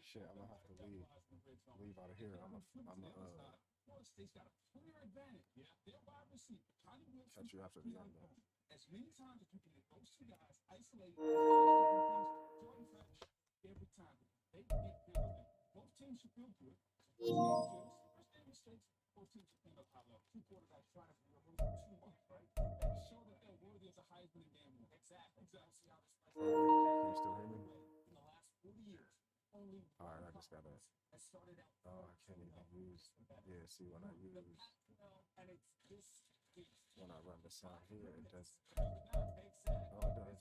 Shit, I'm gonna have to leave out of here. State's got a clear advantage. Yeah, their wide receiver, Tony Wilson, catch you after the end. as many times as you can get those two guys isolated, Jordan Fresh, every time they get penalty. Both teams should feel good. First game mistakes, both teams should feel up high level. Two quarterbacks trying to be a little too much, right? They show that they're worthy as a Heisman and damn well. Exactly. See how this plays. Can you still hear me? In the last 40 years, only all right, I just gotta. has started out. Oh, I can't even use. Yeah, see when I use when I run the sound here, it does. Oh, it does.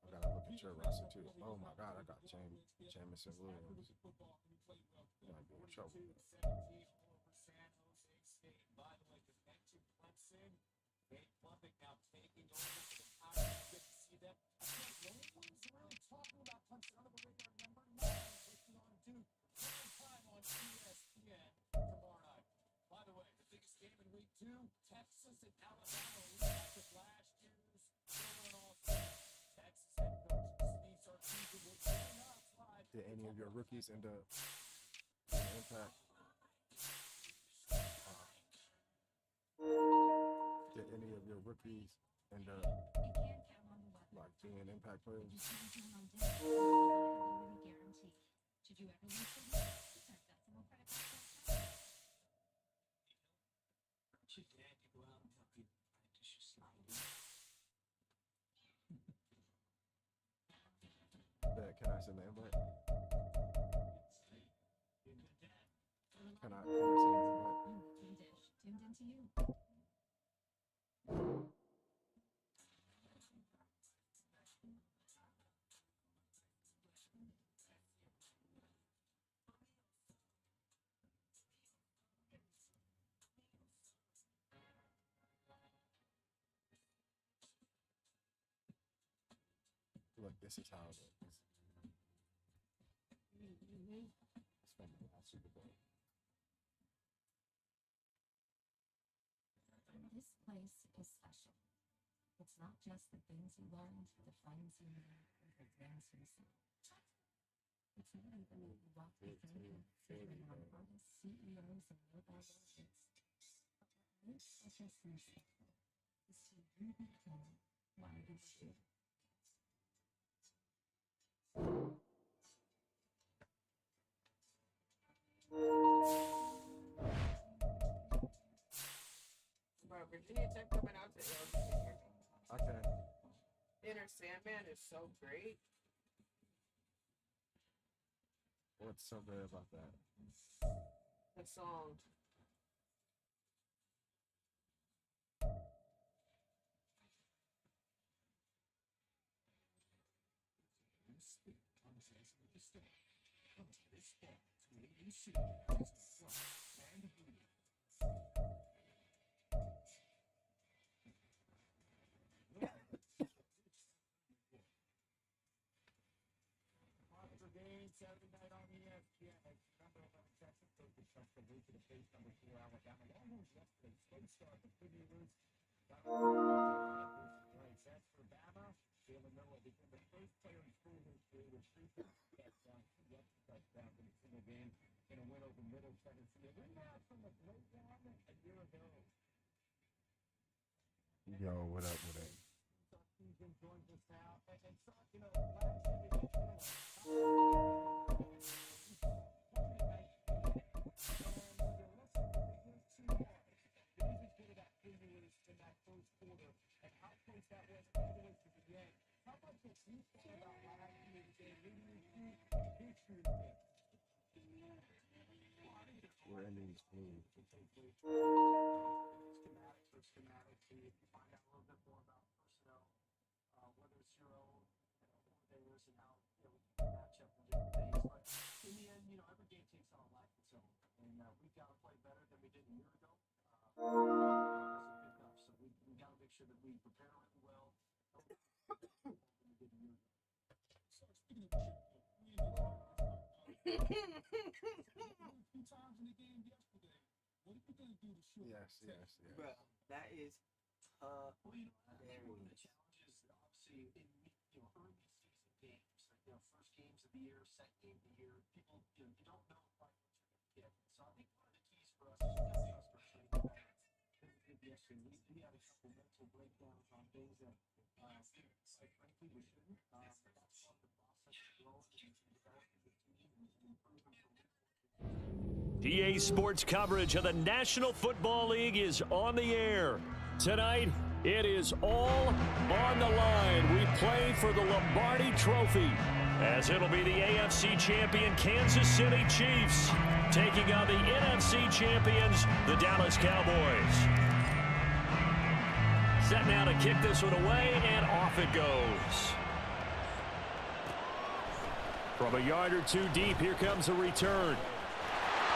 I gotta look at your roster too. Oh my God, I got Jamison Williams. You might be in trouble. Texas and Alabama rematch of last year's Texas head coach Steve Sarkisian will not slide. Did any of your rookies end up impact? Did any of your rookies end up like being impact players? Did you ever use them? That's no credit card. Your dad to go out and help you practice your sliding. Can I send the invite? Can I send the invite? Dish tuned into you. Look, this is how it is. It's from the last Super Bowl. This place is special. It's not just the things you learned, the friends you made, the things you see. It's not even a walk through figuring out artists, CEOs, and mobile legends. But what makes such a special is to really care while you share. Bro, Virginia Tech coming out to LG. Okay. Inner Sandman is so great. What's so good about that? The song. Saturday night on ESPN. Number 11 Texas goes to Tuscaloosa to face number 4 Alabama. Longhorns yesterday, slow start, but could be loose. That's for Bama. Jalen Miller became the first player in school history with 3 touchdowns, 2 rushing touchdowns in a single game in a win over Middle Tennessee. A rematch from the great one a year ago. Yo, what up with it? Season joins us now, and so, you know, last year they didn't feel We're in these blues. Schematic to find out a little bit more about personnel, whether it's your own, theirs, and how match up and different things. But in the end, every game takes on a life of its own, and we've got to play better than we did a year ago. So we got to make sure that we prepare really well. A few times in the game yesterday. What are you going to do to show? Yes. Bro, that is Well, you know, I think one of the challenges, obviously, in early season games, like first games of the year, second game of the year, people, you don't know quite what you're going to get. So I think one of the keys for us is yesterday, we had a couple mental breakdowns on things that, quite frankly, we shouldn't. But that's part of the process of growing and developing the team and improving from week. EA Sports coverage of the National Football League is on the air. Tonight, it is all on the line. We play for the Lombardi Trophy, as it'll be the AFC champion Kansas City Chiefs taking on the NFC champions, the Dallas Cowboys. Set now to kick this one away, and off it goes. From a yard or two deep, here comes a return.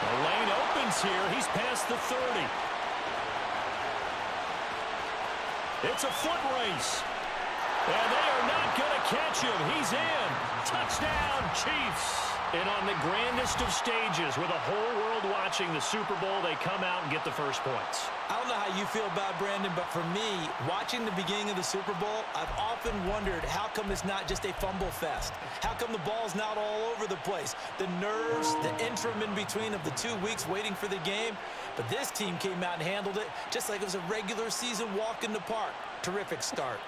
The lane opens here. He's past the 30. It's a foot race. And they are not going to catch him. He's in. Touchdown, Chiefs. And on the grandest of stages, with the whole world watching the Super Bowl, they come out and get the first points. I don't know how you feel about Brandon, but for me, watching the beginning of the Super Bowl, I've often wondered how come it's not just a fumble fest? How come the ball's not all over the place? The nerves, the interim in between of the 2 weeks waiting for the game. But this team came out and handled it just like it was a regular season walk in the park. Terrific start.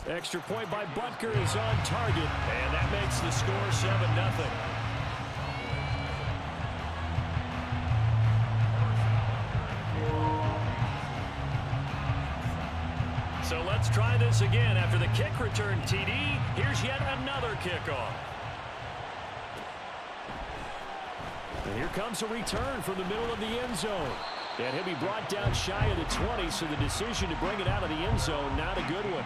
Extra point by Butker is on target, and that makes the score 7-0. So let's try this again. After the kick return TD, here's yet another kickoff. And here comes a return from the middle of the end zone. And he'll be brought down shy of the 20, so the decision to bring it out of the end zone, not a good one.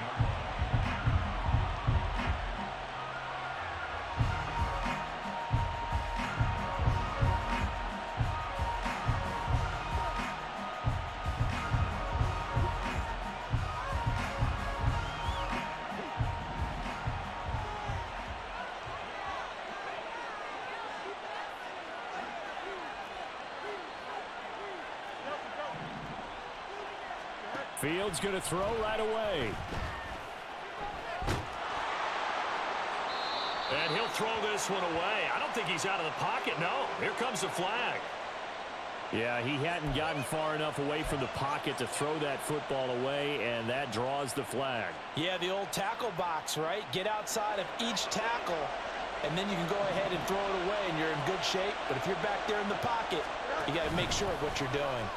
Fields going to throw right away. And he'll throw this one away. I don't think he's out of the pocket. No, here comes the flag. Yeah, he hadn't gotten far enough away from the pocket to throw that football away, and that draws the flag. Yeah, the old tackle box, right? Get outside of each tackle, and then you can go ahead and throw it away, and you're in good shape. But if you're back there in the pocket, you got to make sure of what you're doing.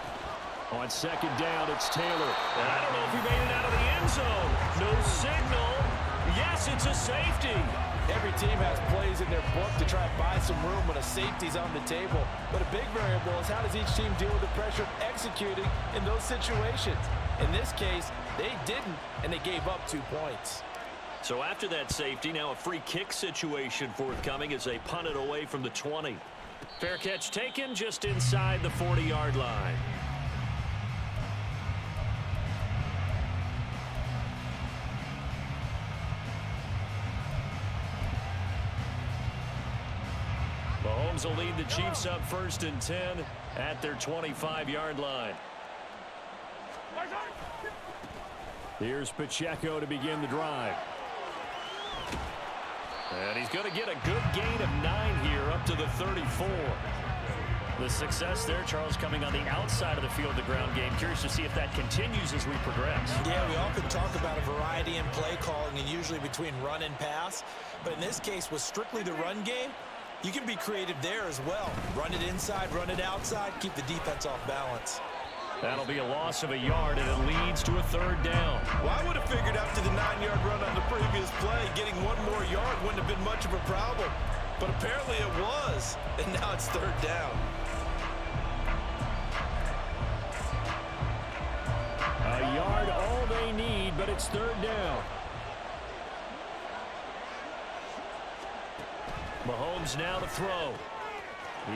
On second down, it's Taylor. And I don't know if he made it out of the end zone. No signal. Yes, it's a safety. Every team has plays in their book to try and buy some room when a safety's on the table. But a big variable is how does each team deal with the pressure of executing in those situations. In this case, they didn't, and they gave up 2 points. So after that safety, now a free kick situation forthcoming as they punt it away from the 20. Fair catch taken just inside the 40-yard line. Mahomes will lead the Chiefs up 1st and 10 at their 25-yard line. Here's Pacheco to begin the drive. And he's going to get a good gain of 9 here up to the 34. The success there, Charles, coming on the outside of the field, the ground game. Curious to see if that continues as we progress. Yeah, we often talk about a variety in play calling and usually between run and pass. But in this case, with strictly the run game, you can be creative there as well. Run it inside, run it outside, keep the defense off balance. That'll be a loss of a yard, and it leads to a 3rd down. Well, I would have figured after the 9-yard run on the previous play, getting 1 more yard wouldn't have been much of a problem. But apparently it was, and now it's 3rd down. A yard, all they need, but it's 3rd down. Mahomes now to throw.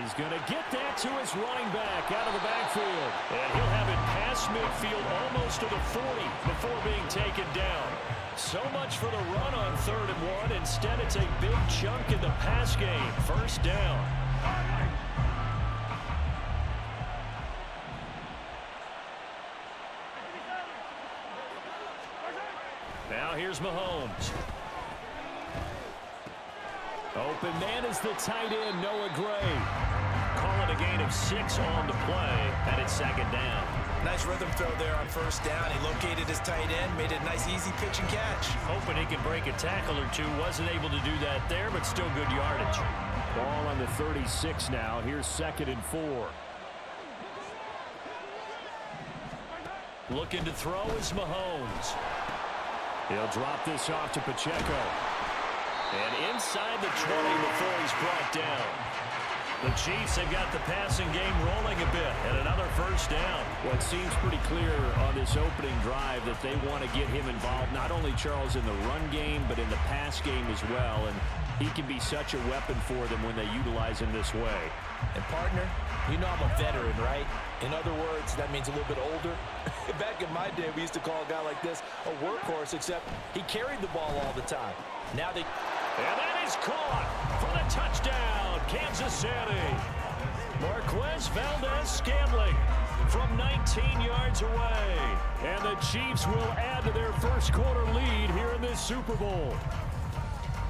He's going to get that to his running back out of the backfield. And he'll have it past midfield almost to the 40 before being taken down. So much for the run on 3rd and 1. Instead, it's a big chunk in the pass game. First down. Now here's Mahomes. Open man is the tight end, Noah Gray. Call it a gain of 6 on the play, and it's 2nd down. Nice rhythm throw there on 1st down. He located his tight end, made it a nice, easy pitch and catch. Hoping he can break a tackle or two. Wasn't able to do that there, but still good yardage. Ball on the 36 now. Here's 2nd and 4. Looking to throw is Mahomes. He'll drop this off to Pacheco. And inside the 20 before he's brought down. The Chiefs have got the passing game rolling a bit, and another 1st down. Well, it seems pretty clear on this opening drive that they want to get him involved, not only, Charles, in the run game, but in the pass game as well. And he can be such a weapon for them when they utilize him this way. And, partner, you know I'm a veteran, right? In other words, that means a little bit older. Back in my day, we used to call a guy like this a workhorse, except he carried the ball all the time. Now they... And that is caught for the touchdown, Kansas City. Marquez Valdez-Scantling from 19 yards away. And the Chiefs will add to their first quarter lead here in this Super Bowl.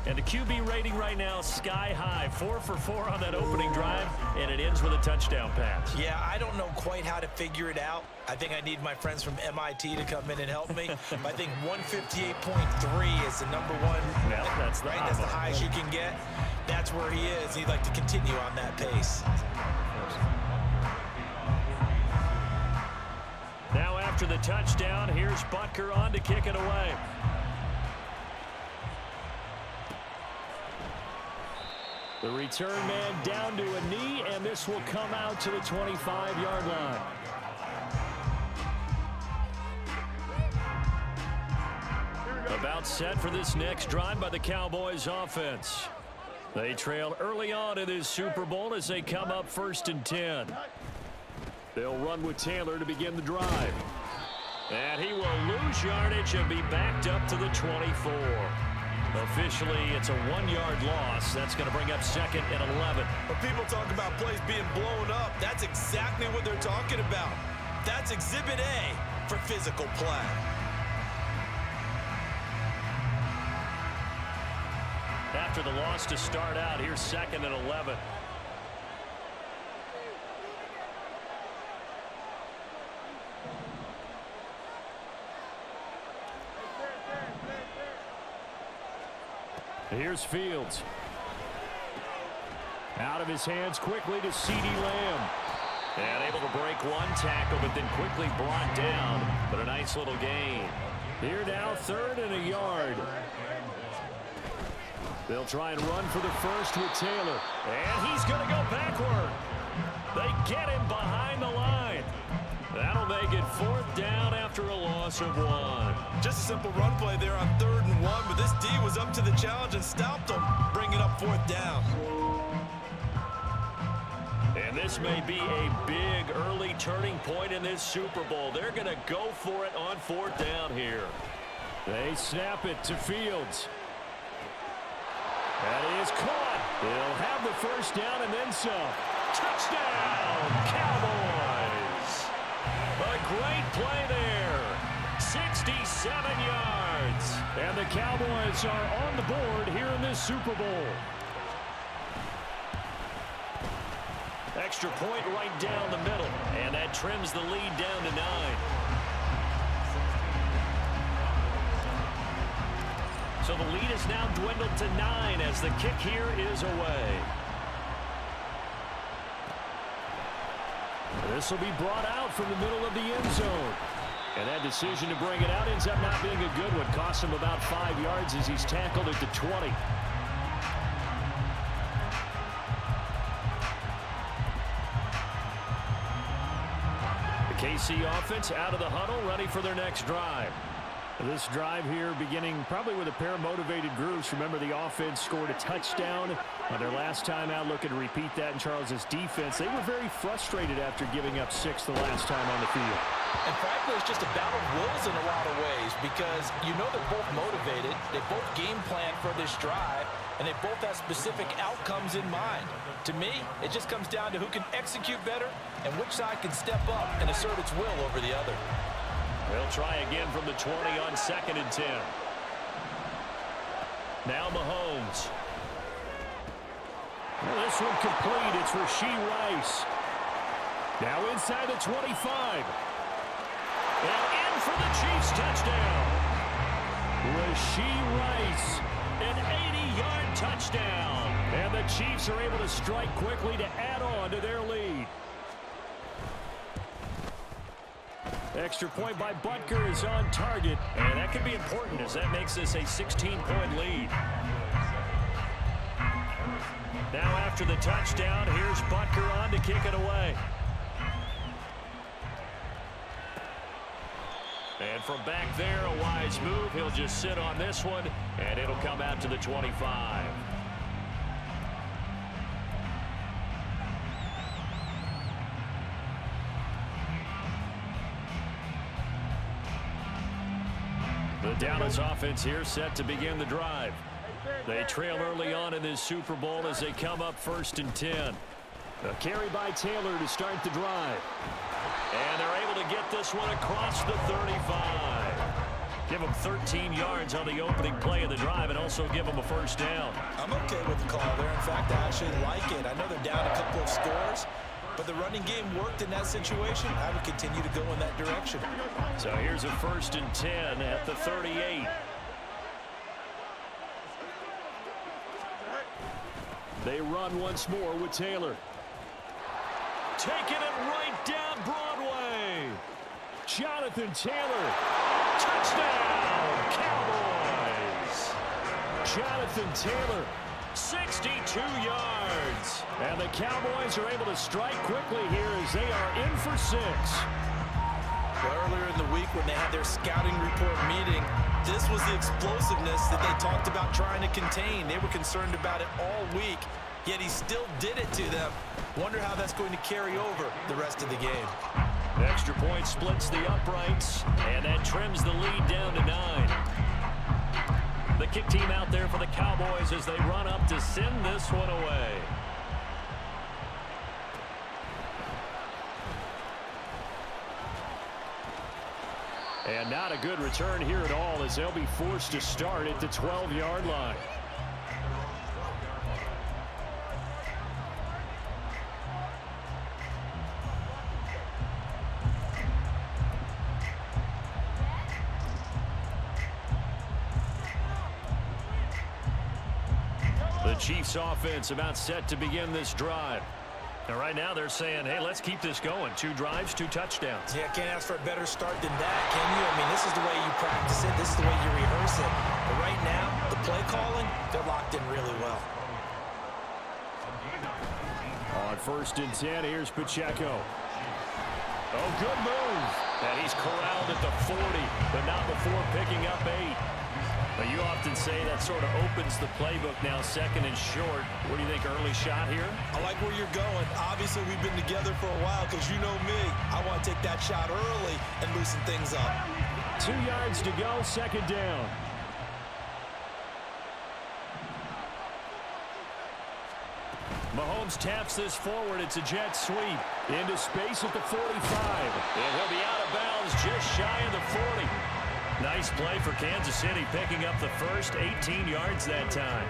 And the QB rating right now, sky high. 4 for 4 on that opening drive, and it ends with a touchdown pass. Yeah, I don't know quite how to figure it out. I think I need my friends from MIT to come in and help me. I think 158.3 is the number one. Yeah, that's the, right? That's the highest you can get. That's where he is. He'd like to continue on that pace. Now after the touchdown, here's Butker on to kick it away. The return man down to a knee, and this will come out to the 25-yard line. About set for this next drive by the Cowboys offense. They trail early on in this Super Bowl as they come up 1st and 10. They'll run with Taylor to begin the drive. And he will lose yardage and be backed up to the 24. Officially, it's a 1-yard loss. That's going to bring up 2nd and 11. When people talk about plays being blown up, that's exactly what they're talking about. That's Exhibit A for physical play. After the loss to start out, here's 2nd and 11. Here's Fields. Out of his hands quickly to CeeDee Lamb. And able to break one tackle, but then quickly brought down. But a nice little gain. Here now, 3rd and a yard. They'll try and run for the first with Taylor. And he's going to go backward. They get him behind the line. That'll make it 4th down after a loss of 1. Just a simple run play there on 3rd and 1, but this D was up to the challenge and stopped them, bringing up 4th down. And this may be a big early turning point in this Super Bowl. They're going to go for it on 4th down here. They snap it to Fields. That is caught. They'll have the 1st down and then some. Touchdown, Cowboys. A great play there. 67 yards. And the Cowboys are on the board here in this Super Bowl. Extra point right down the middle. And that trims the lead down to 9. So the lead is now dwindled to 9 as the kick here is away. This will be brought out from the middle of the end zone. And that decision to bring it out ends up not being a good one. Cost him about 5 yards as he's tackled at the 20. The KC offense out of the huddle, ready for their next drive. This drive here beginning probably with a pair of motivated groups. Remember, the offense scored a touchdown on their last time out, looking to repeat that in Charles's defense. They were very frustrated after giving up 6 the last time on the field. And frankly, it's just a battle of wills in a lot of ways because you know they're both motivated. They both game plan for this drive, and they both have specific outcomes in mind. To me, it just comes down to who can execute better and which side can step up and assert its will over the other. They'll try again from the 20 on 2nd and 10. Now Mahomes. Well, this one complete. It's Rashee Rice. Now inside the 25. And in for the Chiefs touchdown. Rashee Rice, an 80-yard touchdown. And the Chiefs are able to strike quickly to add on to their lead. Extra point by Butker is on target, and that could be important as that makes this a 16-point lead. Now after the touchdown, here's Butker on to kick it away. And from back there, a wise move. He'll just sit on this one, and it'll come out to the 25. The Dallas offense here set to begin the drive. They trail early on in this Super Bowl as they come up 1st and 10. A carry by Taylor to start the drive. And they're able to get this one across the 35. Give them 13 yards on the opening play of the drive and also give them a 1st down. I'm okay with the call there. In fact, I actually like it. I know they're down a couple of scores, but the running game worked in that situation. I would continue to go in that direction. So here's a 1st and 10 at the 38. They run once more with Taylor. Taking it right down Broadway. Jonathan Taylor. Touchdown, Cowboys. Jonathan Taylor, 62 yards. And the Cowboys are able to strike quickly here as they are in for 6. Well, earlier in the week when they had their scouting report meeting, this was the explosiveness that they talked about trying to contain. They were concerned about it all week, yet he still did it to them. Wonder how that's going to carry over the rest of the game. The extra point splits the uprights, and that trims the lead down to 9. The kick team out there for the Cowboys as they run up to send this one away. And not a good return here at all as they'll be forced to start at the 12-yard line. The Chiefs offense about set to begin this drive. And right now they're saying, hey, let's keep this going. 2 drives, 2 touchdowns. Yeah, can't ask for a better start than that, can you? I mean, this is the way you practice it. This is the way you rehearse it. But right now, the play calling, they're locked in really well. On 1st and 10, here's Pacheco. Oh, good move. And he's corralled at the 40, but not before picking up 8. But you often say that sort of opens the playbook now, 2nd and short. What do you think, early shot here? I like where you're going. Obviously, we've been together for a while because you know me. I want to take that shot early and loosen things up. 2 yards to go, 2nd down. Mahomes taps this forward. It's a jet sweep. Into space at the 45. And he'll be out of bounds just shy of the 40. Nice play for Kansas City, picking up the first, 18 yards that time.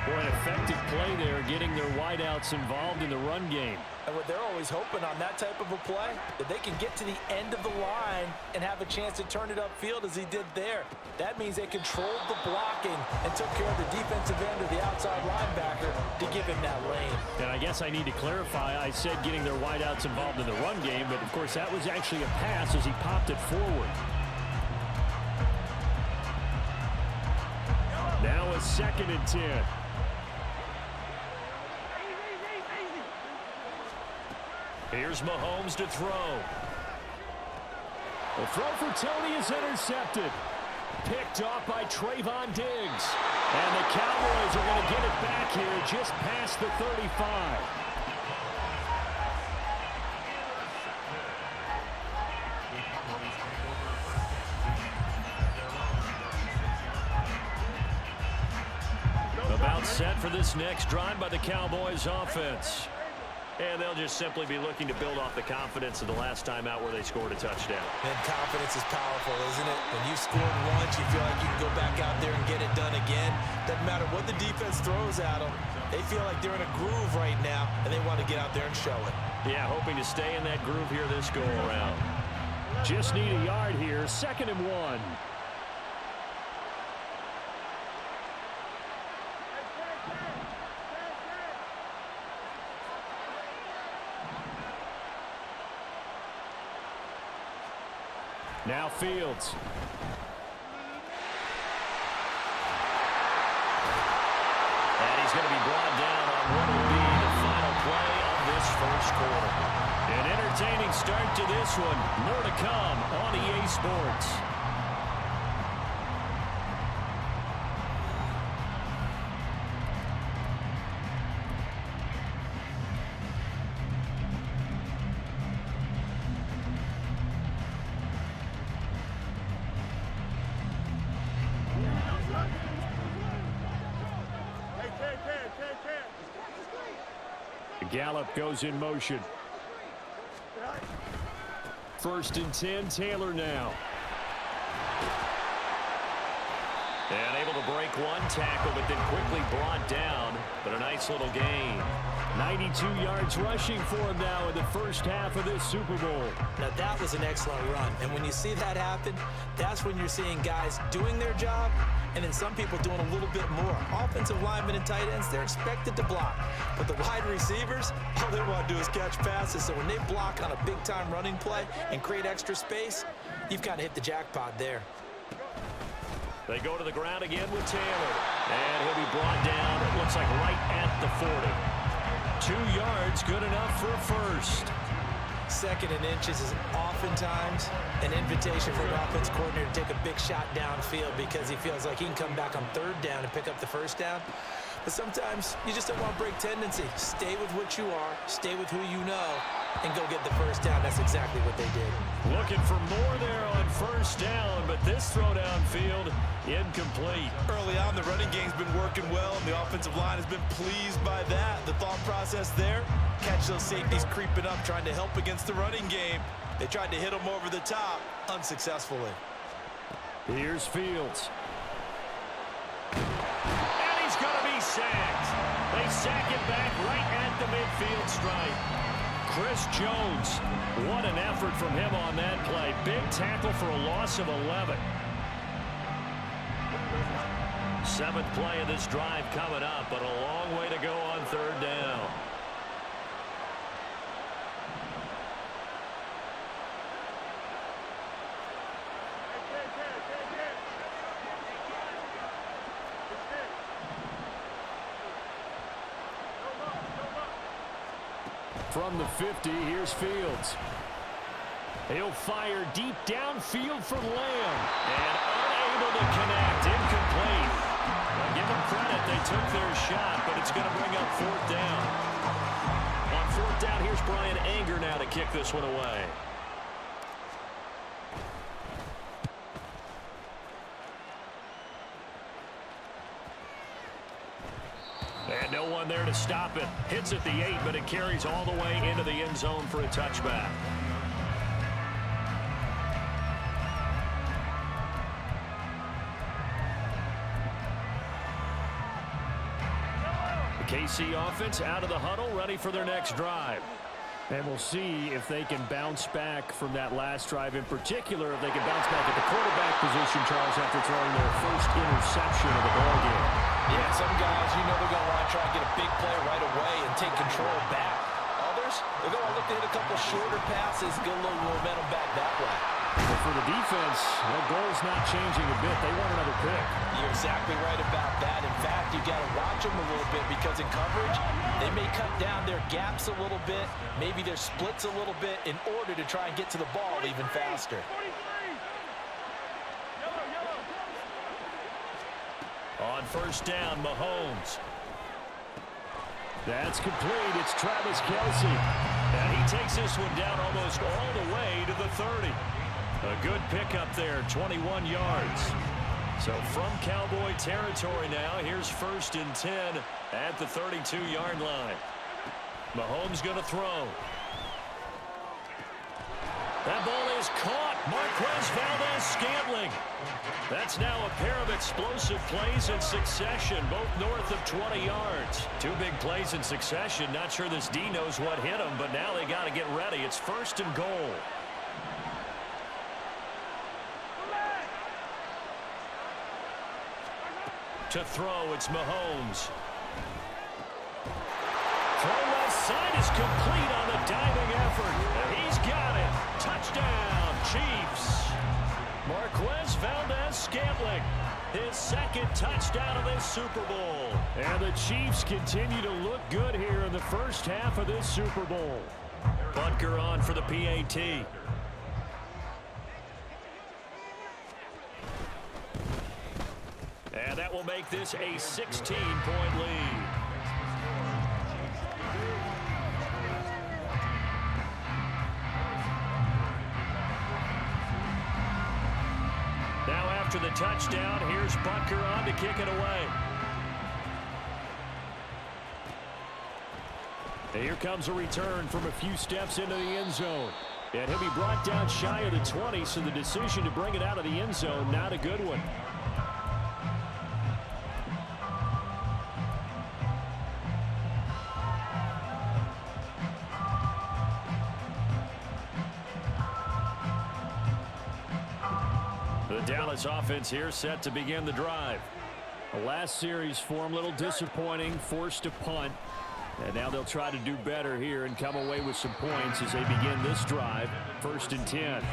Boy, an effective play there, getting their wideouts involved in the run game. And what they're always hoping on that type of a play, that they can get to the end of the line and have a chance to turn it upfield as he did there. That means they controlled the blocking and took care of the defensive end or the outside linebacker to give him that lane. And I guess I need to clarify, I said getting their wideouts involved in the run game, but of course that was actually a pass as he popped it forward. Now a 2nd and 10. Here's Mahomes to throw. The throw for Tony is intercepted. Picked off by Trayvon Diggs. And the Cowboys are going to get it back here just past the 35. About set for this next drive by the Cowboys offense. And they'll just simply be looking to build off the confidence of the last time out where they scored a touchdown. And confidence is powerful, isn't it? When you've scored once, you feel like you can go back out there and get it done again. Doesn't matter what the defense throws at them. They feel like they're in a groove right now, and they want to get out there and show it. Yeah, hoping to stay in that groove here this go-around. Just need a yard here, 2nd and 1. Now Fields. And he's going to be brought down on what will be the final play of this first quarter. An entertaining start to this one. More to come on EA Sports. Gallup goes in motion. 1st and 10, Taylor now. And able to break one tackle, but then quickly brought down. But a nice little gain. 92 yards rushing for him now in the first half of this Super Bowl. Now, that was an excellent run. And when you see that happen, that's when you're seeing guys doing their job and then some people doing a little bit more. Offensive linemen and tight ends, they're expected to block. But the wide receivers, all they want to do is catch passes. So when they block on a big-time running play and create extra space, you've kind of hit the jackpot there. They go to the ground again with Taylor. And he'll be brought down, it looks like right at the 40. 2 yards, good enough for a first. 2nd and inches is oftentimes an invitation for an offense coordinator to take a big shot downfield because he feels like he can come back on 3rd down and pick up the first down. But sometimes you just don't want to break tendency. Stay with what you are, stay with who you know, and go get the first down. That's exactly what they did. Looking for more there on 1st down, but this throw downfield incomplete. Early on, the running game's been working well, and the offensive line has been pleased by that. The thought process there, catch those safeties creeping up, trying to help against the running game. They tried to hit them over the top, unsuccessfully. Here's Fields. And he's going to be sacked. They sack him back right at the midfield stripe. Chris Jones, what an effort from him on that play. Big tackle for a loss of 11. 7th play of this drive coming up, but a long way to go on 3rd down. From the 50, here's Fields. He'll fire deep downfield for Lamb. And unable to connect. Incomplete. Well, give them credit. They took their shot, but it's going to bring up 4th down. On 4th down, here's Brian Anger now to kick this one away. And no one there to stop it. Hits at the 8, but it carries all the way into the end zone for a touchback. The KC offense out of the huddle, ready for their next drive. And we'll see if they can bounce back from that last drive. In particular, if they can bounce back at the quarterback position, Charles, after throwing their first interception of the ballgame. Yeah, some guys, you know they're going to want to try and get a big play right away and take control back. Others, they're going to look to hit a couple shorter passes, get a little momentum back that way. But for the defense, their goal's not changing a bit. They want another pick. You're exactly right about that. In fact, you've got to watch them a little bit because in coverage, they may cut down their gaps a little bit, maybe their splits a little bit in order to try and get to the ball even faster. On first down, Mahomes. That's complete. It's Travis Kelce. And he takes this one down almost all the way to the 30. A good pickup there, 21 yards. So from Cowboy territory now, here's 1st and 10 at the 32-yard line. Mahomes going to throw. That ball is caught. Marquez Valdez-Scantling. That's now a pair of explosive plays in succession, both north of 20 yards. 2 big plays in succession. Not sure this D knows what hit him, but now they got to get ready. It's 1st and goal. To throw, it's Mahomes. Throw left side is complete on the diving effort. And he's got it. Touchdown, Chiefs. Marquez Valdez-Scantling, his 2nd touchdown of this Super Bowl. And the Chiefs continue to look good here in the first half of this Super Bowl. Butker on for the PAT. And that will make this a 16-point lead. Now after the touchdown, here's Butker on to kick it away. And here comes a return from a few steps into the end zone. And he'll be brought down shy of the 20, so the decision to bring it out of the end zone, not a good one. The Dallas offense here set to begin the drive. The last series for him, a little disappointing, forced to punt. And now they'll try to do better here and come away with some points as they begin this drive. 1st and 10.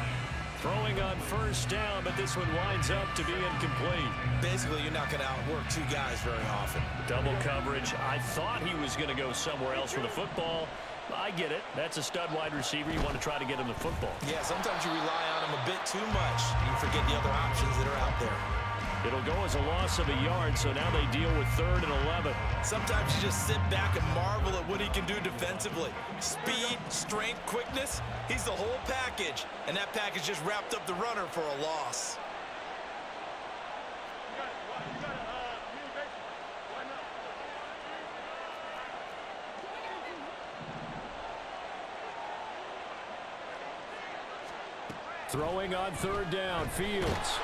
Throwing on first down, but this one winds up to be incomplete. Basically, you're not going to outwork 2 guys very often. Double coverage. I thought he was going to go somewhere else for the football. I get it. That's a stud wide receiver. You want to try to get him the football. Yeah, sometimes you rely on him a bit too much. You forget the other options that are out there. It'll go as a loss of a yard, so now they deal with 3rd and 11. Sometimes you just sit back and marvel at what he can do defensively. Speed, strength, quickness, he's the whole package. And that package just wrapped up the runner for a loss. Throwing on 3rd down, Fields.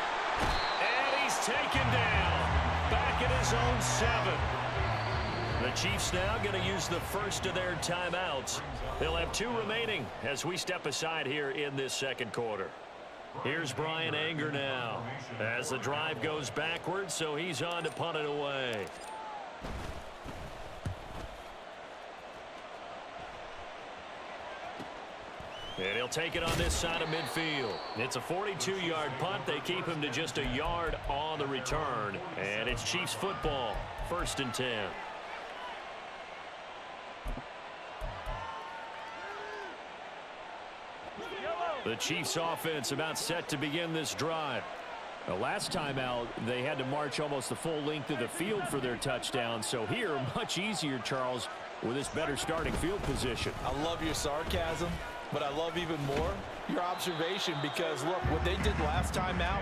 And he's taken down. Back at his own 7. The Chiefs now going to use the first of their timeouts. They'll have 2 remaining as we step aside here in this 2nd quarter. Here's Brian Anger now as the drive goes backwards, so he's on to punt it away. And he'll take it on this side of midfield. It's a 42-yard punt. They keep him to just a yard on the return. And it's Chiefs football, 1st and 10. The Chiefs offense about set to begin this drive. The last time out, they had to march almost the full length of the field for their touchdown. So here, much easier, Charles, with this better starting field position. I love your sarcasm, but I love even more your observation, because look, what they did last time out,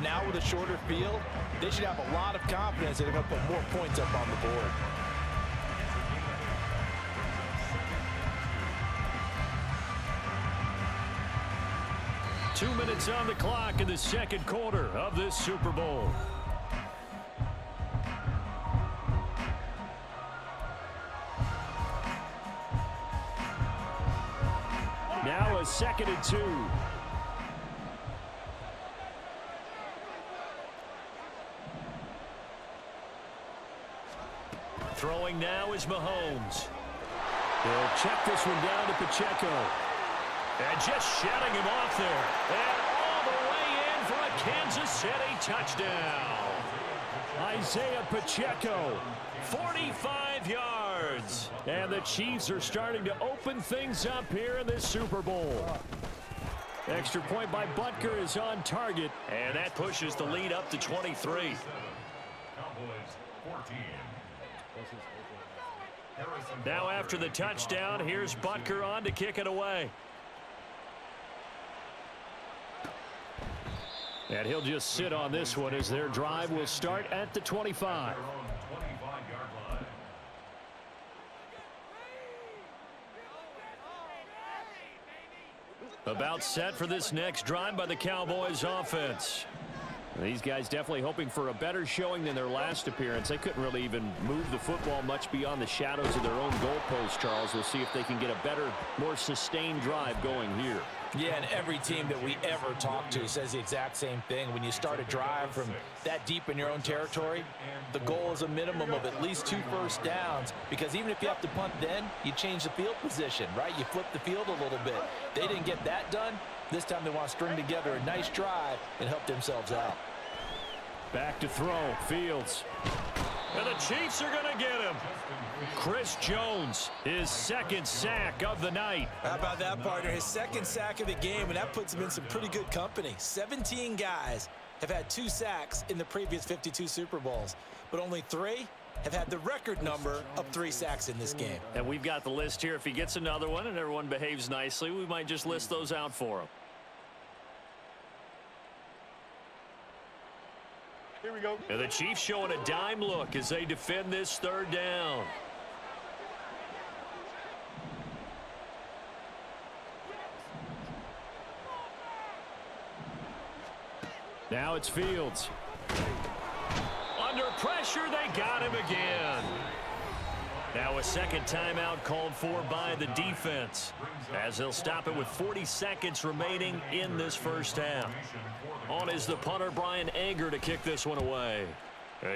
now with a shorter field, they should have a lot of confidence that they're going to put more points up on the board. Two minutes on the clock in the 2nd quarter of this Super Bowl. Now a 2nd and 2. Throwing now is Mahomes. They'll check this one down to Pacheco. And just shutting him off there. And all the way in for a Kansas City touchdown. Isaiah Pacheco, 45 yards. And the Chiefs are starting to open things up here in this Super Bowl. Extra point by Butker is on target. And that pushes the lead up to 23. Now after the touchdown, here's Butker on to kick it away. And he'll just sit on this one as their drive will start at the 25. About set for this next drive by the Cowboys offense. These guys definitely hoping for a better showing than their last appearance. They couldn't really even move the football much beyond the shadows of their own goalpost, Charles. We'll see if they can get a better, more sustained drive going here. Yeah, and every team that we ever talk to says the exact same thing. When you start a drive from that deep in your own territory, the goal is a minimum of at least 2 first downs, because even if you have to punt then, you change the field position, right? You flip the field a little bit. They didn't get that done. This time they want to string together a nice drive and help themselves out. Back to throw, Fields. And the Chiefs are going to get him. Chris Jones, his second sack of the night. How about that, partner? His second sack of the game, and that puts him in some pretty good company. 17 guys have had 2 sacks in the previous 52 Super Bowls, but only 3 have had the record number of 3 sacks in this game. And we've got the list here. If he gets another one and everyone behaves nicely, we might just list those out for him. Here we go. And the Chiefs showing a dime look as they defend this 3rd down. Now it's Fields. Under pressure, they got him again. Now a second timeout called for by the defense, as they'll stop it with 40 seconds remaining in this first half. On is the punter, Brian Anger, to kick this one away.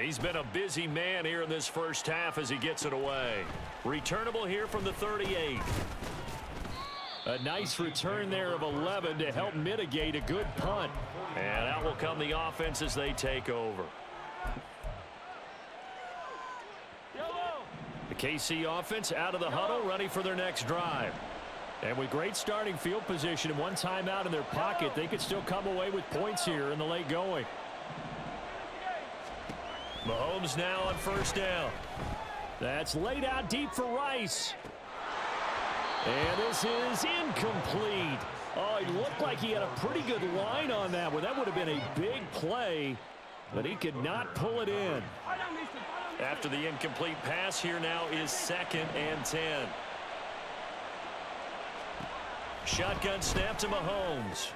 He's been a busy man here in this first half as he gets it away. Returnable here from the 38. A nice return there of 11 to help mitigate a good punt. And out will come the offense as they take over. The KC offense out of the huddle, ready for their next drive. And with great starting field position and one timeout in their pocket, they could still come away with points here in the late going. Mahomes now on first down. That's laid out deep for Rice. And this is incomplete. Oh, it looked like he had a pretty good line on that one. That would have been a big play, but he could not pull it in. After the incomplete pass, here now is 2nd and 10. Shotgun snap to Mahomes.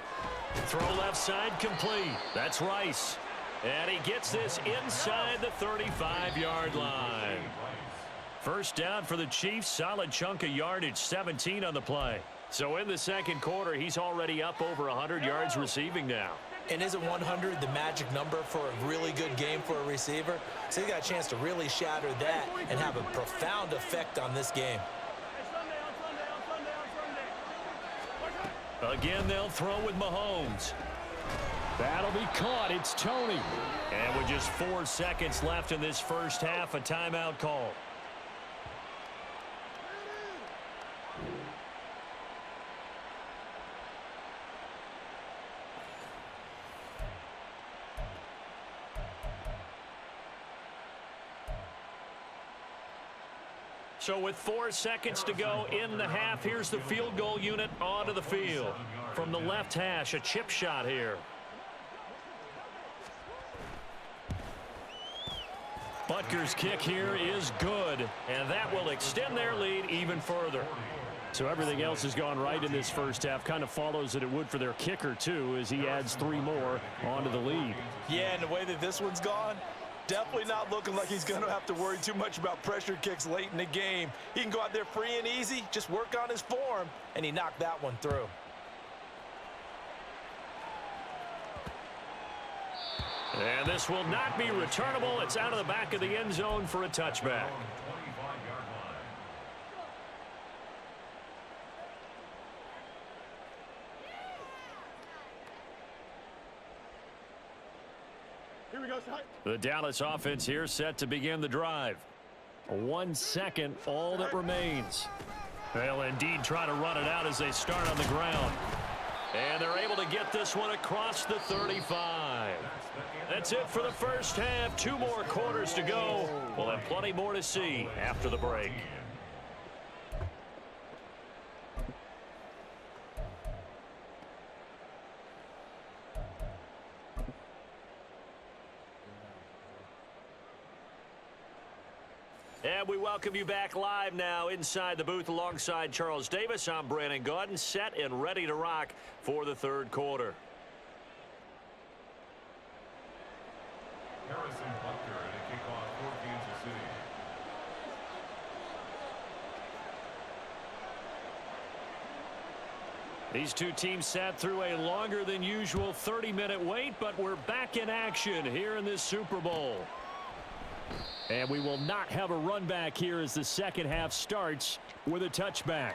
Throw left side complete. That's Rice. And he gets this inside the 35-yard line. First down for the Chiefs. Solid chunk of yardage, 17 on the play. So in the second quarter, he's already up over 100 yards receiving now. And isn't 100 the magic number for a really good game for a receiver? So he got a chance to really shatter that and have a profound effect on this game. Again, they'll throw with Mahomes. That'll be caught. It's Tony. And with just 4 seconds left in this first half, a timeout call. So with 4 seconds to go in the half, here's the field goal unit onto the field. From the left hash, a chip shot here. Butker's kick here is good, and that will extend their lead even further. So everything else has gone right in this first half. Kind of follows that it would for their kicker, too, as he adds 3 more onto the lead. Yeah, and the way that this one's gone, definitely not looking like he's going to have to worry too much about pressure kicks late in the game. He can go out there free and easy, just work on his form, and he knocked that one through. And this will not be returnable. It's out of the back of the end zone for a touchback. Here we go, Ty. The Dallas offense here set to begin the drive. 1 second, all that remains. They'll indeed try to run it out as they start on the ground. And they're able to get this one across the 35. That's it for the first half. 2 more quarters to go. We'll have plenty more to see after the break. And we welcome you back live now inside the booth alongside Charles Davis. I'm Brandon Gaudin, set and ready to rock for the third quarter. Harrison Butker and a kickoff for Kansas City. These two teams sat through a longer than usual 30-minute wait, but we're back in action here in this Super Bowl. And we will not have a run back here as the second half starts with a touchback.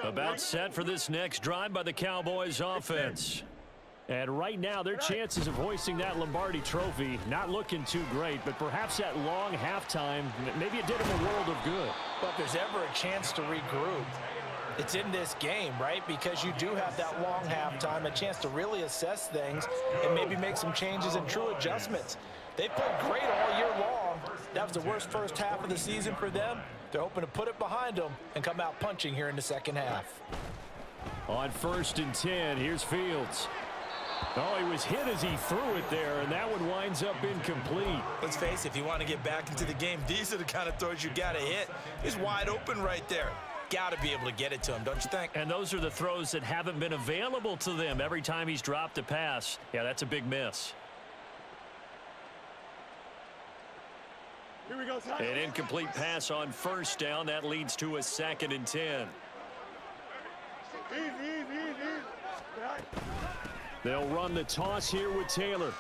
About set for this next drive by the Cowboys offense. And right now, their chances of hoisting that Lombardi trophy not looking too great, but perhaps that long halftime, maybe it did them a world of good. But if there's ever a chance to regroup, it's in this game, right? Because you do have that long halftime, a chance to really assess things and maybe make some changes and true adjustments. They played great all year long. That was the worst first half of the season for them. They're hoping to put it behind them and come out punching here in the second half. On 1st and 10, here's Fields. Oh, he was hit as he threw it there, and that one winds up incomplete. Let's face it, if you want to get back into the game, these are the kind of throws you got to hit. He's wide open right there. Got to be able to get it to him, don't you think? And those are the throws that haven't been available to them every time he's dropped a pass. Yeah, that's a big miss. Here we go, Ty. An incomplete pass on 1st down. That leads to a 2nd and 10. Easy. They'll run the toss here with Taylor.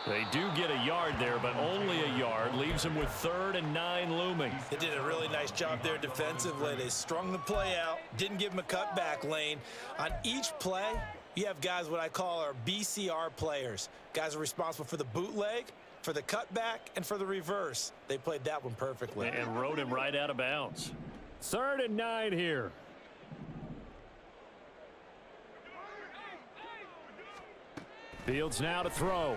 They do get a yard there, but only a yard. Leaves them with 3rd and 9 looming. They did a really nice job there defensively. They strung the play out, didn't give him a cutback lane. On each play, you have guys what I call our BCR players. Guys are responsible for the bootleg, for the cutback, and for the reverse. They played that one perfectly. And rode him right out of bounds. 3rd and 9 here. Fields now to throw.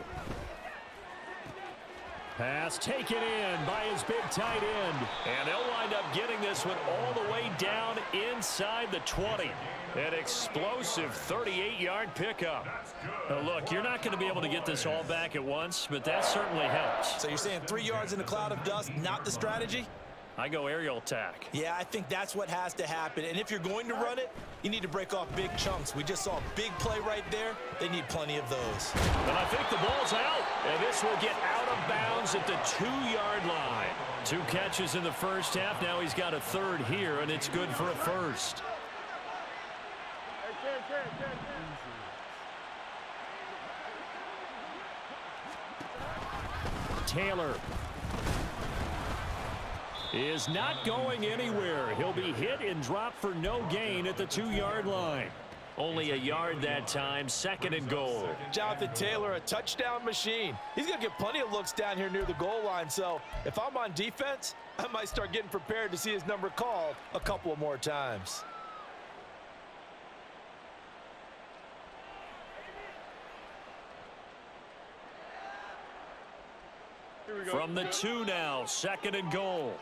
Pass taken in by his big tight end. And they'll wind up getting this one all the way down inside the 20. An explosive 38-yard pickup. Now look, you're not going to be able to get this all back at once, but that certainly helps. So you're saying 3 yards in a cloud of dust, not the strategy? I go aerial attack. Yeah, I think that's what has to happen. And if you're going to run it, you need to break off big chunks. We just saw a big play right there. They need plenty of those. And I think the ball's out. And this will get out of bounds at the 2-yard line. 2 catches in the first half. Now he's got a 3rd here, and it's good for a 1st. Taylor is not going anywhere. He'll be hit and dropped for no gain at the 2-yard line. Only a yard that time, 2nd and goal. Jonathan Taylor, a touchdown machine. He's going to get plenty of looks down here near the goal line. So if I'm on defense, I might start getting prepared to see his number called a couple of more times. From the 2 now, 2nd and goal.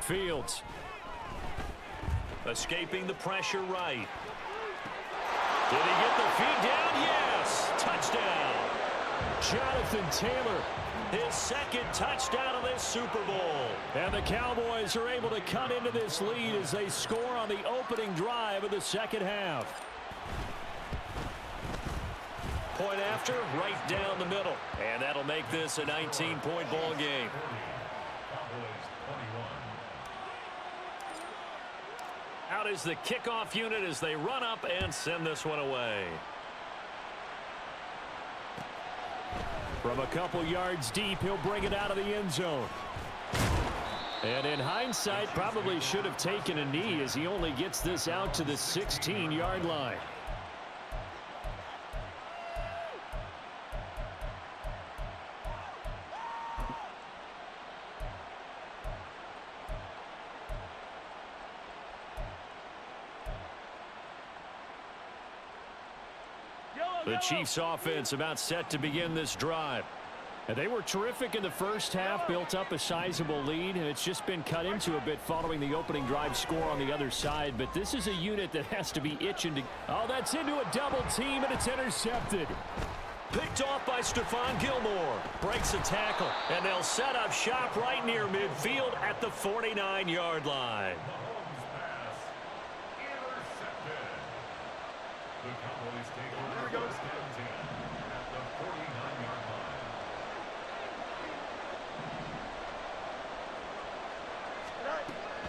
Fields escaping the pressure right. Did he get the feet down? Yes! Touchdown! Jonathan Taylor, his 2nd touchdown of this Super Bowl. And the Cowboys are able to cut into this lead as they score on the opening drive of the second half. Point after, right down the middle. And that'll make this a 19-point ball game. Out is the kickoff unit as they run up and send this one away. From a couple yards deep, he'll bring it out of the end zone. And in hindsight, probably should have taken a knee as he only gets this out to the 16-yard line. The Chiefs offense about set to begin this drive. And they were terrific in the first half, built up a sizable lead, and it's just been cut into a bit following the opening drive score on the other side. But this is a unit that has to be itching to... Oh, that's into a double team, and it's intercepted. Picked off by Stephon Gilmore. Breaks a tackle, and they'll set up shop right near midfield at the 49-yard line. The Cowboys take over first and 10 at the 49-yard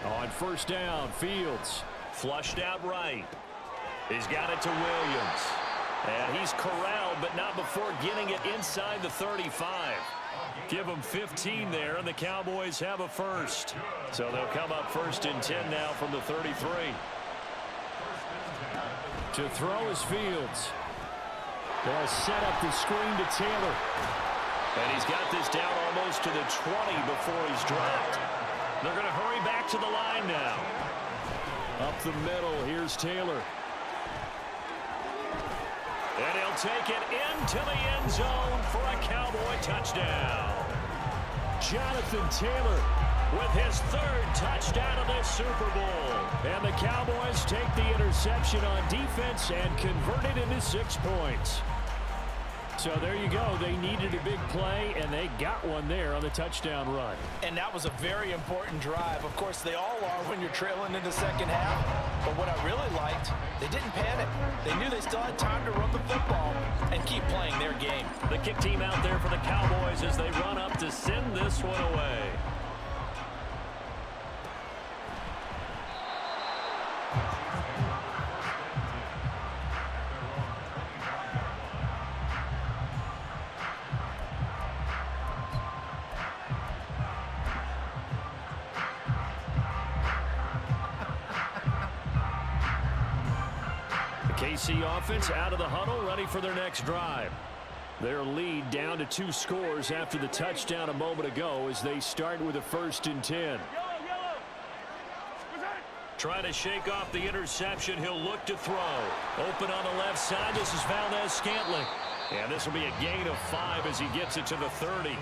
line. On first down, Fields flushed out right. He's got it to Williams. And he's corralled, but not before getting it inside the 35. Give them 15 there, and the Cowboys have a first. So they'll come up first and 10 now from the 33. To throw is Fields. They'll set up the screen to Taylor. And he's got this down almost to the 20 before he's dropped. They're going to hurry back to the line now. Up the middle, here's Taylor. And he'll take it into the end zone for a Cowboy touchdown. Jonathan Taylor with his third touchdown of this Super Bowl. And the Cowboys take the interception on defense and convert it into 6 points. So there you go. They needed a big play, and they got one there on the touchdown run. And that was a very important drive. Of course, they all are when you're trailing in the second half. But what I really liked, they didn't panic. They knew they still had time to run the football and keep playing their game. The kick team out there for the Cowboys as they run up to send this one away. KC offense out of the huddle, ready for their next drive. Their lead down to 2 scores after the touchdown a moment ago as they start with a 1st and 10. Trying to shake off the interception. He'll look to throw. Open on the left side. This is Valdez-Scantling. And this will be a gain of 5 as he gets it to the 30.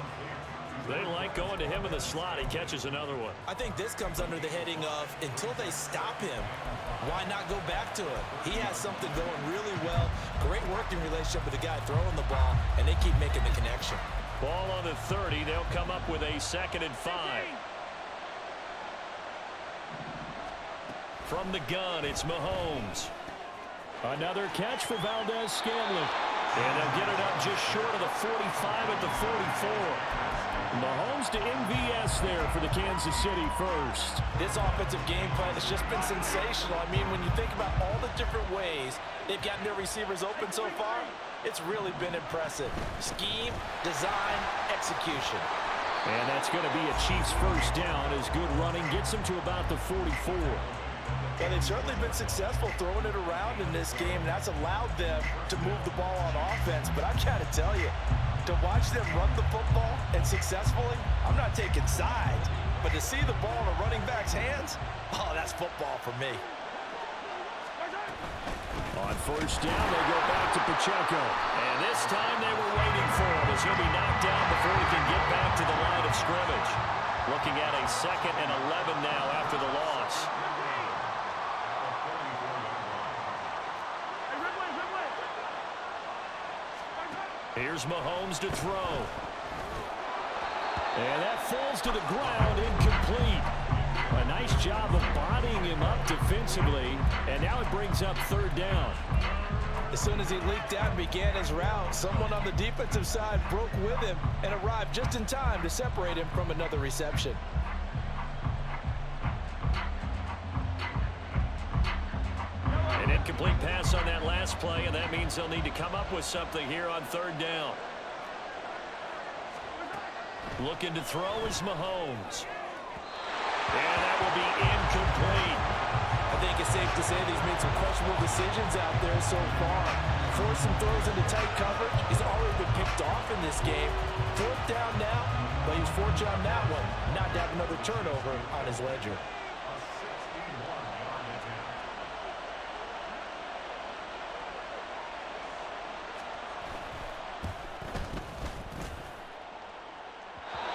They like going to him in the slot. He catches another one. I think this comes under the heading of until they stop him, why not go back to it? He has something going really well. Great working relationship with the guy throwing the ball, and they keep making the connection. Ball on the 30. They'll come up with a 2nd and 5. From the gun, it's Mahomes. Another catch for Valdez-Scantling. And they'll get it up just short of the 45 at the 44. Mahomes to MVS there for the Kansas City first. This offensive game plan has just been sensational. I mean, when you think about all the different ways they've gotten their receivers open so far, it's really been impressive. Scheme, design, execution. And that's going to be a Chiefs first down as good running gets them to about the 44. And they've certainly been successful throwing it around in this game, and that's allowed them to move the ball on offense. But I've got to tell you, to watch them run the football and successfully, I'm not taking sides. But to see the ball in a running back's hands, oh, that's football for me. On first down, they go back to Pacheco. And this time they were waiting for him as he'll be knocked down before he can get back to the line of scrimmage. Looking at a 2nd and 11 now after the loss. Here's Mahomes to throw. And that falls to the ground, incomplete. A nice job of bodying him up defensively, and now it brings up 3rd down. As soon as he leaked out and began his route, someone on the defensive side broke with him and arrived just in time to separate him from another reception. An incomplete pass on that last play, and that means they'll need to come up with something here on 3rd down. Looking to throw is Mahomes. And that will be incomplete. I think it's safe to say that he's made some questionable decisions out there so far. Forced some throws into tight coverage. He's already been picked off in this game. 4th down now, but he was fortunate on that one not to have another turnover on his ledger.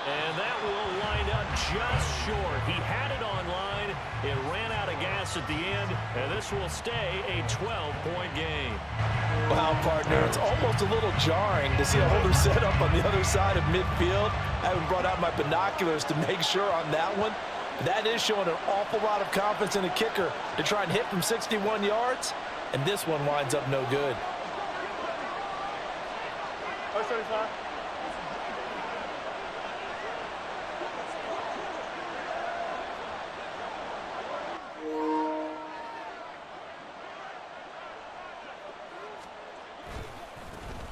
And that will line up just short. He had it on line. It ran out of gas at the end, and this will stay a 12-point game. Wow, partner, it's almost a little jarring to see a holder set up on the other side of midfield. I haven't brought out my binoculars to make sure on that one. That is showing an awful lot of confidence in the kicker to try and hit from 61 yards, and this one winds up no good.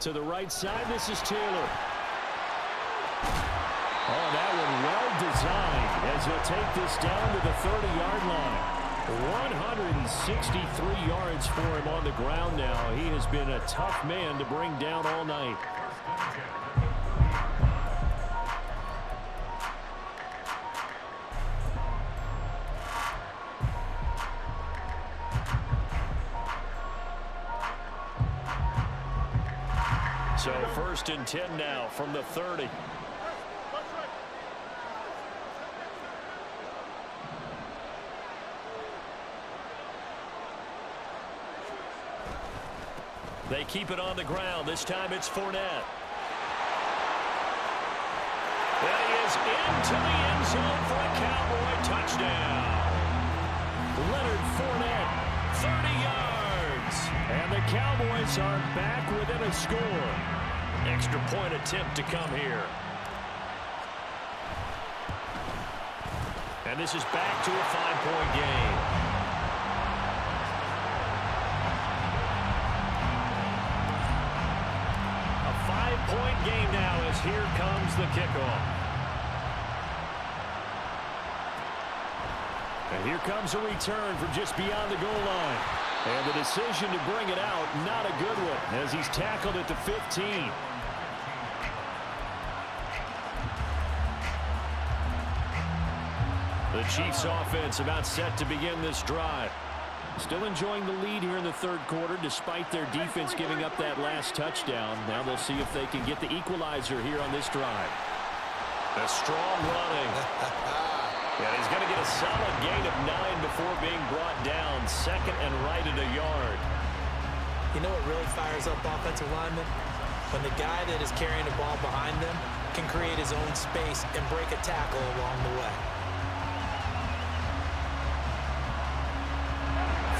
To the right side, this is Taylor. Oh, that one well designed as he'll take this down to the 30-yard line. 163 yards for him on the ground now. He has been a tough man to bring down all night. So 1st and 10 now from the 30. They keep it on the ground. This time it's Fournette. And he is into the end zone for a Cowboy touchdown. Leonard Fournette, 30 yards. And the Cowboys are back within a score. Extra point attempt to come here. And this is back to a 5-point game. A 5-point game now as here comes the kickoff. And here comes a return from just beyond the goal line. And the decision to bring it out, not a good one, as he's tackled at the 15. The Chiefs offense about set to begin this drive. Still enjoying the lead here in the 3rd quarter despite their defense giving up that last touchdown. Now they'll see if they can get the equalizer here on this drive. A strong running. And he's going to get a solid gain of 9 before being brought down. 2nd and right at a yard. You know what really fires up offensive linemen? When the guy that is carrying the ball behind them can create his own space and break a tackle along the way.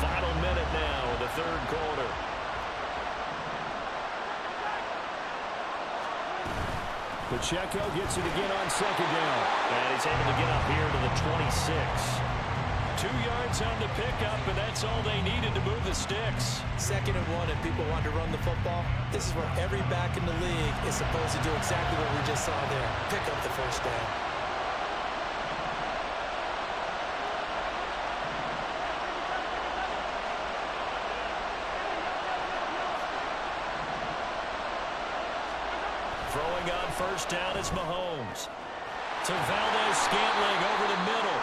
Final minute now of the 3rd quarter. Pacheco gets it again on 2nd down. And he's able to get up here to the 26. 2 yards on the pickup, and that's all they needed to move the sticks. 2nd and 1, and people want to run the football. This is where every back in the league is supposed to do exactly what we just saw there. Pick up the 1st down. Throwing on 1st down is Mahomes. To Valdez-Scantling over the middle.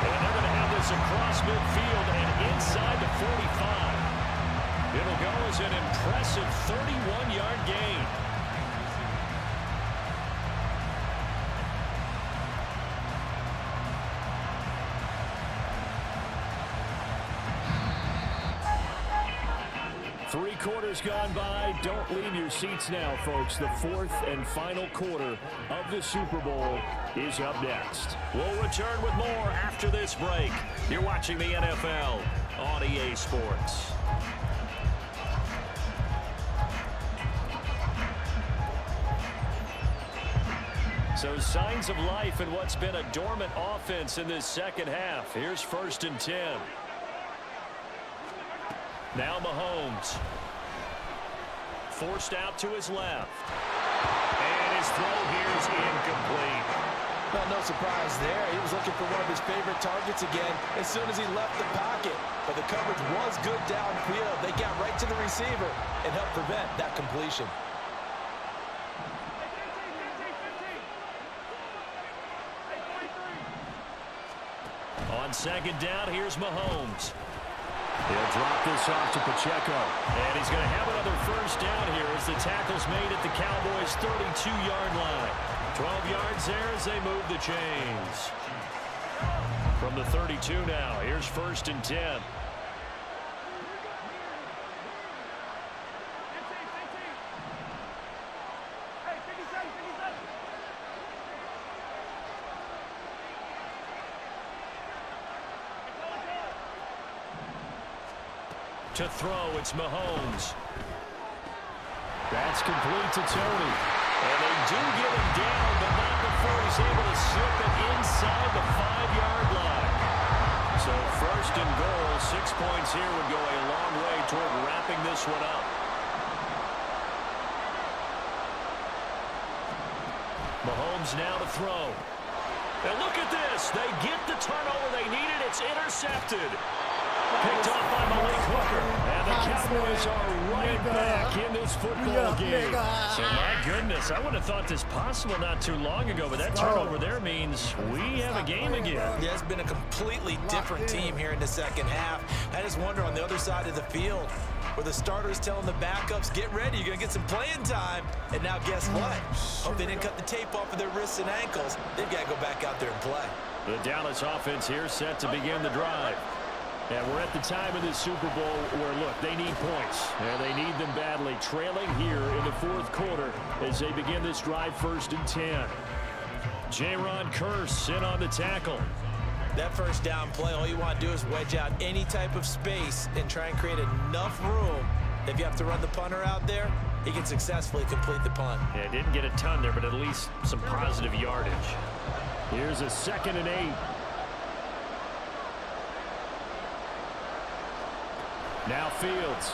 And they're going to have this across midfield and inside the 45. It'll go as an impressive 31-yard gain. Three quarters gone by. Don't leave your seats now, folks. The 4th and final quarter of the Super Bowl is up next. We'll return with more after this break. You're watching the NFL on EA Sports. So signs of life in what's been a dormant offense in this 2nd half. Here's 1st and 10. Now Mahomes. Forced out to his left. And his throw here is incomplete. Well, no surprise there. He was looking for one of his favorite targets again as soon as he left the pocket. But the coverage was good downfield. They got right to the receiver and helped prevent that completion. On second down, here's Mahomes. He'll drop this off to Pacheco. And he's going to have another first down here as the tackle's made at the Cowboys' 32-yard line. 12 yards there as they move the chains. From the 32 now, here's 1st and 10. To throw, it's Mahomes. That's complete to Tony. And they do get him down, but not before he's able to slip it inside the 5-yard line. So 1st and goal, 6 points here would go a long way toward wrapping this one up. Mahomes now to throw. And look at this. They get the turnover they needed. It's intercepted. Picked off by Malik Hooker. And the Cowboys are right back in this football game. So, my goodness, I would have thought this possible not too long ago, but that turnover there means we have a game again. Yeah, it's been a completely different team here in the second half. I just wonder on the other side of the field where the starters telling the backups, get ready, you're going to get some playing time. And now guess what? Hope they didn't cut the tape off of their wrists and ankles. They've got to go back out there and play. The Dallas offense here set to begin the drive. And we're at the time of this Super Bowl where, look, they need points. And they need them badly. Trailing here in the 4th quarter as they begin this drive 1st and 10. J-Ron Kearse in on the tackle. That first down play, all you want to do is wedge out any type of space and try and create enough room. If you have to run the punter out there, he can successfully complete the punt. Yeah, didn't get a ton there, but at least some positive yardage. Here's a 2nd and 8. Now Fields.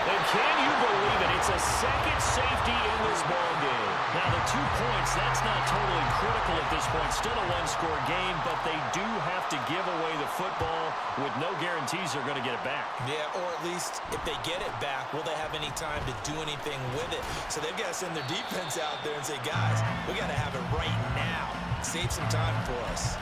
And can you believe it? It's a second safety in this ball game. Now the 2 points, that's not totally critical at this point. Still a one-score game, but they do have to give away the football with no guarantees they're going to get it back. Yeah, or at least if they get it back, will they have any time to do anything with it? So they've got to send their defense out there and say, guys, we got to have it right now. Save some time for us.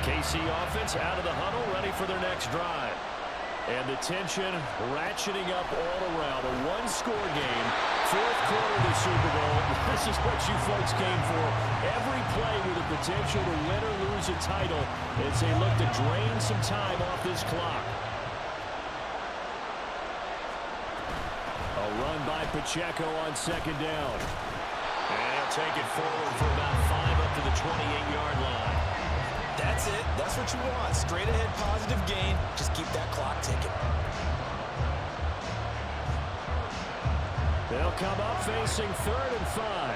KC offense out of the huddle, ready for their next drive. And the tension ratcheting up all around. A one-score game, 4th quarter of the Super Bowl. This is what you folks came for. Every play with the potential to win or lose a title as they look to drain some time off this clock. A run by Pacheco on 2nd down. And he'll take it forward for about 5 up to the 28-yard line. That's it. That's what you want. Straight ahead positive gain. Just keep that clock ticking. They'll come up facing 3rd and 5.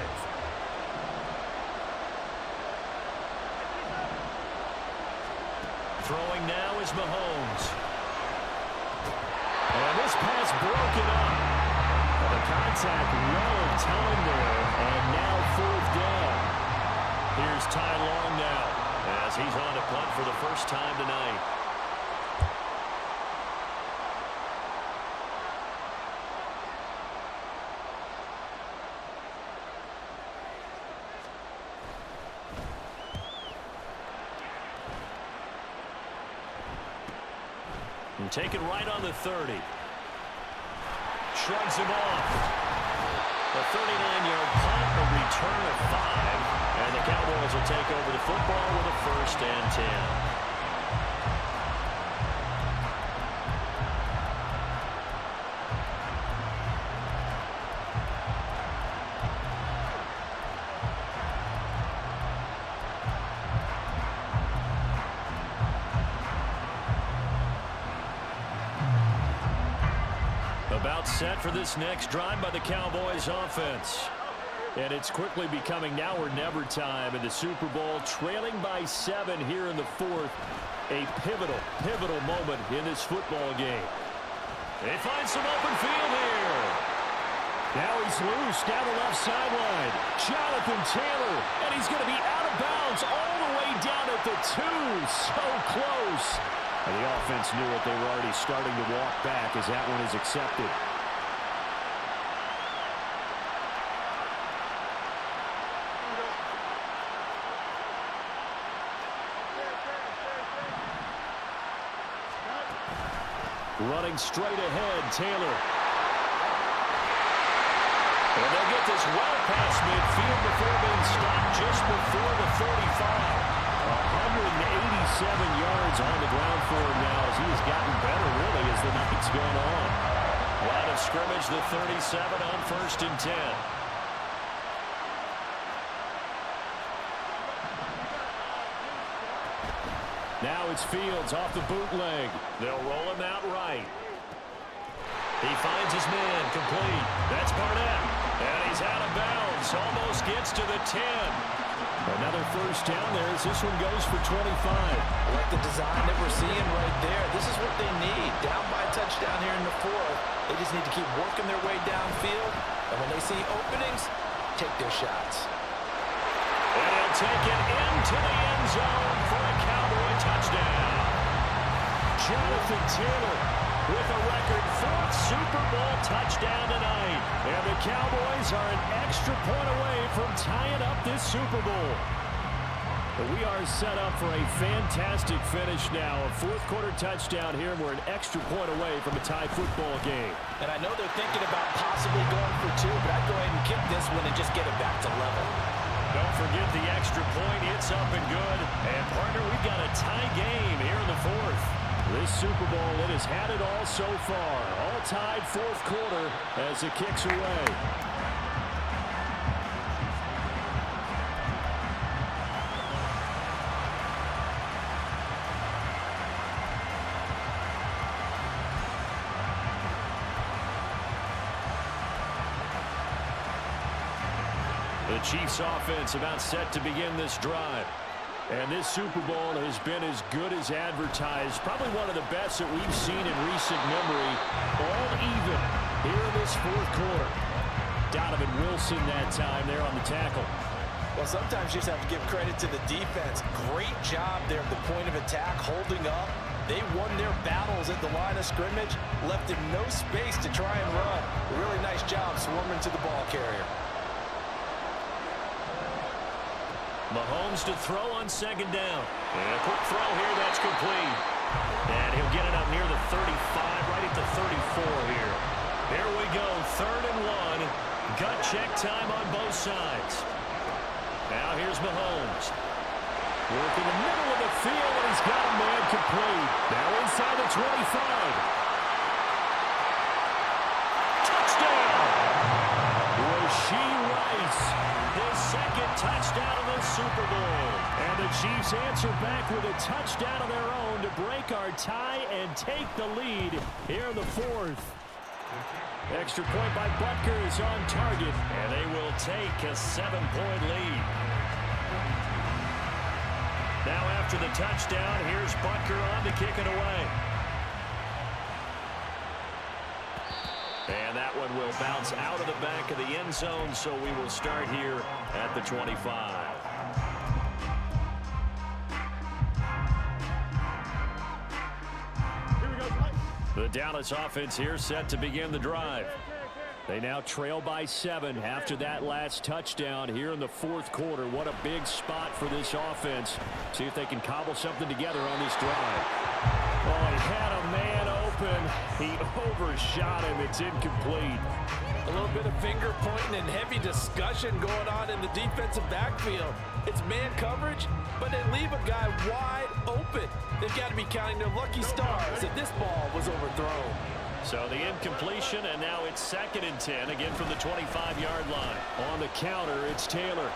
Throwing now is Mahomes. And this pass broken up. And the contact well of time there. And now 4th down. Here's Ty Long now, as he's on to punt for the first time tonight. And take it right on the 30. Shrugs him off. A 39-yard punt, a return of 5. And the Cowboys will take over the football with a 1st and 10. About set for this next drive by the Cowboys offense. And it's quickly becoming now or never time in the Super Bowl, trailing by 7 here in the fourth. A pivotal moment in this football game. They find some open field here. Now he's loose down the left sideline. Jonathan Taylor, and he's going to be out of bounds all the way down at the 2. So close. And the offense knew it. They were already starting to walk back as that one is accepted. Running straight ahead, Taylor. And they'll get this well past midfield before being stopped just before the 35. 187 yards on the ground for him now as he has gotten better, really, as the night's gone on. Line of scrimmage, the 37 on 1st and 10. Now it's Fields off the bootleg. They'll roll him out right. He finds his man, complete. That's Barnett. And he's out of bounds. Almost gets to the 10. Another first down there as this one goes for 25. I like the design that we're seeing right there. This is what they need. Down by a touchdown here in the fourth. They just need to keep working their way downfield. And when they see openings, take their shots. And he'll take it into the end zone for a Cowboy touchdown. Jonathan Taylor with a record 4th Super Bowl touchdown tonight. And the Cowboys are an extra point away from tying up this Super Bowl. But we are set up for a fantastic finish now. A 4th quarter touchdown here, and we're an extra point away from a tie football game. And I know they're thinking about possibly going for 2, but I'd go ahead and kick this one and just get it back to level. Don't forget the extra point. It's up and good. And, partner, we've got a tie game here in the 4th. This Super Bowl, it has had it all so far. All tied 4th quarter as it kicks away. The Chiefs offense about set to begin this drive. And this Super Bowl has been as good as advertised. Probably one of the best that we've seen in recent memory. All even here in this 4th quarter. Donovan Wilson that time there on the tackle. Well, sometimes you just have to give credit to the defense. Great job there at the point of attack, holding up. They won their battles at the line of scrimmage, left him no space to try and run. A really nice job swarming to the ball carrier. Mahomes to throw on 2nd down. And a quick throw here, that's complete. And he'll get it up near the 35, right at the 34 here. Here we go, 3rd and 1. Gut check time on both sides. Now here's Mahomes. Working the middle of the field, and he's got a man complete. Now inside the 25. Touchdown! Rashee Rice, his 2nd touchdown of the Super Bowl. And the Chiefs answer back with a touchdown of their own to break our tie and take the lead here in the 4th. Extra point by Butker is on target, and they will take a 7-point lead. Now after the touchdown, here's Butker on to kick it away. And that one will bounce out of the back of the end zone, so we will start here at the 25. The Dallas offense here set to begin the drive. They now trail by 7 after that last touchdown here in the 4th quarter. What a big spot for this offense. See if they can cobble something together on this drive. Oh, he had a man open. He overshot him. It's incomplete. A little bit of finger pointing and heavy discussion going on in the defensive backfield. It's man coverage, but they leave a guy wide open. They've got to be counting their lucky stars that this ball was overthrown. So the incompletion, and now it's 2nd and 10, again from the 25-yard line. On the counter, it's Taylor.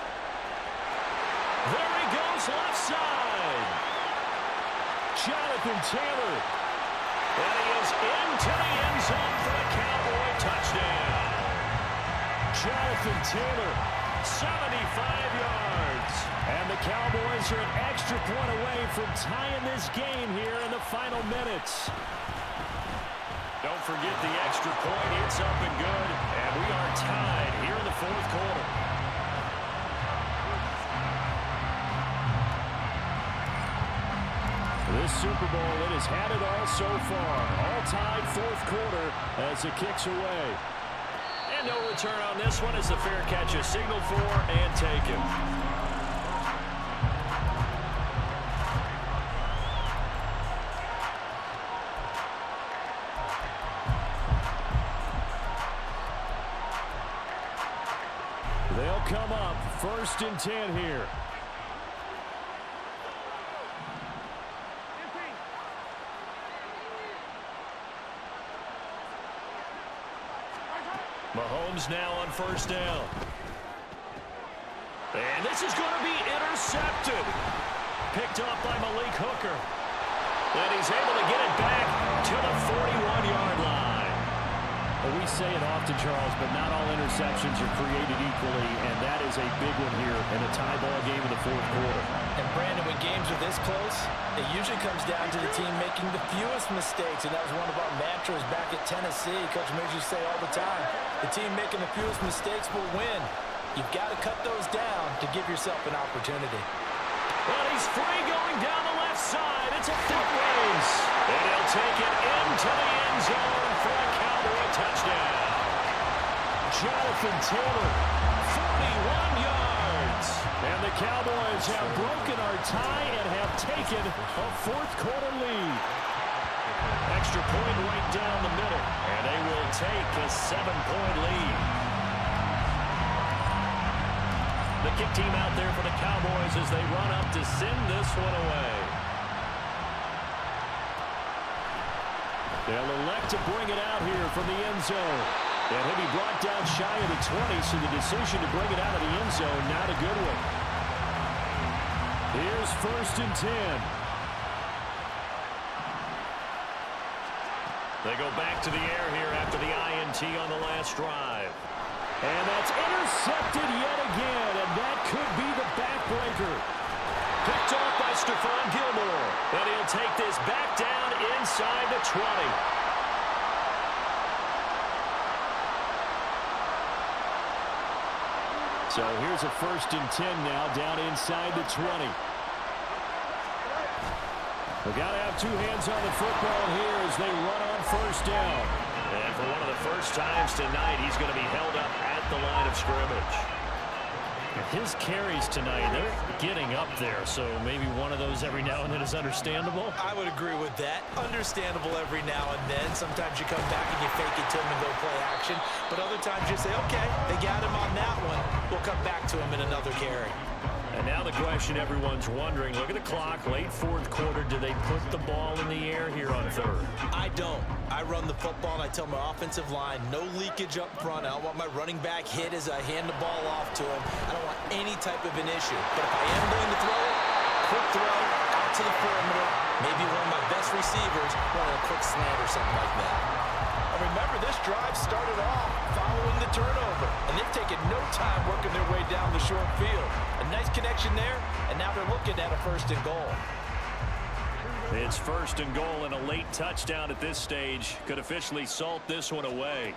There he goes, left side. Jonathan Taylor. And he is into the end zone for a Cowboy touchdown. Jonathan Taylor 75 yards. And the Cowboys are an extra point away from tying this game here in the final minutes. Don't forget the extra point. It's up and good. And we are tied here in the fourth quarter. This Super Bowl, it has had it all so far. All tied fourth quarter as it kicks away. And no return on this one as the fair catch is signaled for and taken. They'll come up 1st and 10 here. Mahomes now on 1st down. And this is going to be intercepted. Picked up by Malik Hooker. And he's able to get it back to the 41-yard line. Well, we say it often, Charles, but not all interceptions are created equally, and that is a big one here in a tie ball game in the fourth quarter. And, Brandon, when games are this close, it usually comes down to the team making the fewest mistakes, and that was one of our mantras back at Tennessee. Coach Mills used to say all the time, the team making the fewest mistakes will win. You've got to cut those down to give yourself an opportunity. Well, he's free going down the left side. It's a foot race. And he'll take it into the end zone for a Cowboy touchdown. Jonathan Taylor, 41 yards. And the Cowboys have broken our tie and have taken a fourth quarter lead. Extra point right down the middle. And they will take a 7-point lead. The kick team out there for the Cowboys as they run up to send this one away. They'll elect to bring it out here from the end zone. And he'll be brought down shy of the 20, so the decision to bring it out of the end zone, not a good one. Here's 1st and 10. They go back to the air here after the INT on the last drive. And that's intercepted yet again, and that could be the backbreaker. Picked off by Stephon Gilmore, and he'll take this back down inside the 20. So here's a 1st and 10 now, down inside the 20. We've got to have two hands on the football here as they run on 1st down. And for one of the first times tonight, he's going to be held up at the line of scrimmage. His carries tonight, they're getting up there, so maybe one of those every now and then is understandable. I would agree with that. Understandable every now and then. Sometimes you come back and you fake it to him and go play action. But other times you say, okay, they got him on that one. We'll come back to him in another carry. And now the question everyone's wondering, look at the clock, late fourth quarter, do they put the ball in the air here on 3rd? I don't. I run the football and I tell my offensive line, no leakage up front. I don't want my running back hit as I hand the ball off to him. I don't want any type of an issue. But if I am going to throw it, quick throw, out to the perimeter, maybe one of my best receivers running a quick slant or something like that. And remember, this drive started off following the turnover, and they've taken no time working their way down the short field. A nice connection there, and now they're looking at a 1st and goal. It's 1st and goal, and a late touchdown at this stage could officially salt this one away.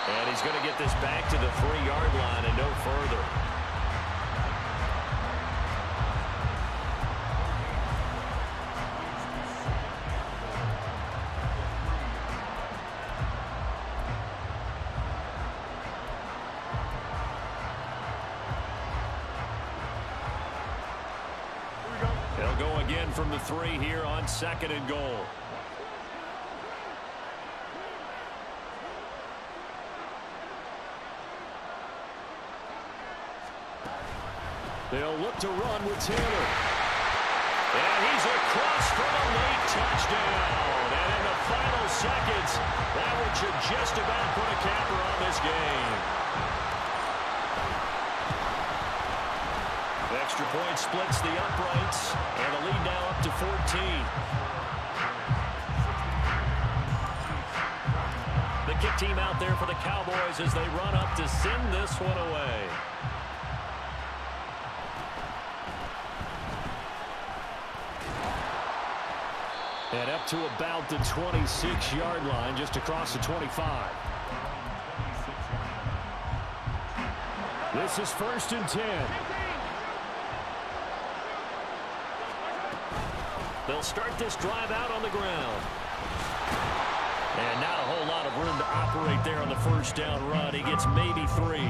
And he's going to get this back to the 3-yard line and no further. They'll go again from the 3 here on 2nd and goal. They'll look to run with Taylor. And he's across for a late touchdown. And in the final seconds, that one should just about put a capper on this game. Extra point splits the uprights, and the lead now up to 14. The second team out there for the Cowboys as they run up to send this one away. And up to about the 26-yard line, just across the 25. This is 1st and 10. They'll start this drive out on the ground. And not a whole lot of room to operate there on the first down run. He gets maybe 3.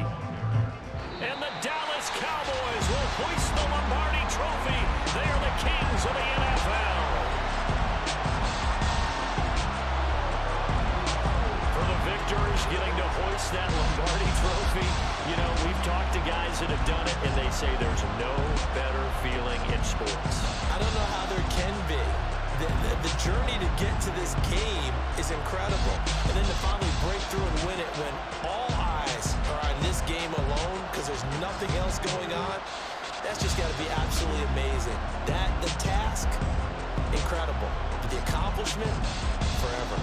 And the Dallas Cowboys will hoist the Lombardi Trophy. They are the kings of the NFL. For the victors getting to hoist that Lombardi Trophy, you know, we've talked to guys that have done it, and they say there's no better feeling in sports. I don't know how there can be. The journey to get to this game is incredible. And then to finally break through and win it when all eyes are on this game alone because there's nothing else going on, that's just got to be absolutely amazing. The task, incredible. But the accomplishment, forever.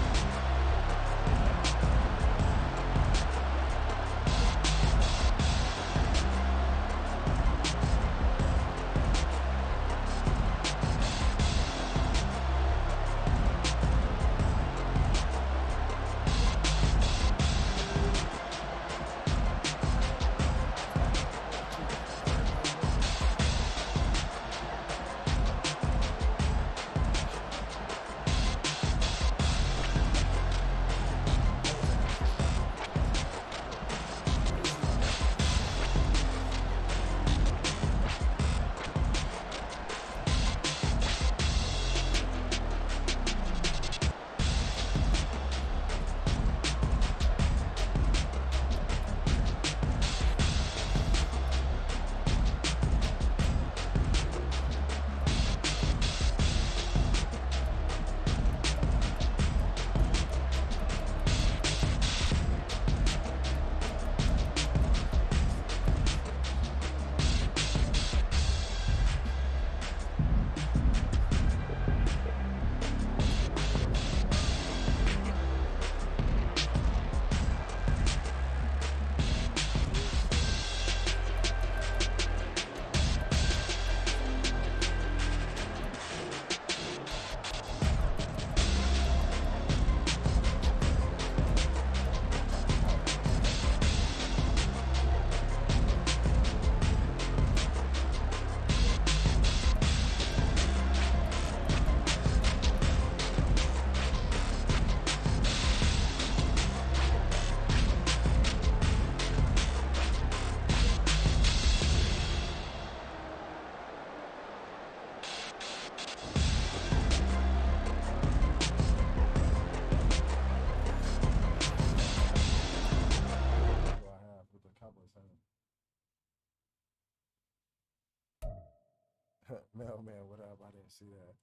Mailman, what up? I didn't see that.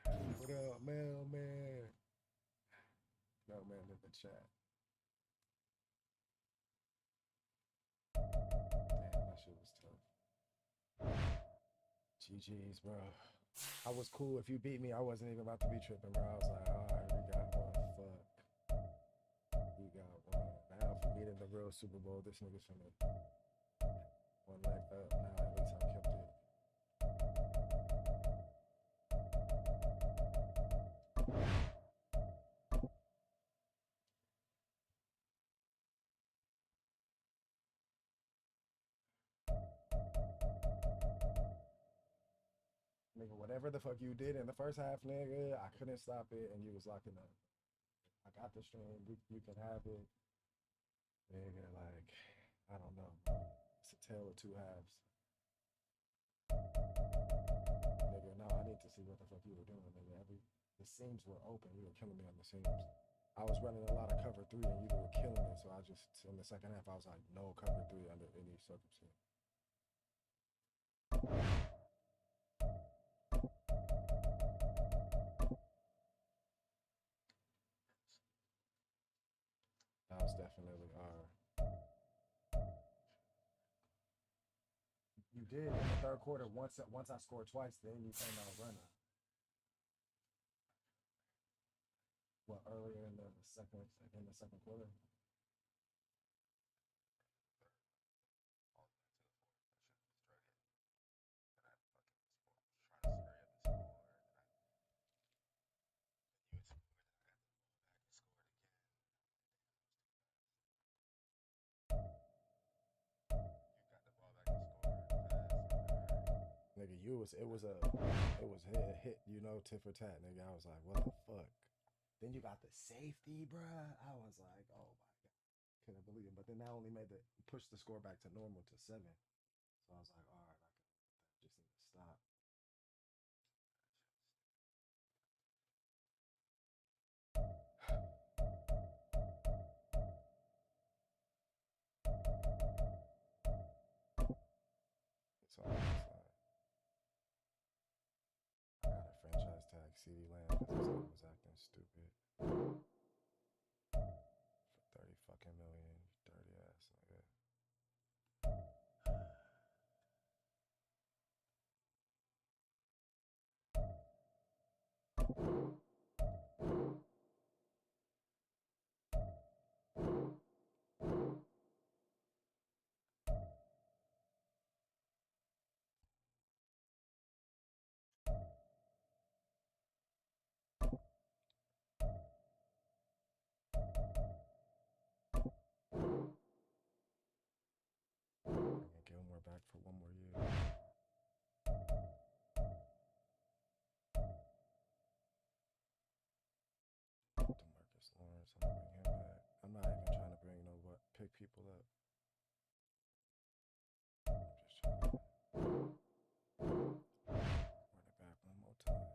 What up, mailman? Mailman in the chat. Damn, that shit was tough. GG's, bro. I was cool. If you beat me, I wasn't even about to be tripping, bro. I was like, all right, we got one. Fuck. We got one. Now, for beating the real Super Bowl, this nigga's finna one leg up. Now, at least I kept it. Nigga, whatever the fuck you did in the first half, nigga, I couldn't stop it, and you was locking up. I got the stream. You can have it. Nigga, like, I don't know. It's a tale of two halves. Nigga, no, I need to see what the fuck you were doing, nigga. The seams were open. You were killing me on the seams. I was running a lot of cover 3, and you were killing it, so I just, in the second half, I was like, no cover 3 under any circumstance. That was definitely You did in the third quarter. Once I scored twice, then you came out running. Well, earlier in the second quarter. Nigga, it was hit, you know, tit for tat, nigga. I was like, what the fuck? Then you got the safety, bruh. I was like, oh my god, couldn't believe it. But then that only made push the score back to normal to 7. So I was like, all right, I just need to stop. So I got a franchise tag CD Lamb because this nigga was acting stupid. For 30 fucking million, you dirty ass nigga. Bringing Gilmore back for one more year. DeMarcus Lawrence, I'm gonna bring him back. I'm not even trying to bring pick people up. I'm just trying to run it back one more time.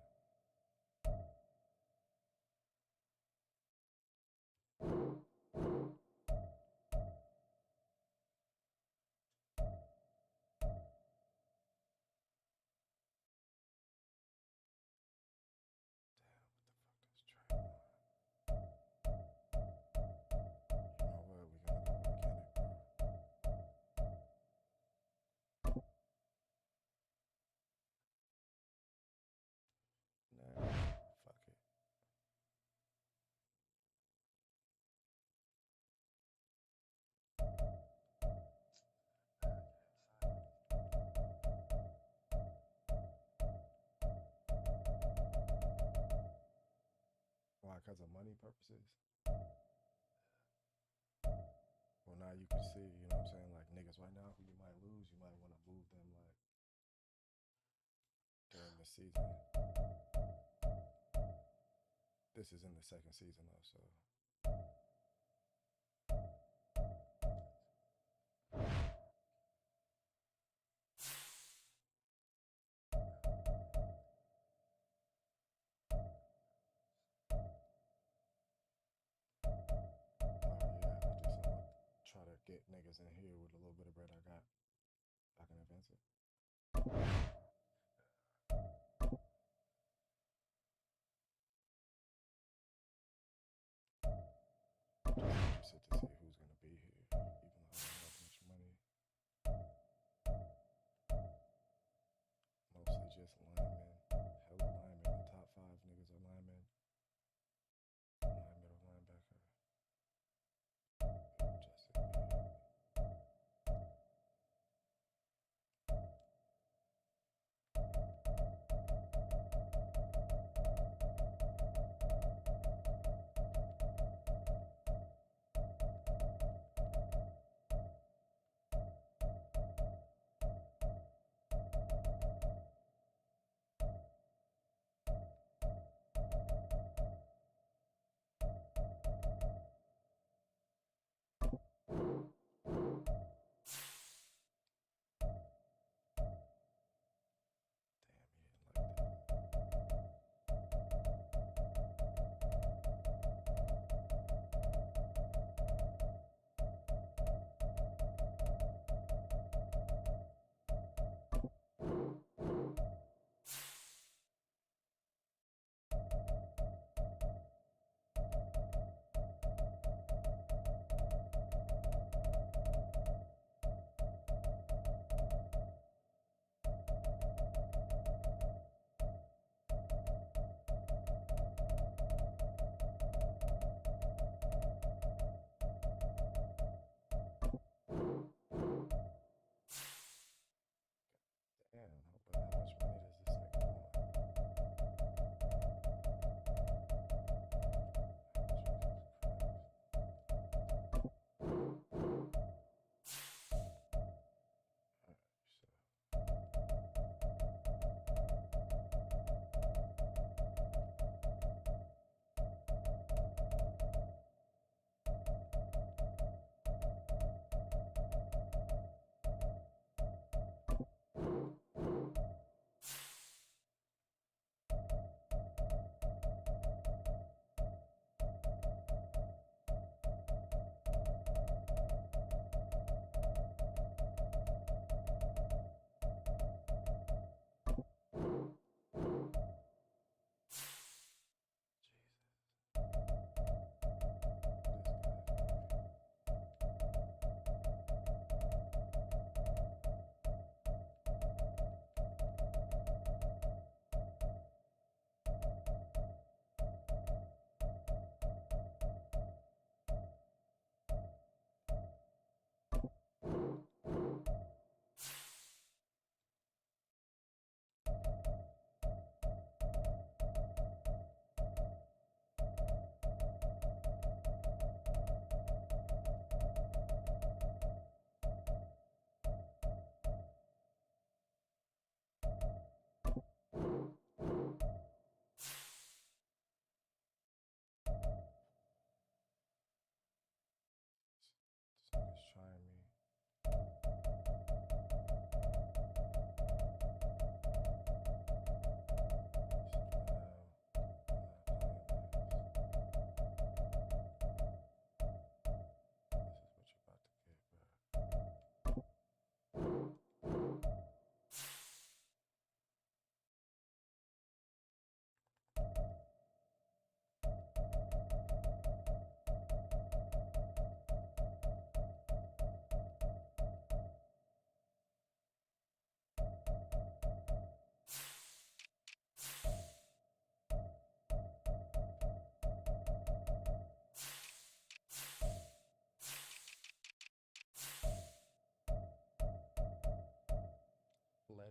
Why? Because of money purposes? Well, now you can see, you know what I'm saying? Like, niggas right now who you might lose, you might want to move them, like, during the season. This is in the second season, though, so. Try to get niggas in here with a little bit of bread I got. I can advance it. Just interested to see who's gonna be here, even though I don't have much money. Mostly just linemen. Hella linemen. The top 5 niggas are linemen. My middle linebacker.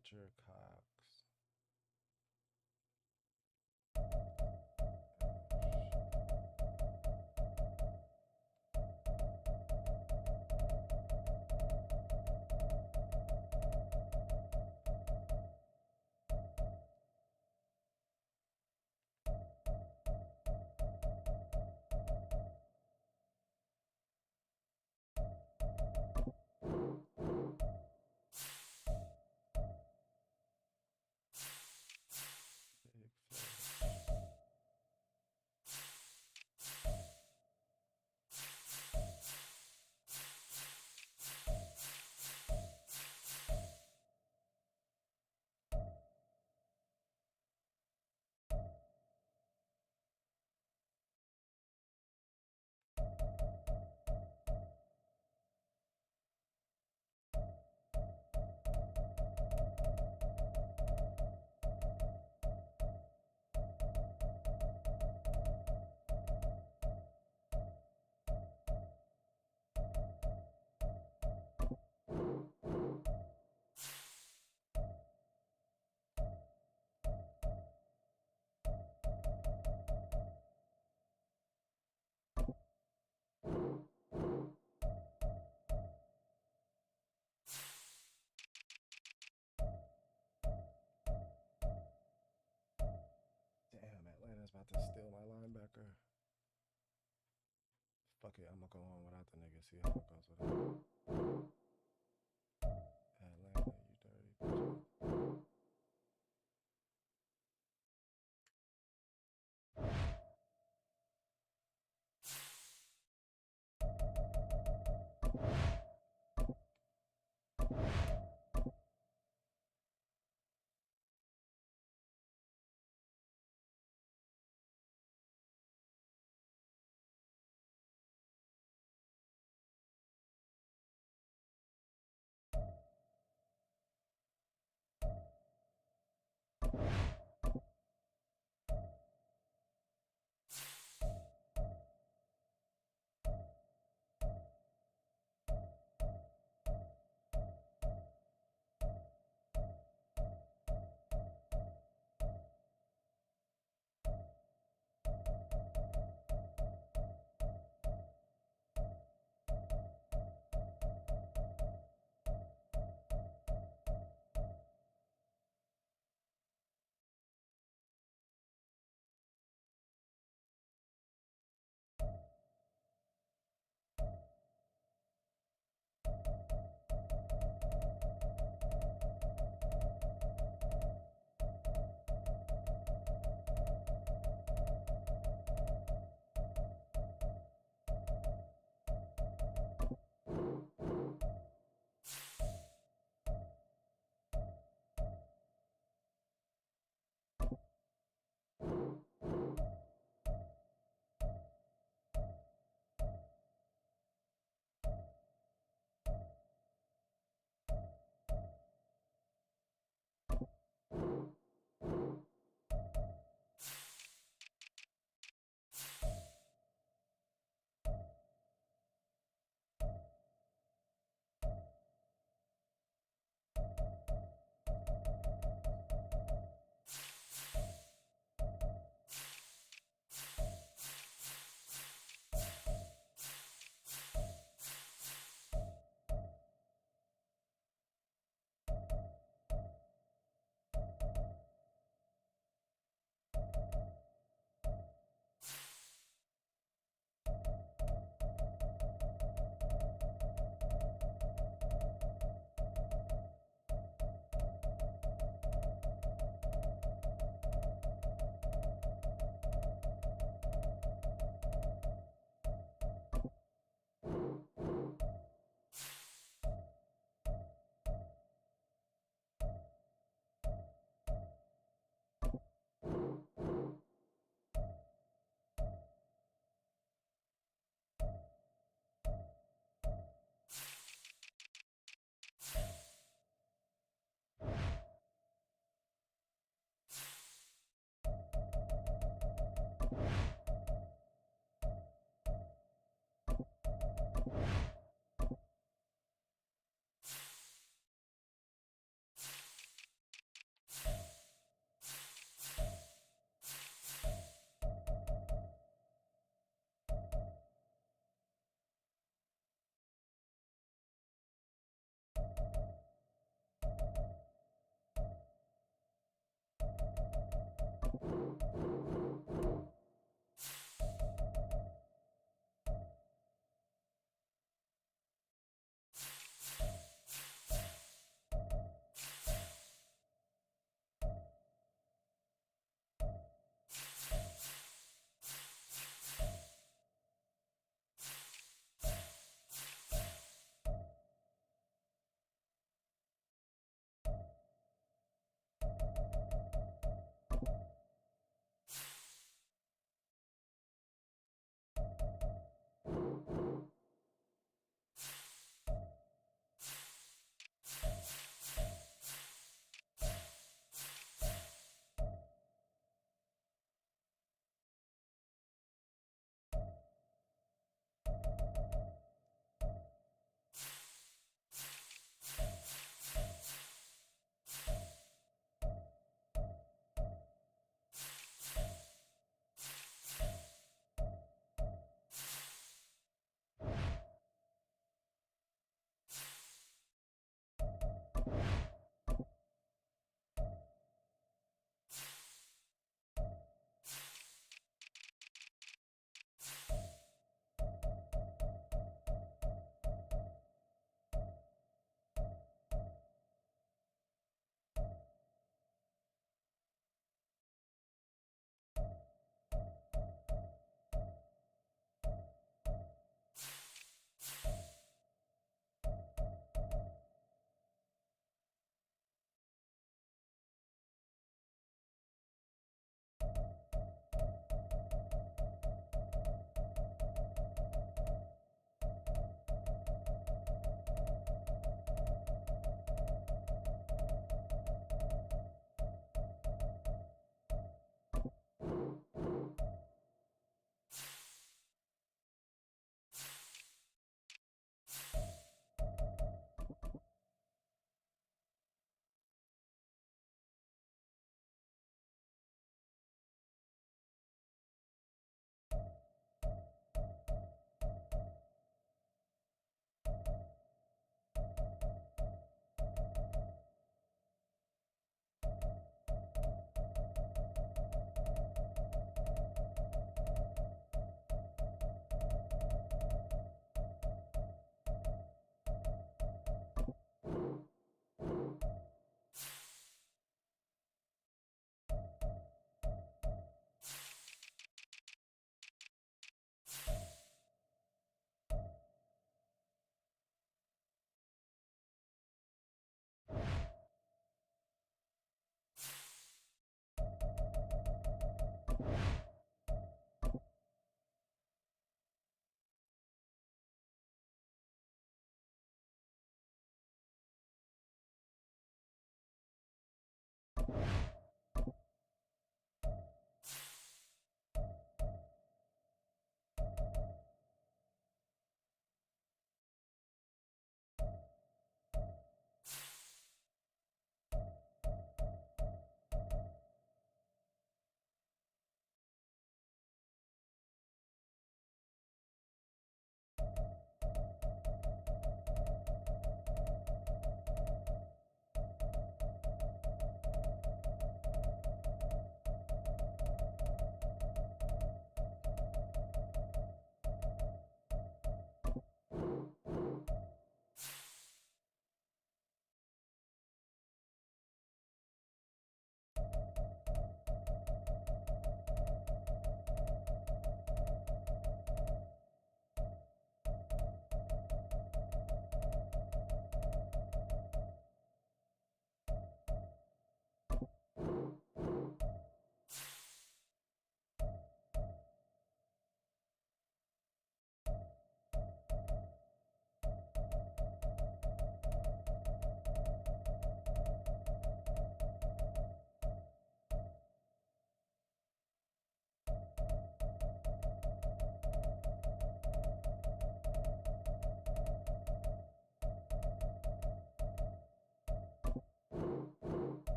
Fletcher Cox. Big Fletch. Damn, Atlanta's about to steal my linebacker. Fuck it, I'm gonna go on without the nigga. See how it goes with him. Atlanta, you dirty bitch.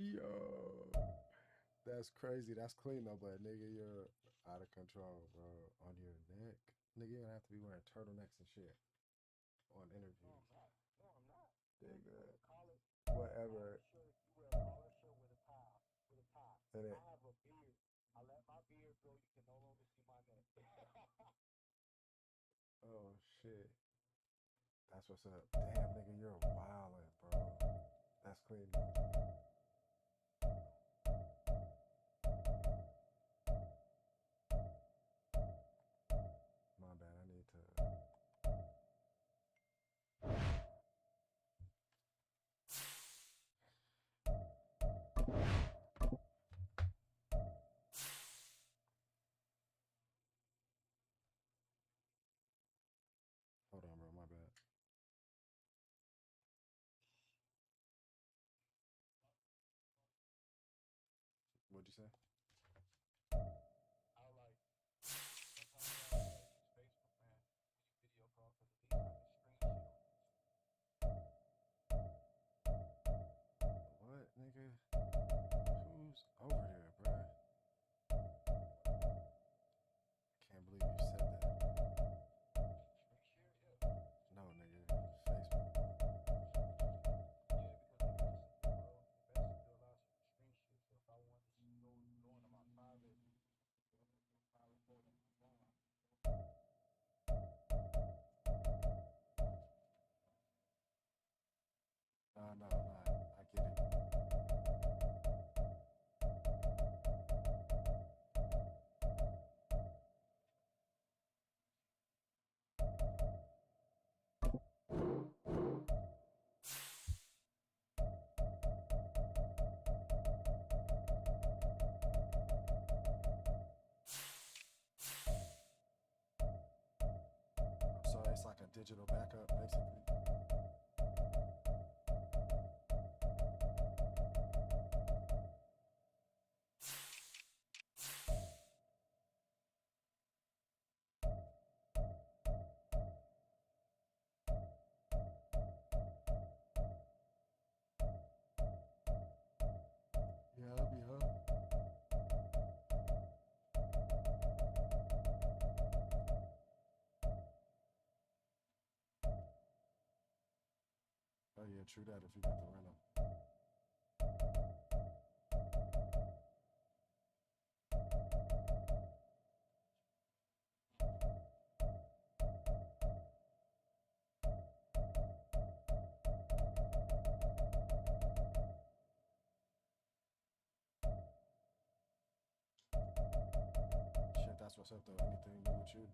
Yo, that's crazy. That's clean though, but nigga, you're out of control, bro. On your neck, nigga, you're gonna have to be wearing turtlenecks and shit on interviews. Nigga, whatever. And it, oh shit, that's what's up. Damn, nigga, you're wildin', bro. That's clean. My bad. I need to. Hold on, bro. My bad. What'd you say? What, nigga? Who's over there, bro? Can't believe you said that. No, nigga. Facebook. No, I get it. So it's like a digital backup, basically. Yup. Oh yeah, true that. If you got the rental. Shit, that's what's up though. Anything new with you?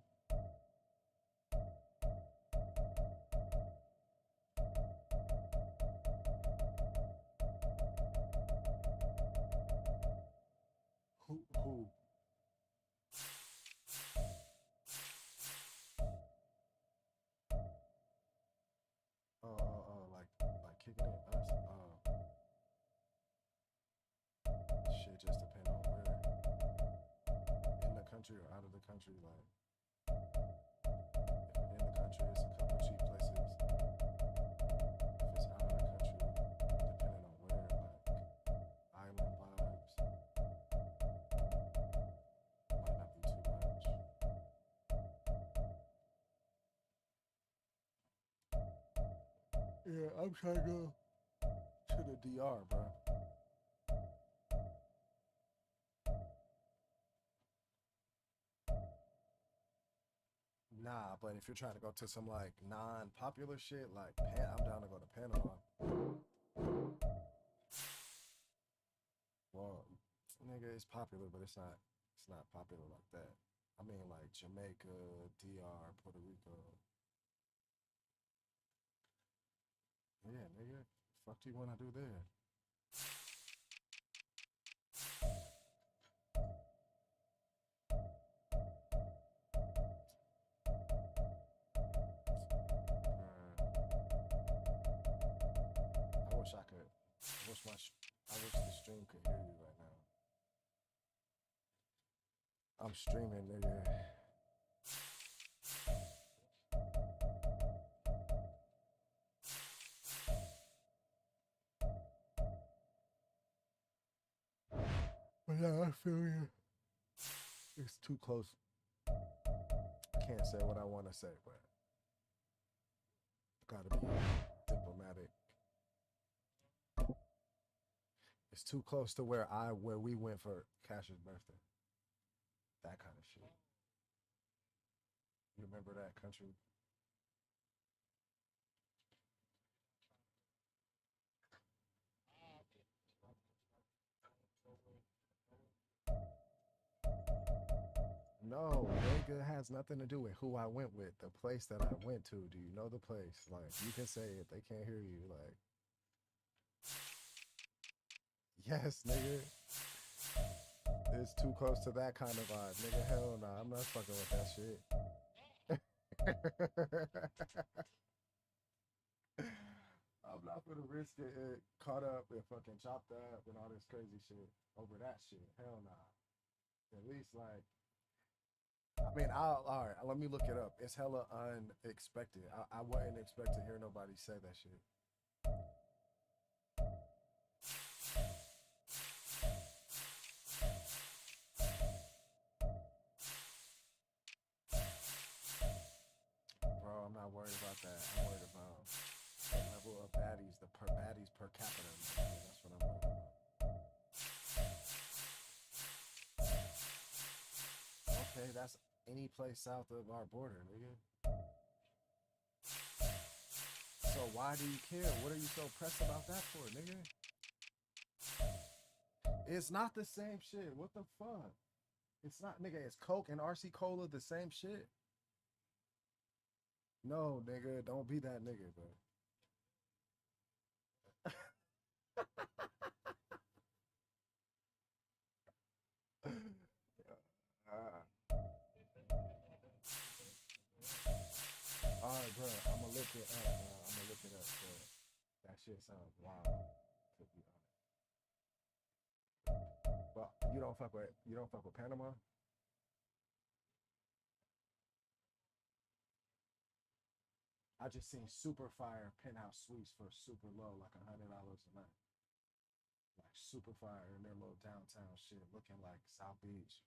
Who? Like kicking it, us? Shit just depend on where. In the country or out of the country, like. If it's in the country, it's a couple cheap places. If it's out of the country, depending on where, like island vibes, might not be too much. Yeah, I'm trying to go to the DR, bro. Nah, but if you're trying to go to some like non-popular shit, like I'm down to go to Panama. Well, nigga, it's popular, but it's not popular like that. I mean like Jamaica, DR, Puerto Rico. Yeah, nigga. Fuck do you wanna do there? I wish I could. I wish the stream could hear you right now. I'm streaming, nigga. I feel you. It's too close. I can't say what I want to say, but gotta be diplomatic. It's too close to where we went for Cash's birthday. That kind of shit. You remember that country? No, nigga, has nothing to do with who I went with. The place that I went to. Do you know the place? Like, you can say it. They can't hear you. Like, yes, nigga. It's too close to that kind of vibe. Nigga, hell nah. I'm not fucking with that shit. I'm not gonna risk it caught up and fucking chopped up and all this crazy shit over that shit. Hell nah. At least, like, I mean, all right, let me look it up. It's hella unexpected. I wouldn't expect to hear nobody say that shit. Bro, I'm not worried about that. I'm worried about the level of baddies, the baddies per capita. That's what I'm worried about. Okay, that's any place south of our border, nigga. So why do you care? What are you so pressed about that for, nigga? It's not the same shit. What the fuck? It's not, nigga. It's Coke and RC Cola the same shit? No, nigga. Don't be that nigga, bro. All right, bro. I'm gonna look it up. I'm gonna look it up. Bro. That shit sounds wild, to be honest. But you don't fuck with Panama. I just seen super fire penthouse suites for super low, like $100 a night. Like super fire in their little downtown shit, looking like South Beach,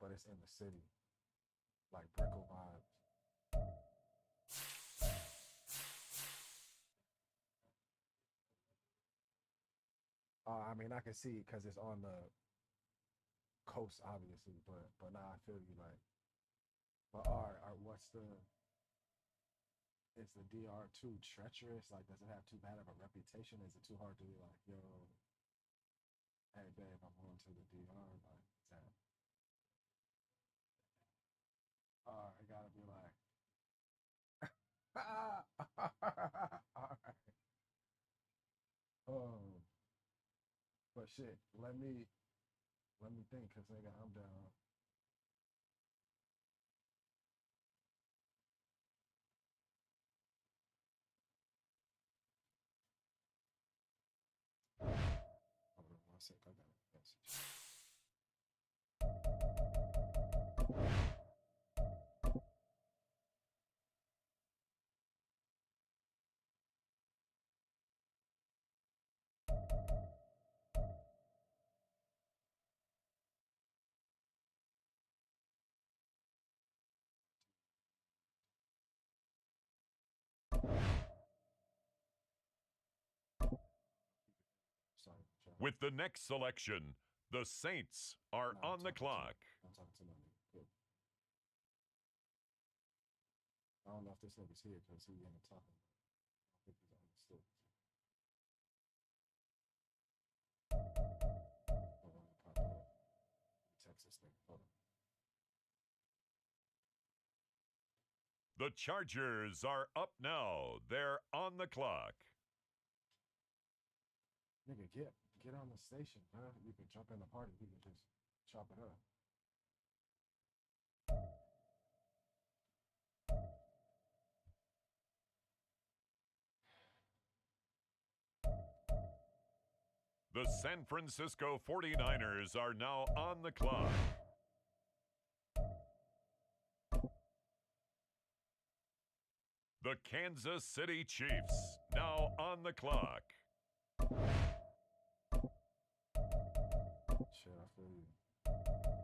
but it's in the city, like Brickell vibes. I mean, I can see because it's on the coast, obviously, but now I feel you like. But all right, what's the? Is the DR too treacherous? Like, does it have too bad of a reputation? Is it too hard to be like, yo, hey babe, I'm going to the DR? Like, damn. All right, gotta be like, all right. But shit, let me think, cause nigga, I'm down. Hold on 1 sec, I got a message. Sorry, With the next selection, the Saints are on the clock. I'm talking to my nigga. Good. I don't know if this nigga's here because he ain't talking. I don't think he's understood. Hold on, pop up. Text this nigga. Hold on. The Chargers are up now. They're on the clock. Nigga, get on the station, bro. You can jump in the party. You can just chop it up. The San Francisco 49ers are now on the clock. The Kansas City Chiefs now on the clock. feel you.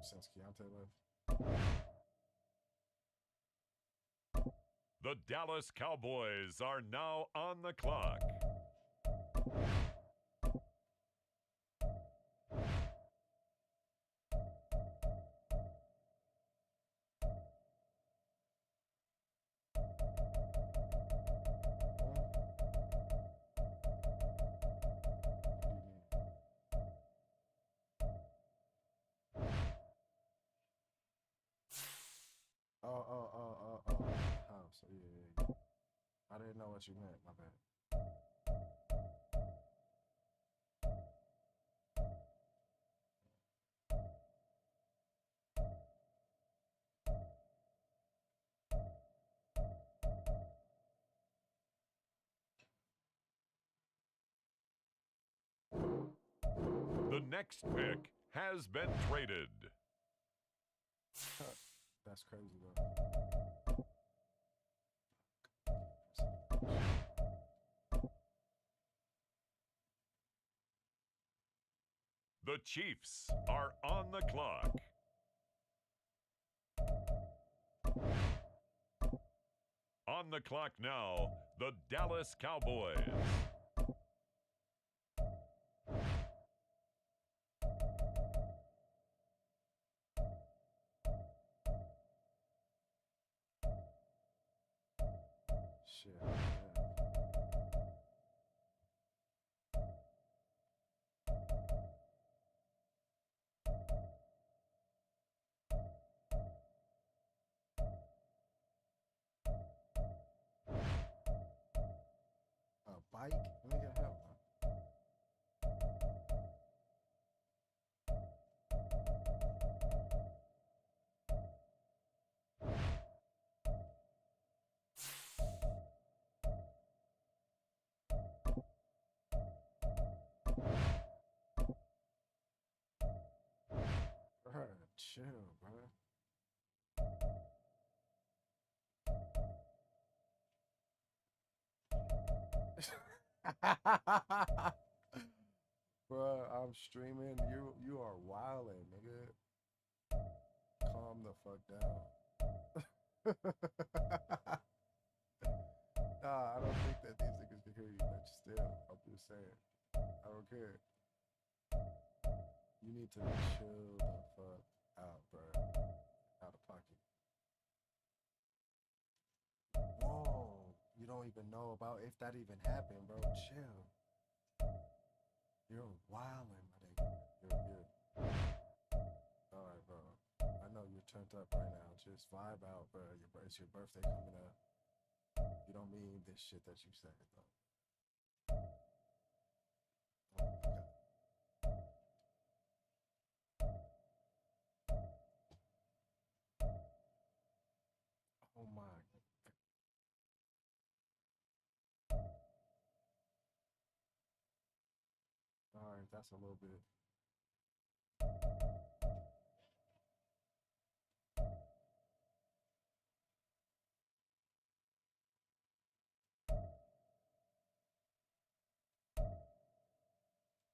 Since Keontae left. The Dallas Cowboys are now on the clock. Oh, so yeah. I didn't know what you meant, my bad. The next pick has been traded. That's crazy, though. The Chiefs are on the clock. On the clock now, the Dallas Cowboys. Shit. Yeah. A bike? Nigga, hell no. Bruh, chill, bruh. Bruh, I'm streaming. You are wildin', nigga. Calm the fuck down. Nah, I don't think that these niggas can hear you, but still, I'm just saying. I don't care. You need to chill the fuck out, bruh. Out of pocket. Whoa. You don't even know about if that even happened, bro. Chill. You're wildin', my nigga. You're. Alright, bro. I know you're turned up right now. Just vibe out, bro. It's your birthday coming up. You don't mean this shit that you said, though. Oh my God. Oh my. Alright, that's a little bit.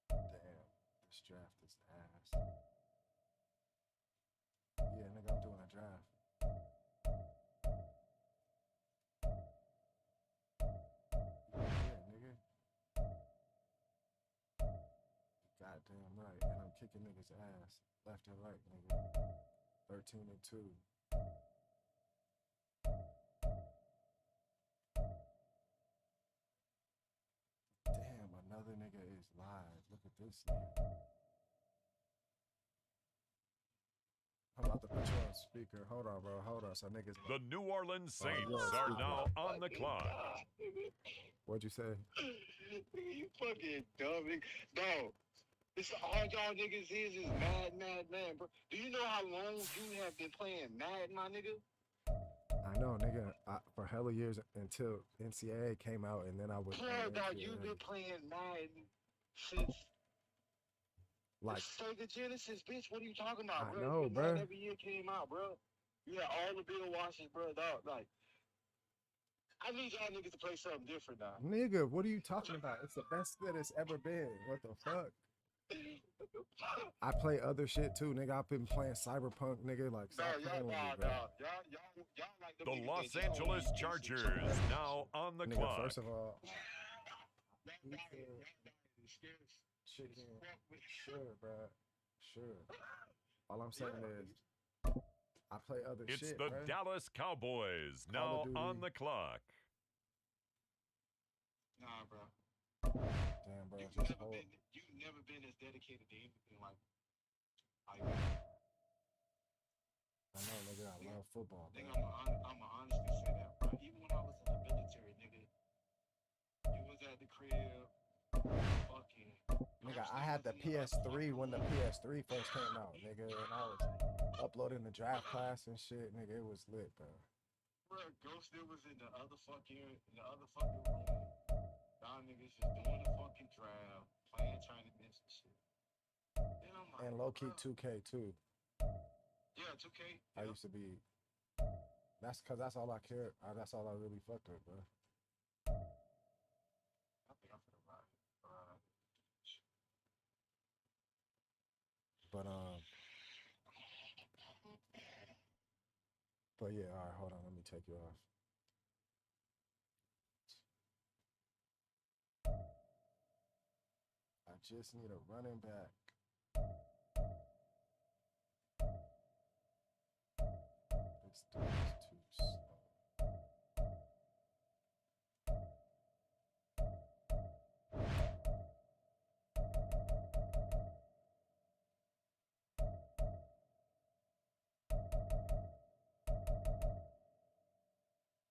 Damn, this draft is ass. Yeah, nigga, I'm doing a draft. Yeah, nigga. Goddamn right. And I'm kicking niggas' ass left and right, nigga. 13-2. Damn, another nigga is live. Look at this nigga. I'm about to put you on speaker. Hold on, bro. Hold on. So niggas. The New Orleans Oh, Saints yeah, are speak now up. on the clock. What'd you say? You fucking dumb nigga. Dog, this all y'all niggas is mad, bro. Do you know how long you have been playing Madden, my nigga? I know, nigga. For hella years until NCAA came out, and then I was. Bro, dog, you've been playing Madden since like Sega Genesis, bitch. What are you talking about, I bro? know, It's been bro. Madden every year came out, bro. You had all the Bill Washington, bro, dog. Like, I need y'all niggas to play something different now. Nigga, what are you talking about? It's the best that it's ever been. What the fuck? I play other shit too, nigga. I've been playing Cyberpunk, nigga. Like, No, stop y'all, playing with me, nah, bro. y'all like them The niggas Los that just only Angeles basic Chargers shit. now on the Nigga, clock. first of all, Y'all diet is scarce. chicken, Fuck with- sure, bro, sure. All I'm saying is, I play other It's shit, the bro. Dallas Cowboys Call now of Duty. on the clock. Nah, bro. Damn, bro, You've just never hold. been as dedicated to anything like I know, nigga. I love football, bro. nigga, I'ma honestly say that, bro. Even when I was in the military, nigga, you was at the crib, fucking. Nigga, I had the PS3 when the PS3 first came out, nigga, and I was uploading the draft class and shit, nigga. It was lit, bro. Bro, Ghost was in the other fucking room. Y'all niggas just doing the fucking draft, playing tournaments and shit. And I'm like, And low key bro, 2K too. yeah, 2K. I used to be. That's cause that's all I care. That's all I really fucked with, bro. I think I'm finna ride it. But yeah, all right, hold on, let me take you off. I just need a running back. This dude is too slow.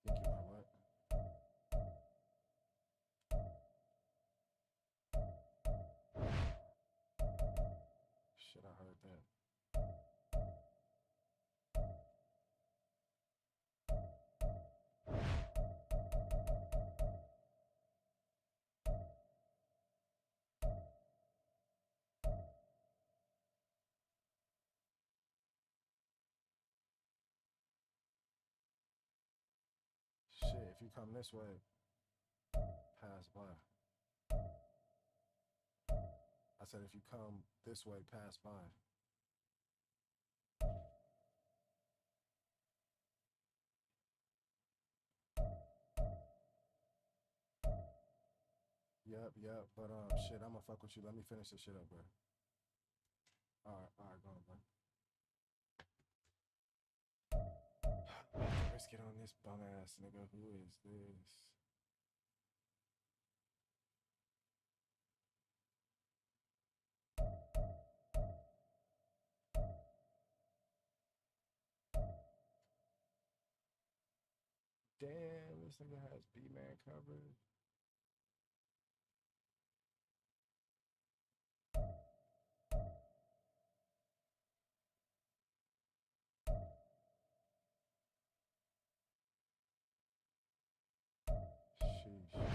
Think you might what? Shit, I heard that. Shit, if you come this way, pass by. I said if you come this way, pass by. Yep, but shit, I'ma fuck with you. Let me finish this shit up, bro. Alright, go on, bro. Risk it on this bum ass nigga. Who is this? Damn, this nigga has B-man covered. Sheesh.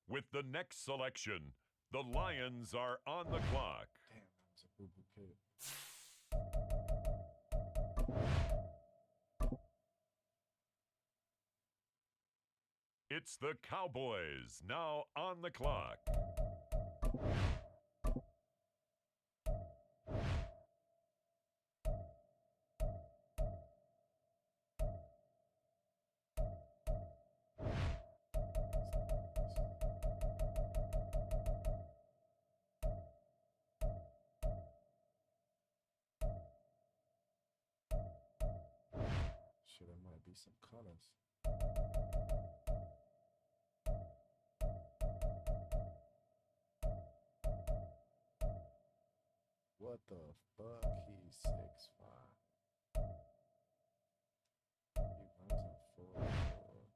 With the next selection, the Lions are on the clock. Damn, that was a boo-boo pit. It's the Cowboys now on the clock. Shit, there might be some colors. What the fuck? He's 6'5". He runs a 4'4".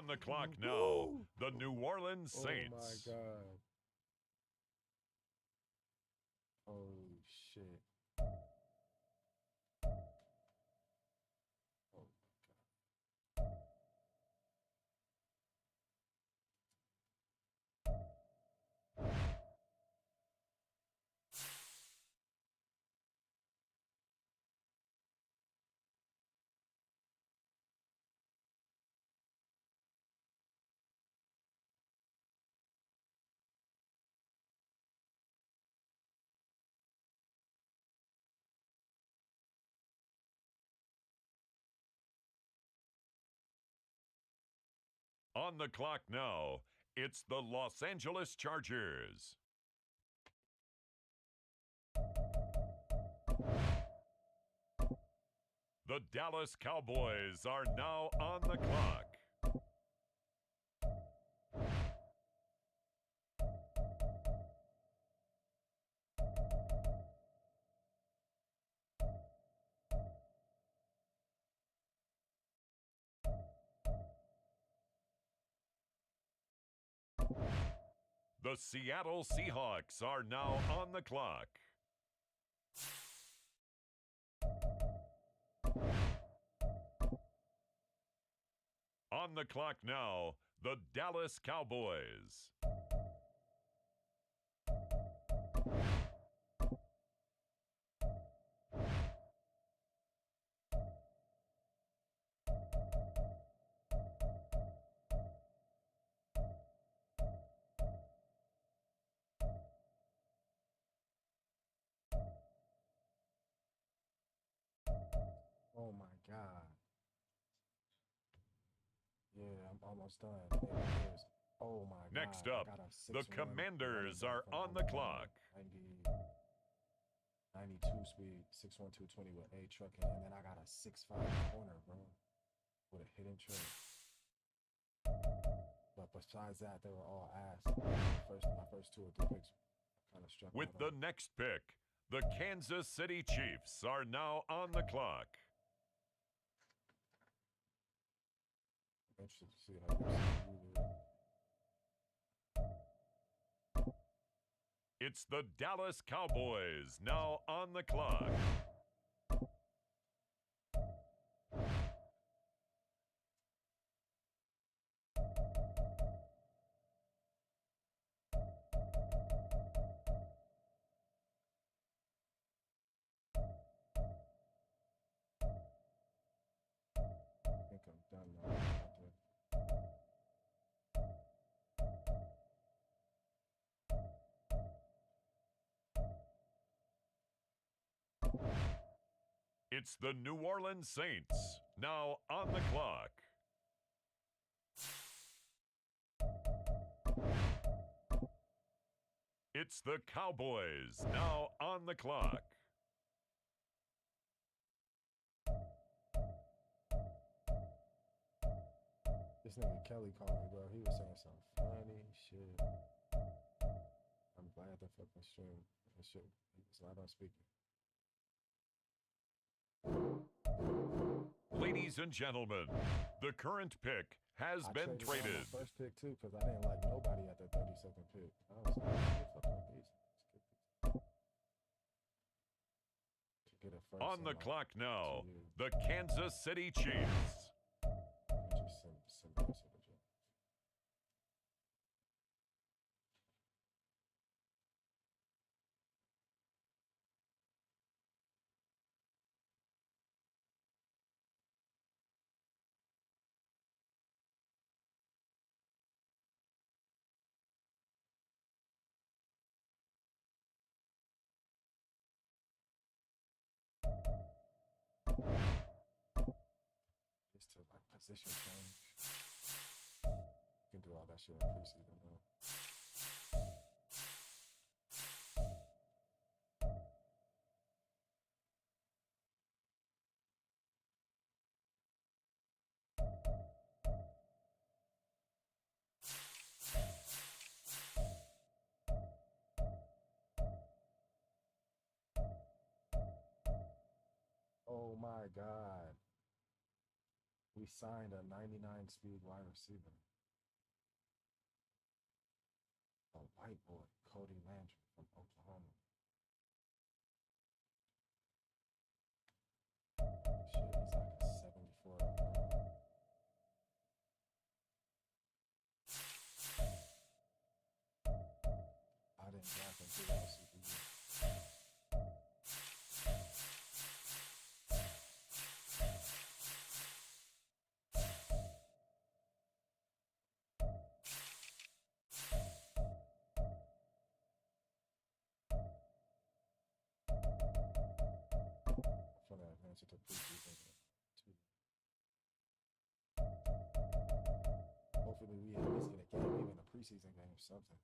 On the clock now, the New Orleans Oh Saints. my God. Oh shit. Oh On the clock now, it's the Los Angeles Chargers. The Dallas Cowboys are now on the clock. The Seattle Seahawks are now on the clock. On the clock now, the Dallas Cowboys. Oh my God. Yeah, I'm almost done. There it is. Oh my God. Next I up, got a the 6-1 Commanders running are back from on the Alabama, clock. 92 speed, 6'1", 220 with A trucking, and then I got a 6'5" corner, bro, with a hidden trick. But besides that, they were all ass. My first 2 or 3 picks kind of struck With out the on. next pick, the Kansas City Chiefs are now on the clock. I'm interested to see how this is. It's the Dallas Cowboys now on the clock. I think I'm done now. It's the New Orleans Saints now on the clock. It's the Cowboys now on the clock. This nigga Kelly called me, bro. He was saying some funny shit. I'm glad the fucking stream. That shit, it's not on speaker. Ladies and gentlemen, the current pick has been traded. My first pick too, because I didn't like nobody at the 32nd pick. I was like, what the fuck are these? To get a first On the and, like, clock now, 2 years. the Kansas City Chiefs. Just some rest of the job. Just to like position change. You can do all that shit in preseason, though. Oh my God. We signed a 99 speed wide receiver. A white boy, Cody Landry from Oklahoma. Shit, he's like a 74 overall. I didn't draft him through that super year. For that advance to preseason too. Hopefully we at least get a game, even a preseason game or something.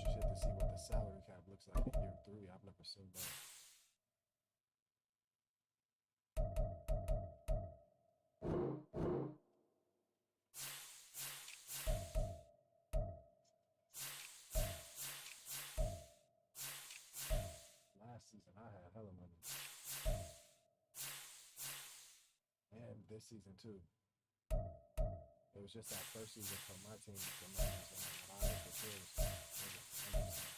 Just hit to see what the salary cap looks like in year 3. I've never seen that. Last season I had hella money. And this season too. It was just that first season for my team. The money was like, when I was the Bears, it was 100%.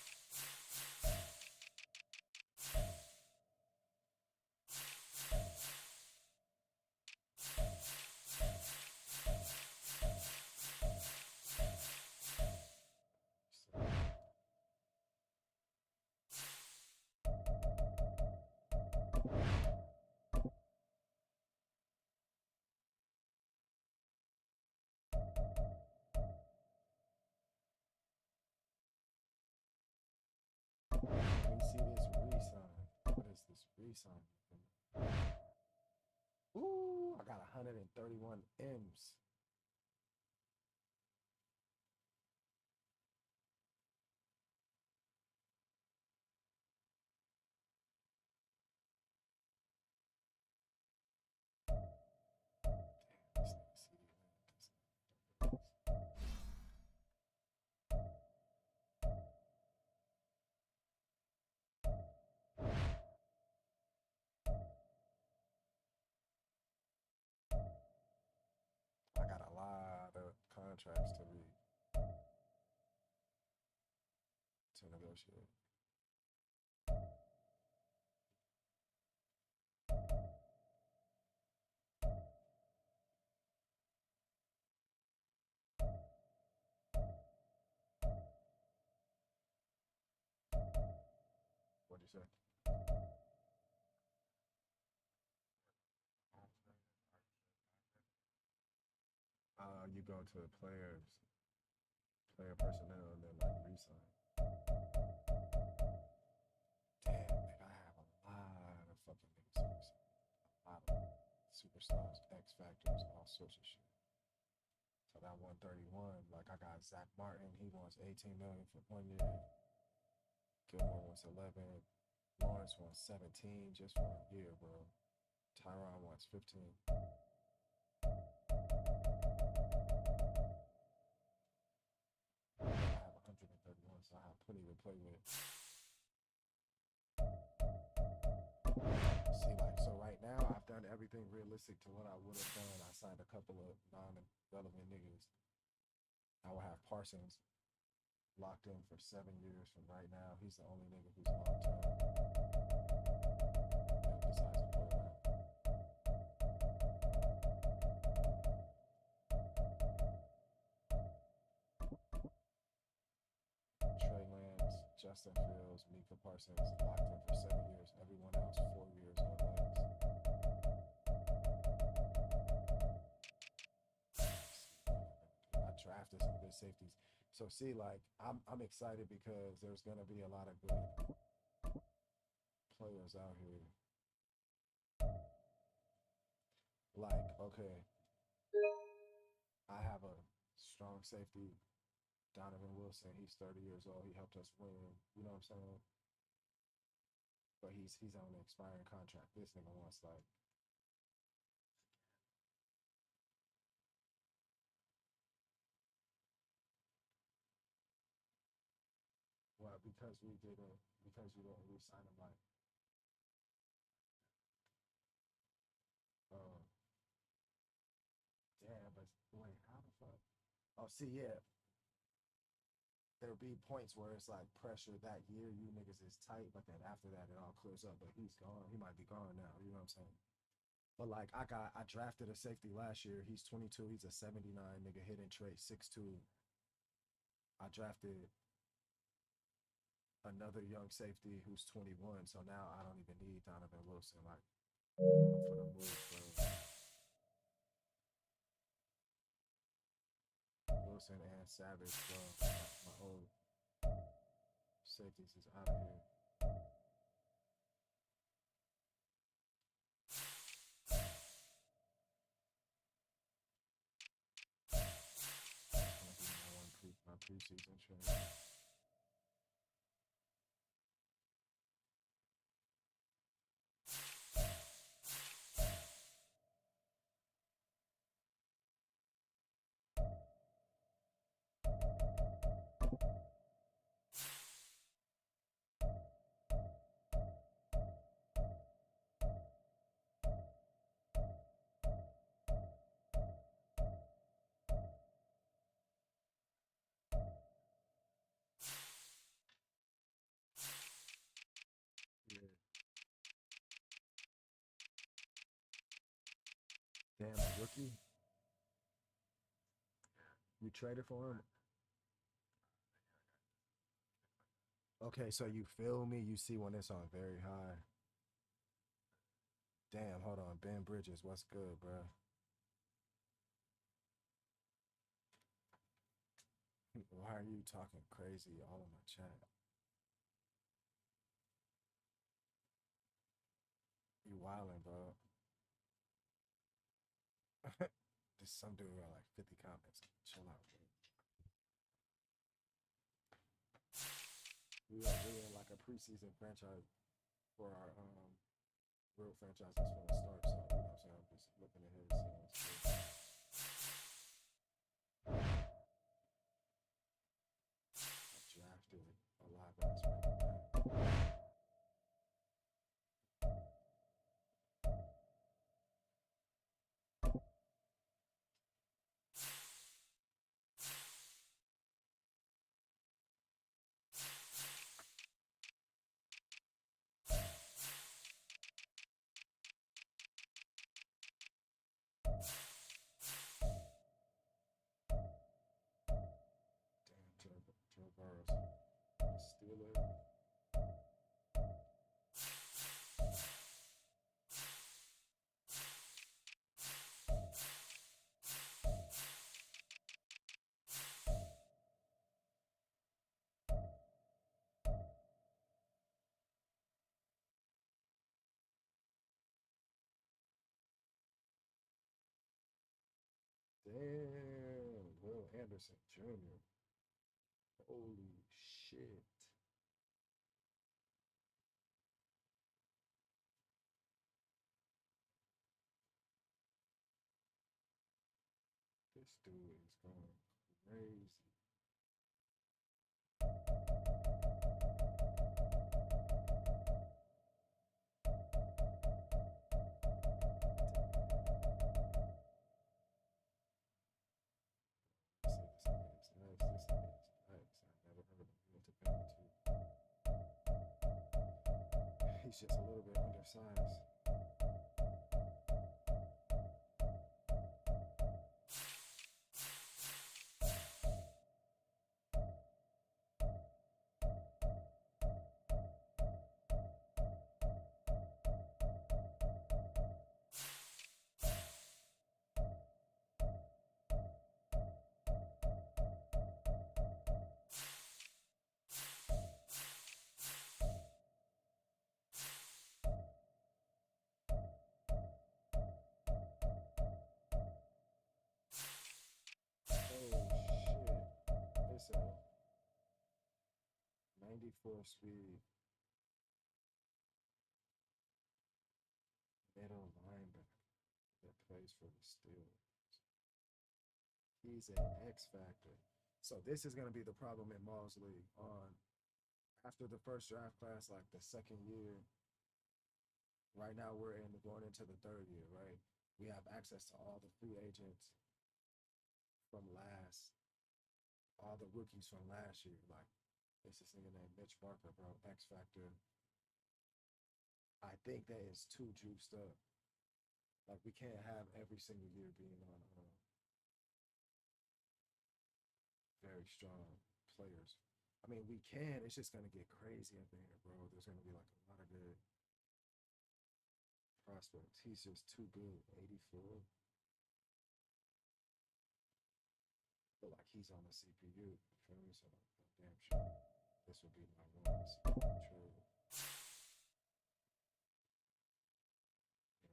Let me see this re-sign. What is this re-sign? Ooh, I got 131 M's. Damn, this nigga CD Lamb. I got a lot of contracts to read to negotiate. What'd you say? You go to player personnel, and then like re-sign. Damn, nigga, I have a lot of fucking niggas. A lot of superstars, X Factors, all sorts of shit. So that 131, like I got Zach Martin, he wants 18 million for 1 year. Gilmore wants 11. Lawrence wants 17 just for a year, bro. Tyron wants 15. I have 131, so I have plenty to play with. See, like, so right now, I've done everything realistic to what I would have done. I signed a couple of non-relevant niggas. I will have Parsons locked in for 7 years from right now. He's the only nigga who's long-term. Besides the quarterback. Trey Lance, Justin Fields, Micah Parsons locked in for 7 years. Everyone else 4 years or less. I drafted some good safeties. So see, like I'm excited because there's gonna be a lot of good players out here. Like, okay, I have a strong safety, Donovan Wilson. He's 30 years old. He helped us win. You know what I'm saying? But he's on an expiring contract. This nigga wants like well, because you didn't re-sign him like uh damn, but wait, how the fuck? Oh, see, yeah. There'll be points where it's like pressure that year, you niggas is tight, but then after that it all clears up. But he's gone. He might be gone now. You know what I'm saying? But like I drafted a safety last year. He's 22. He's a 79 nigga, hidden trait, 6'2". I drafted another young safety who's 21. So now I don't even need Donovan Wilson. Like I'm for the move, bro. Wilson and Savage, bro. My old safeties is out of here. My preseason training. Yeah. Damn, a rookie. You traded for him? Okay, so you feel me? You see when it's on very high. Damn, hold on. Ben Bridges, what's good, bro? Why are you talking crazy all in my chat? You wildin', bro. This some dude got like 50 comments. Chill out, bro. We are like a preseason franchise for our real franchise is gonna start. So you know what I'm saying? I'm just looking ahead, seeing what's good. I drafted a live ass running back. Damn, Joe Burrows. Steeler. Damn, Will Anderson Jr. Holy shit. This dude is going crazy. This nigga is nice. I never heard of him. He went to Bama too. He's just a little bit undersized. GeForce speed. Middle linebacker that plays for the Steelers. He's an X factor. So this is gonna be the problem in Maul's league. After the first draft class, like the second year. Right now we're going into the third year, right? We have access to all the free agents from all the rookies from last year. Like, it's this nigga named Mitch Barker, bro, X Factor. I think that is too juiced up. Like, we can't have every single year being on very strong players. I mean, we can. It's just gonna get crazy up in here, bro. There's gonna be like a lot of good prospects. He's just too good. 84. Feel like he's on the CPU. You feel me? So I'm damn sure this would be my one trade.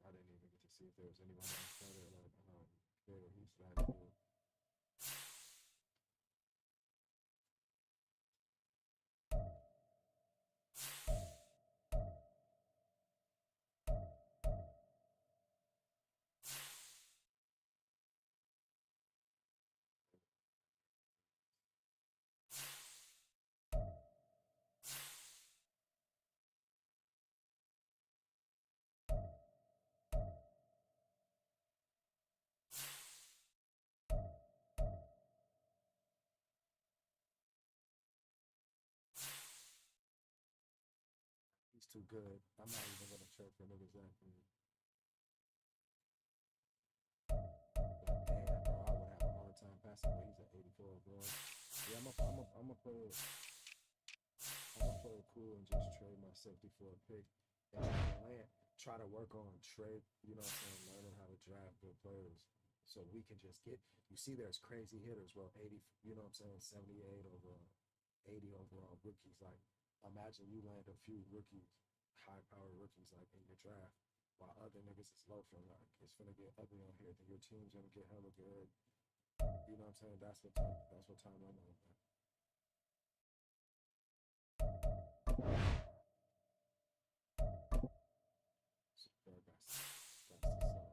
I didn't even get to see if there was anyone else better. Like, there, he's that good. He's too good. I'm not even gonna trade for niggas that good. Like, damn, bro, I would have a hard time passing, but he's at 84, bro. Yeah, I'm gonna play it cool and just trade my safety for a pick and try to work on trade, you know what I'm saying, learning how to draft good players. So we can just get, you see there's crazy hitters, bro, 80, you know what I'm saying, 78 overall, 80 overall rookies. Like, imagine you land a few rookies, high-powered rookies, like, in your draft, while other niggas is low for, like, it's gonna get ugly on here, then your team's gonna get hella good. You know what I'm saying? That's what time I'm on, man. So, that's the side.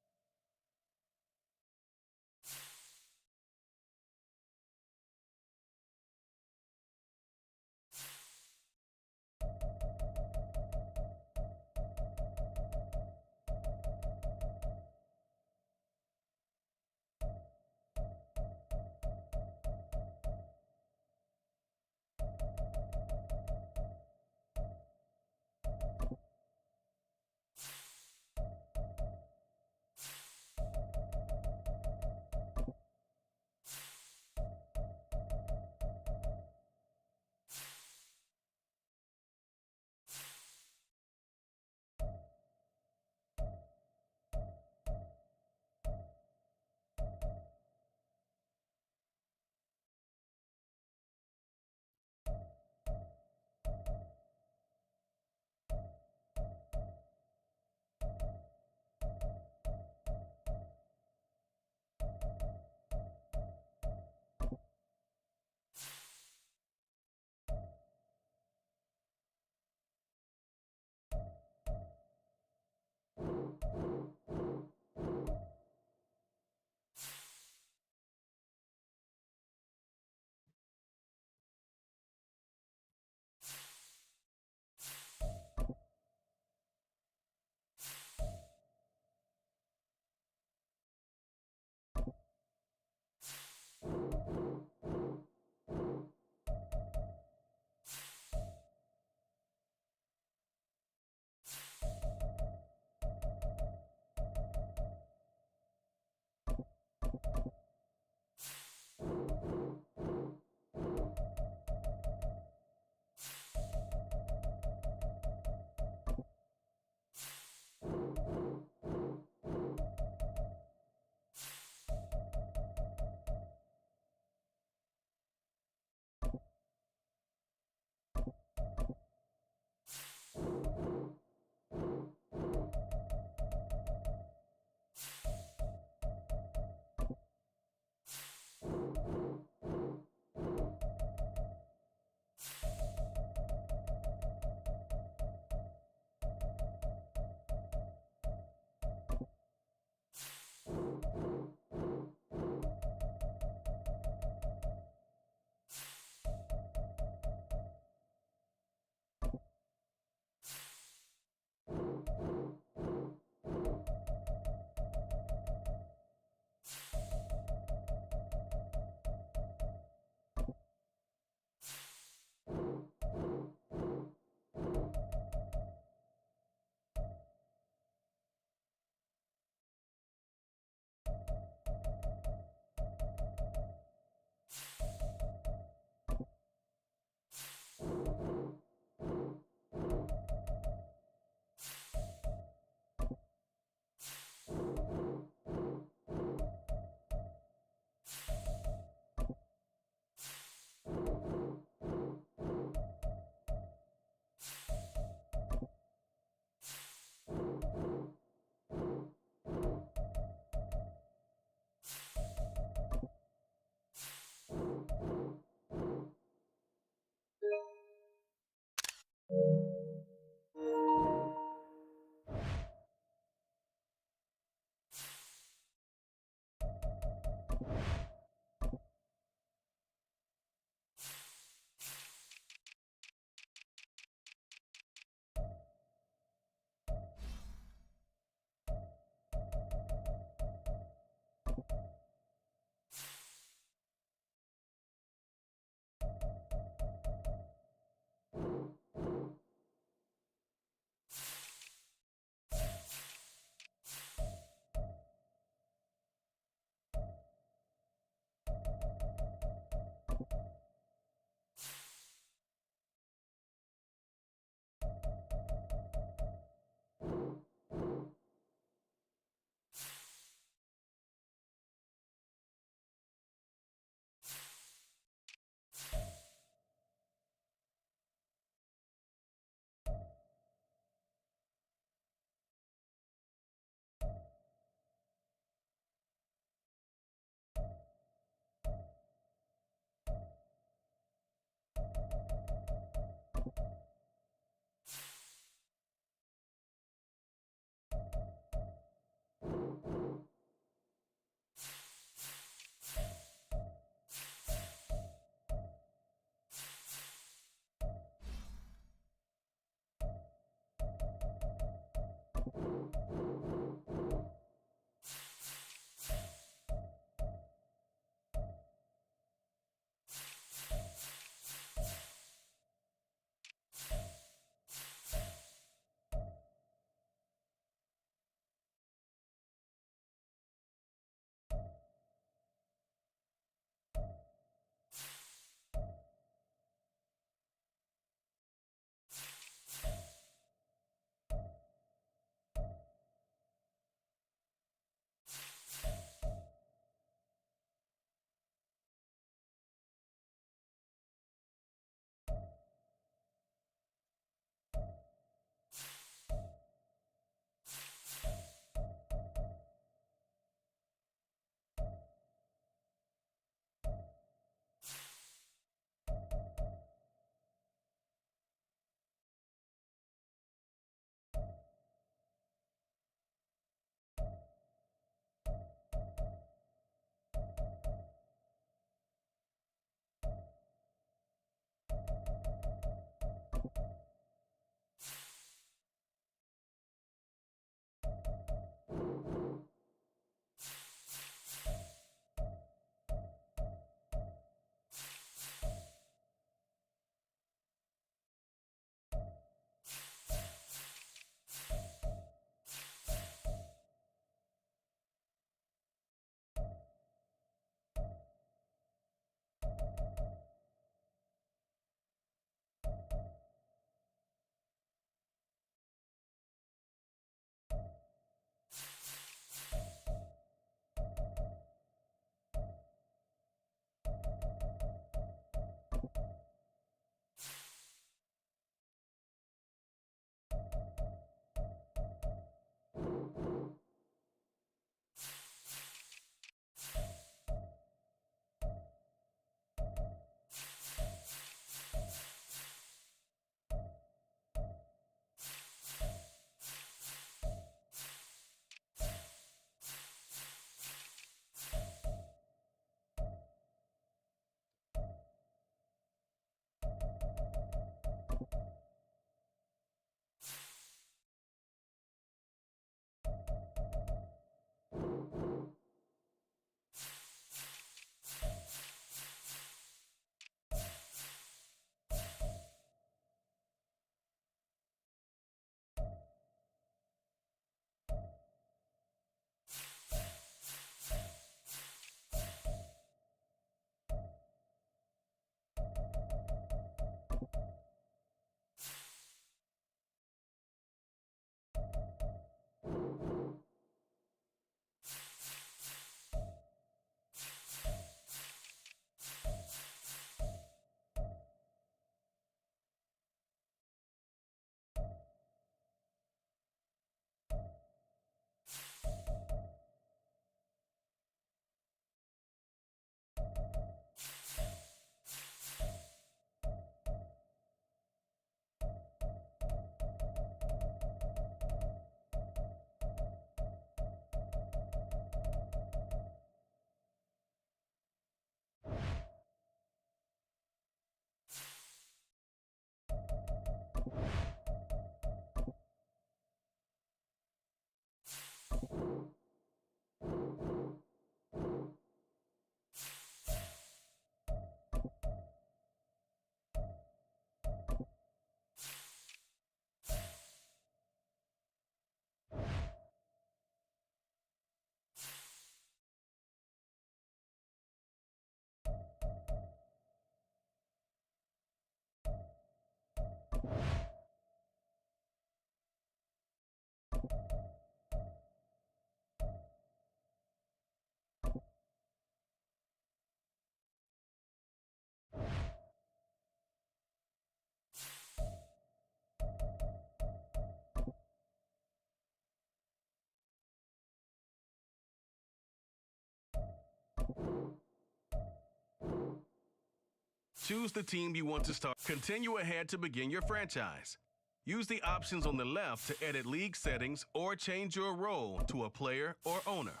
Choose the team you want to start. Continue ahead to begin your franchise. Use the options on the left to edit league settings or change your role to a player or owner.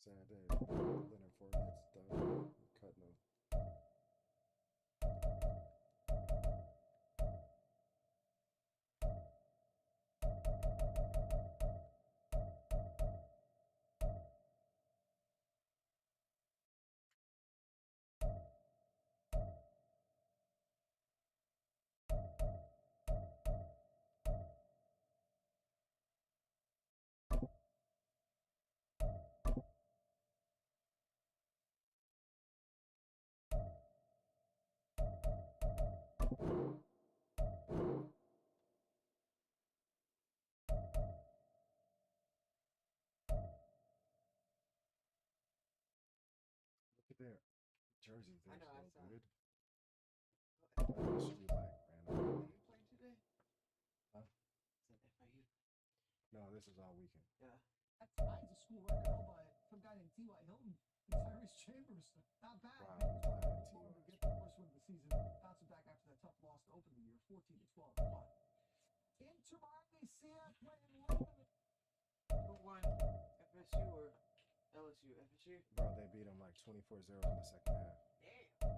Sad day. Leonard Fournette's done. Cutting him. Look at their jerseys. I They're know, I so saw. good. This should be like random. You played today? Huh? Is that for you? No, this is all weekend. Yeah. That ties a school record held by some guy named T.Y. Hilton and Tyrese Chambers. Not bad. Wow, Bengals T.Y. trying to move forward to get their first win of the season. Bouncing back after that tough loss to open the year, 14-12. Come on. Inter Miami CF playing London. Who won? FSU or LSU? FSU? Bro, they beat them like 24-0 in the second half. Damn.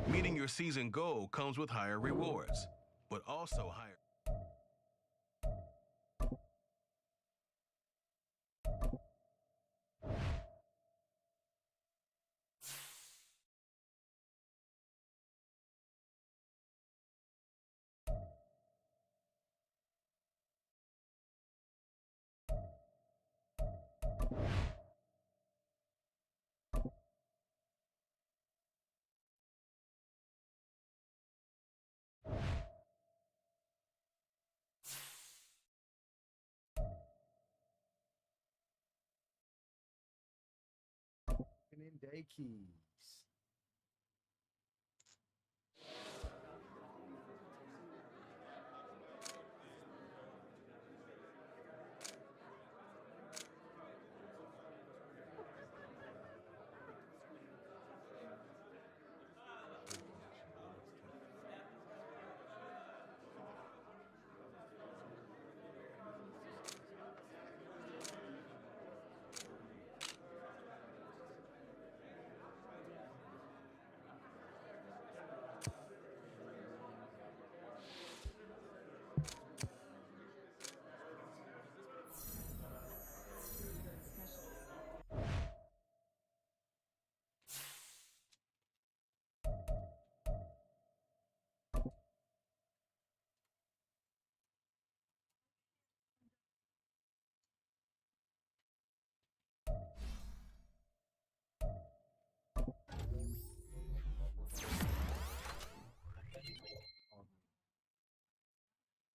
Meeting your season goal comes with higher rewards, but also higher. And in day keys.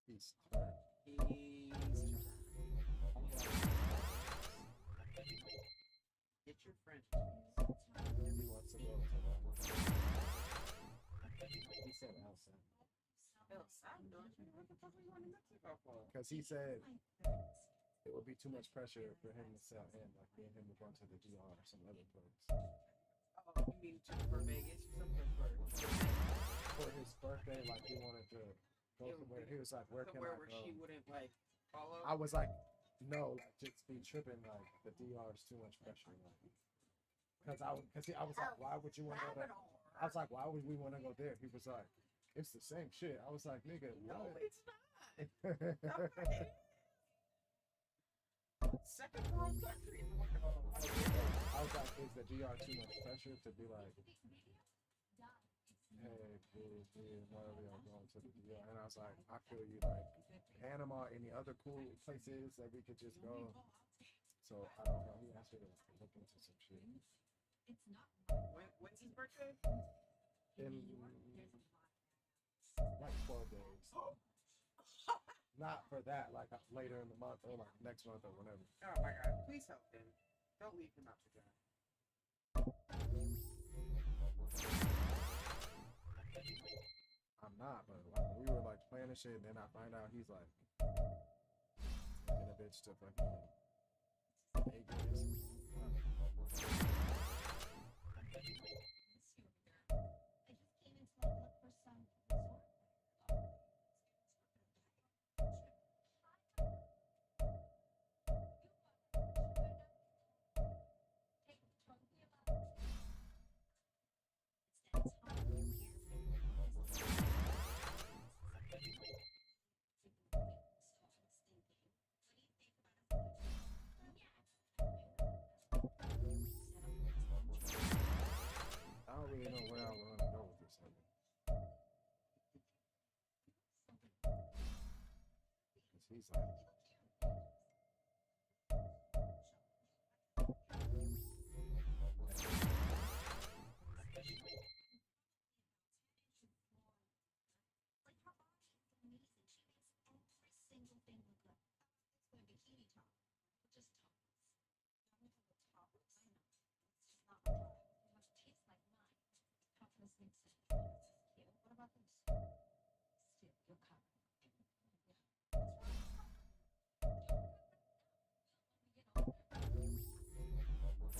He's Get your French. he wants to go to he said outside. What the fuck are you going to Mexico for? Because he said it would be too much pressure for him to sell in, like me and him to go to the DR or some other place. Oh, you mean just for Vegas or something For his birthday, like he wanted to go somewhere. He was like, where can I where go? she wouldn't like follow? I was like, no, like just be tripping, like the DR is too much pressure. Like, because I was like, why would you want to go there? I was like, why would we want to go there? He was like, it's the same shit. I was like, nigga, No, what? it's not. Second world country. I was like, is the DR too much pressure to be like, hey, why are we all going to the DR? And I was like, I feel you, like Panama, any other cool places that we could just go. So I don't know. He asked me to look into some shit. When's his birthday? In like 12 days. Not for that, like later in the month or like next month or whenever. Oh my God! Please help him. Don't leave him out to dry. I'm not, but like we were like planning shit, and then I find out he's like taking a bitch to fucking Vegas. I don't really know where I want to go with this. Cause he's like. What about this? Still, you're covered.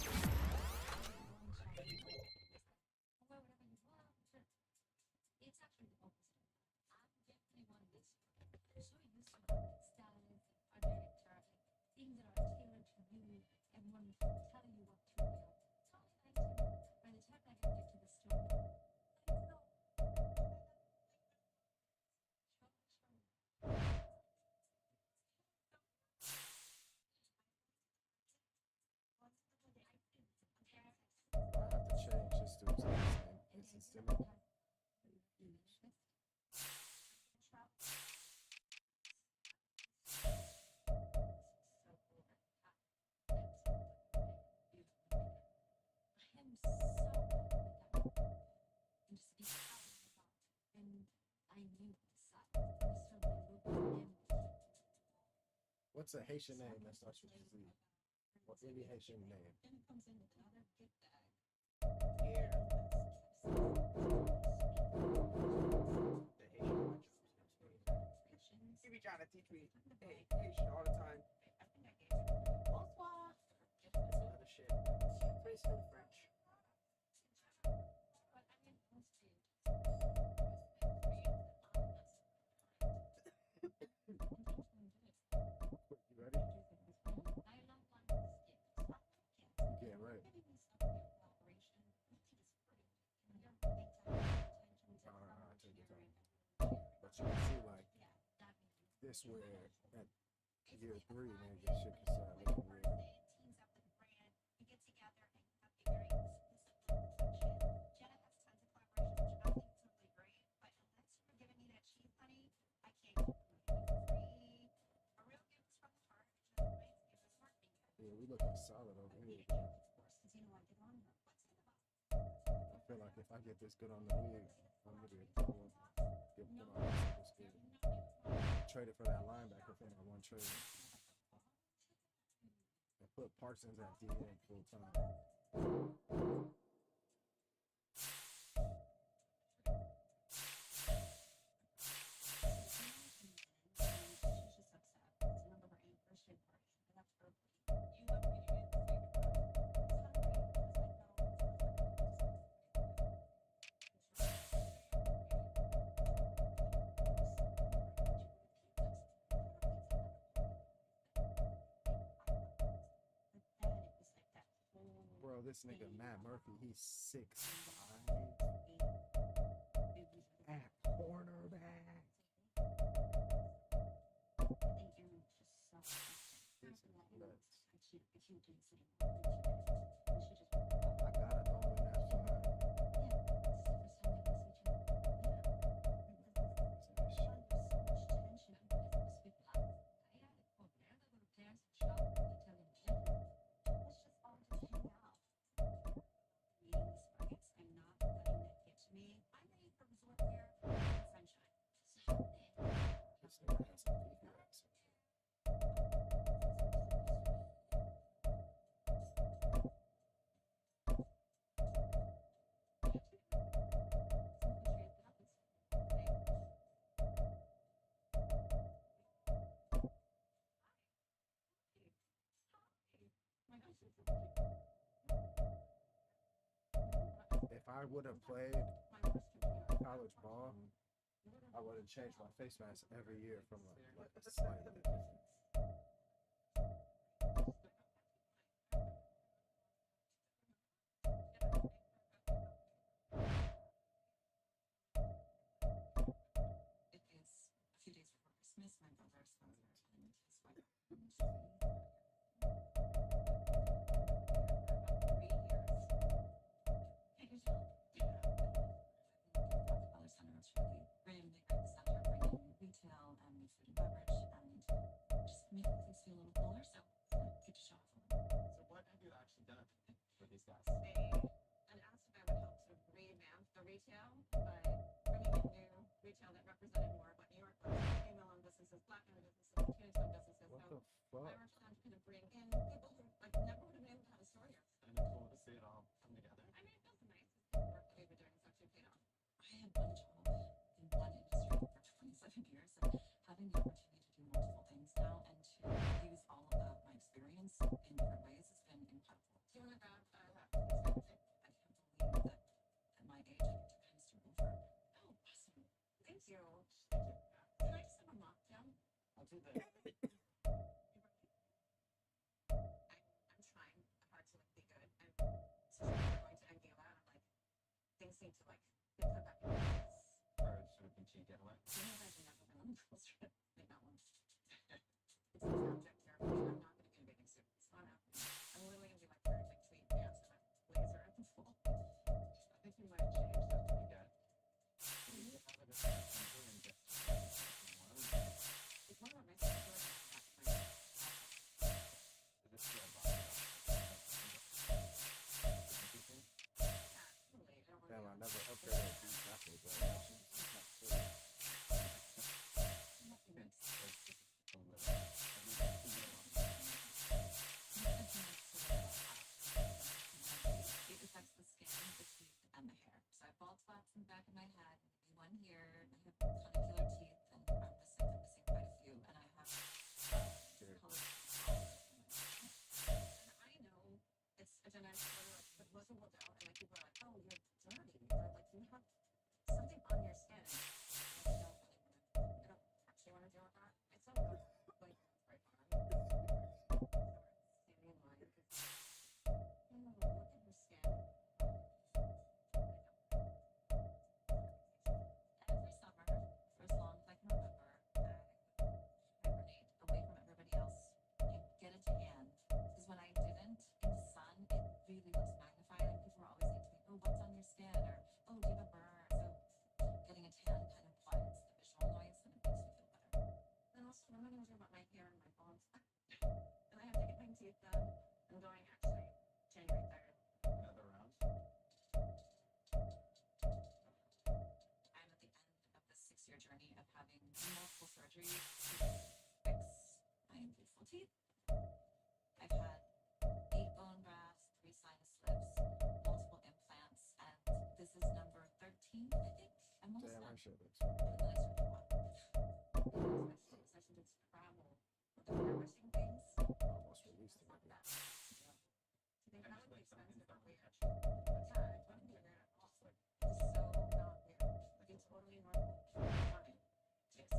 It's actually the opposite. I'm definitely one of these. I'm so used to styles, art director, things that are tailored to you, everyone telling you what to wear. It's only nice to by the time I get to the store, I know listens to me. What's a Haitian name that starts with Z? Or any Haitian name? You be trying to teach me Haitian all the time. Bonsoir. Other shit. Pretty soon French. You ready? Yeah, right. Alright, take your time. But you can see, like, this where at year 3, man, this shit can start looking weird. Yeah, we looking solid over here. I feel like if I get this good on the league, I'm gonna get good on this good. Traded for that linebacker for that one trade. And put Parsons at DN full time. Bro, this nigga Matt Murphy, he's 6'5" at cornerback. This is nuts. I gotta go in that fine. This nigga has some beefy ass. If I would have played college ball, I would have changed my face mask every year from like a slight difference. It is a few days before Christmas. My brother spends their time with his wife. Retail and food and beverage and just make things feel a little cooler. So good to show off a little. So what have you actually done for these guys? They had asked if I would help to revamp the retail by bringing in new retail that represented more of what New York was. Female-owned businesses, Black-owned businesses, Latino-owned businesses. What So the fuck? I worked on kind of bring in people who like never would have been able to have a store here. And it's cool to see it all come together. I mean, it feels nice. The work that we've been doing has actually paid off. I had one job in one industry for 27 years, and having the opportunity to do multiple things now and to use all of that, my experience in different ways has been incredible. Do you want to grab I can't believe that at my age I get to kind of start over. Oh, awesome. Thank you. Can I just have a mocktail? I'll do that. I'm trying hard to like be good. And so we're going to NVIDIA, and like things seem to like get put back in place. Or should we cheat getaway? You know, I've never been on the girls trip. Like that one. It's an object here. I'm not going to be in a bathing suit. It's not happening. I'm literally going to be like wearing like tweed pants and a blazer at the pool. I think you might change that. multiple surgeries to fix my beautiful teeth. I've had 8 bone grafts, 3 sinus lifts, multiple implants, and this is number 13, I think. I'm almost Damn, done. I should have. And then I started to walk. I started to travel with the reversing things. Almost released it. Fuck that. So they probably be expensive or weird. Yeah, it wouldn't be weird at all. It's so not weird. Like, it's totally normal. Fine. Yes.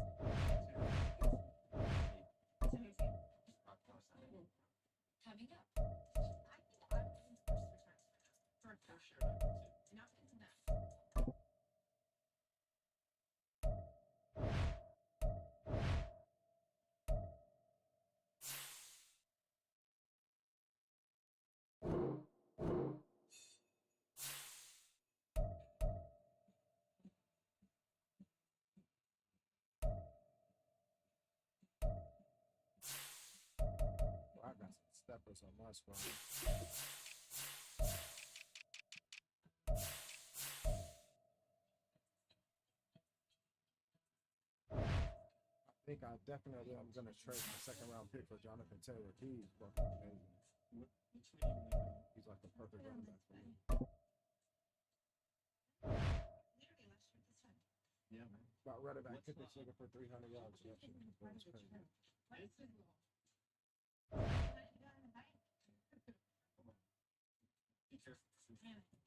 Coming up. I think I'm doing the first 3 times for sure. Not into that. I got some steppers on my screen. I think I'm gonna trade my second round pick for Jonathan Taylor. He's fucking amazing. He's like the perfect running back for me. Literally last year this time. Yeah, man. About running back, hit this nigga for 300 yards. That shit was crazy. Be careful.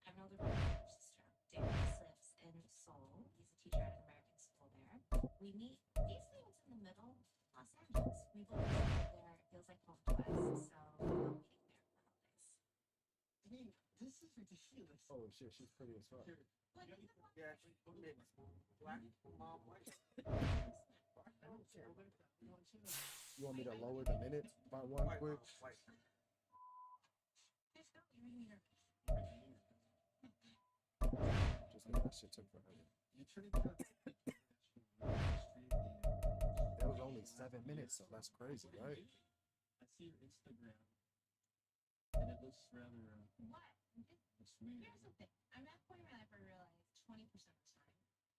I'm an older brother and sister. Darius lives in Seoul. He's a teacher at an American school there. We meet basically what's in the middle, Los Angeles. We both live there. It feels like home to us. So we're all meeting there for the holidays. I mean, this is ridiculous. Oh shit, she's pretty as fuck. Here, Yeah, she's mixed. Black mom, white. I don't care about that. You know what I'm saying? You want me to lower the minutes by one White quick? mom, white. There's no you're here. Just know that shit took forever. You turn it down. That was only 7 minutes, so that's crazy, right? I see your Instagram, and it looks rather What? looks weird. Here's the thing. I'm at a point in my life where I realize 20% of the time,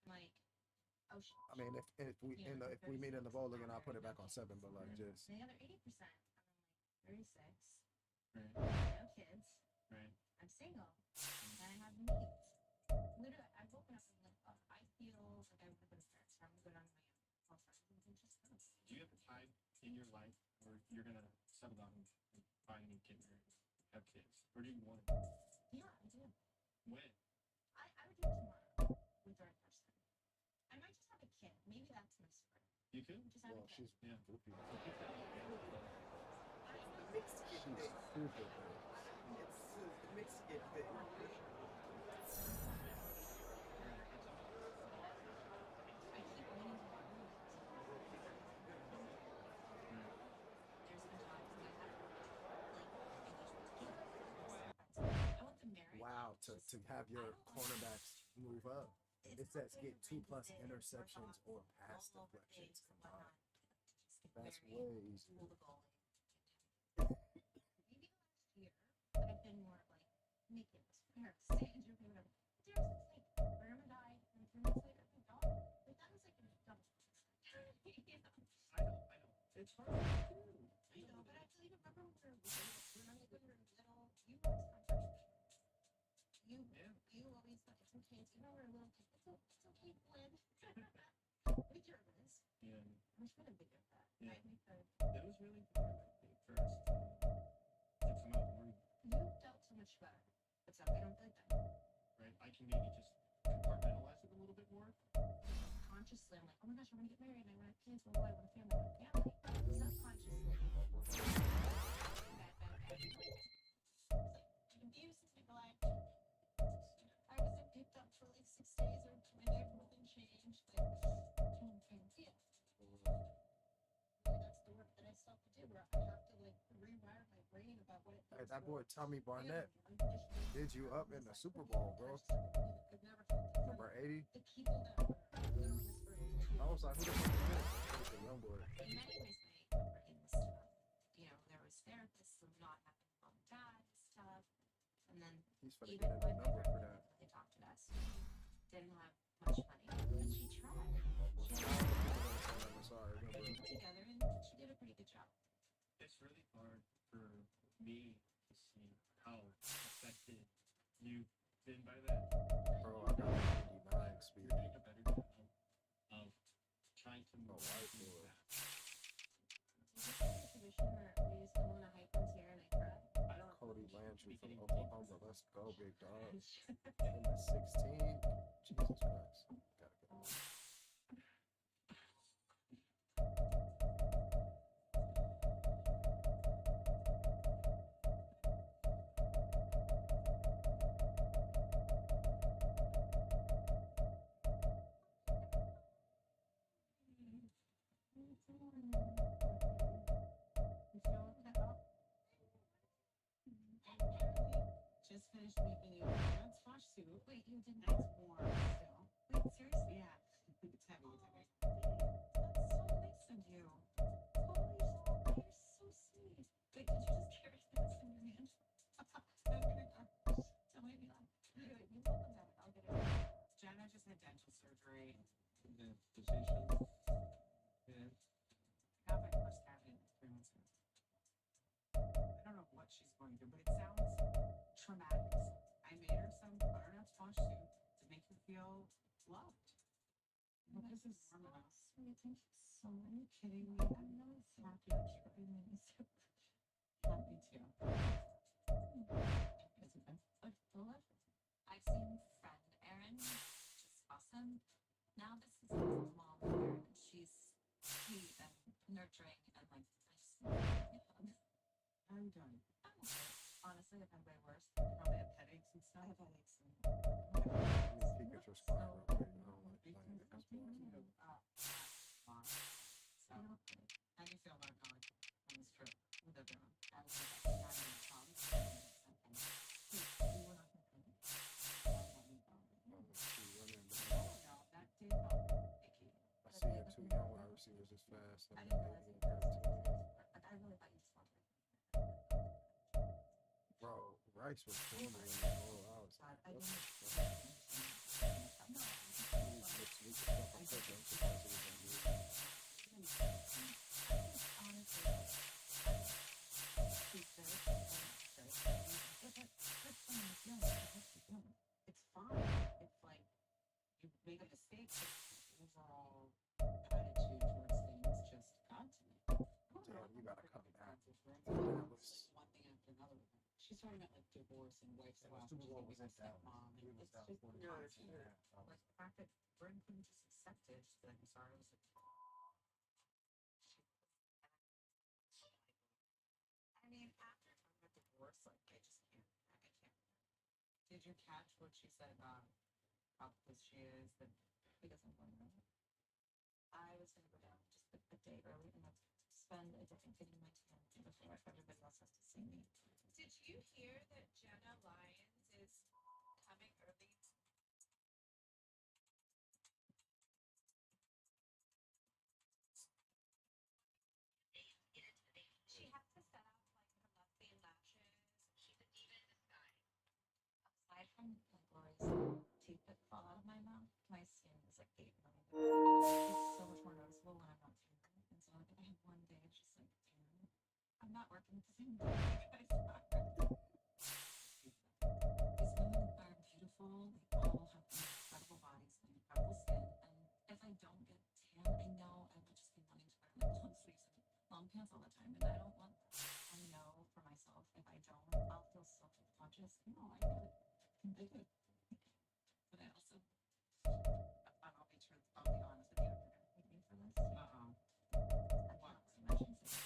I'm like, oh shit. I mean, if we meet in the bowl again, I'll put it back on 7, but like just And the other 80%, I'm like 36. Right, I have no kids. right. I'm single. And I have needs. Literally, I've woken up and like, I feel like I would have been a parent, so I'm gonna go down to my health friends and just kind of. Do you have a time in your life where you're gonna settle down and find a new kid or have kids? Or do you want it? Yeah, I do. When? I would do it tomorrow with the right person. I might just have a kid. Maybe that's my story. You could? Just have well, a kid. she's Yeah. goofy. Mixed kid She's thing. stupid. It's the mixed kid thing. I keep waiting for that moment. There's been times when I haven't I want them married. Wow, to have your cornerbacks move up. It says get 2+ interceptions or pass deflections combined. That's way easier. Maybe last year, but I've been more like naked, parents, stage, or whatever. There's this thing, Grandma died, and 3 months later, my daughter. Like, that was like a double. I know. It's hard to do. I know, but I actually remember when we were little, you were always comfortable. You always thought it's okay. Even when we were little kids, it's okay, Flynn. We Germans. Yeah. I wish we had a video of that. Yeah. Right? We could. It was really hard, I think, first to come out more, You dealt so much better. What's up? I don't feel like that. right? I can maybe just compartmentalize it a little bit more. Consciously, I'm like, oh my gosh, I want to get married. I want to have kids. Well, I want a family. I want a family. Subconsciously. Abuse is people like, I wasn't picked up for like 6 days or my neighborhood changed. Like, yeah. That's the work that I still have to do where I have to like rewire my brain about what it Hey, feels that to boy Tommy Barnett unconditionally did you up in the Super Bowl, bro. I've never felt that. Number 80. The people that were literally this for I was like, who the fuck is this? It was a young boy. In many ways, my upbringing was tough. You know, there was therapists who not having mom and dad stuff, and then He's finna even get a when new number for that. they talked to us, didn't have much money, but she tried. She had Sorry, put remember. it together, and she did a pretty good job. It's really hard for me to see how affected you've been by that. Bro, I got an 99 speed. You're doing a better job of trying to move white through boy. that. Is this like a tradition where we just come on a hype ones here and I cry? I don't Cody Landry from Speaking Oklahoma. Let's go, big dog. In the 16. Jesus Christ. Gotta go. Just finished making a peanut squash soup. Wait, you didn't? It's warm still. Wait, seriously? Yeah. It's heavy. That's so nice of you. Holy shit, you're so sweet. Wait, did you just carry this in your hand? I'm gonna go. Don't make me laugh. You welcome that. I'll get it. Jenna just had dental surgery. the physician. Yeah. Got my first cavity 3 months ago. I don't know what she's going through, but it sounds traumatic. I made her some butternut squash soup to make her feel loved. Well, this is warm enough. Sweet, thank you so much. Are you kidding me? I'm really so happy that you're doing me so much. Happy too. Is it good? It's delicious. I've seen friend Erin, just awesome. Now this is his mom Erin, and she's sweet and nurturing and like I'm done. I'm okay. Honestly, I've had way worse. Probably have headaches and stuff. I have headaches and Let me peek at your spot real quick. I don't like playing with this ball. So, I don't how do you feel about going on this trip with everyone? I was like, I'm not even calm. You were not gonna come. Oh, shoot, running Oh down. no, that day felt icky. I see you're too young wide receivers this fast. I Like didn't realize it was 13. like I really thought you just wanted Bro, Rice was corny in the goal. I was God, like, I what didn't. the fuck? No, These sneaky stuff I put them surprised it was gonna do. honestly, she's very It's fine if like you make a mistake, but overall attitude towards things just got to me. Damn, you gotta come back. One thing after another. She's talking about like divorce and wife swap. Super Bowl was She's at a stepmom. Dallas. We And was it's down just 40. constant. Yeah. Like the fact that Britain couldn't just accept it. She's like, I'm sorry. I was like, I mean, after talking about divorce, like I just can't. I can't. Did you catch what she said about how close she is? That because I'm going to. I was going to go down just a day early and let's spend a day getting my tan before everybody else has to see me. did you hear that Jenna Lyons is coming early? She has to set out like her monthly lashes. She's a diva in disguise. Aside from my glorious teeth that fall out of my mouth, my skin is like 8 million. It's so much more noticeable when I'm not tanning. And so like, I have one day it's just like tan. I'm not working the same day you guys are. These women are beautiful. They all have incredible bodies and incredible skin. And if I don't get tan, I know I will just be wanting to wear like long sleeves and long pants all the time, and I don't want that. I know for myself, if I don't, I'll feel so self-conscious. No, I get it. I get it. But I also, I'll be honest with you. if you're gonna hate me for this, I Uh-oh. can't What? imagine saying.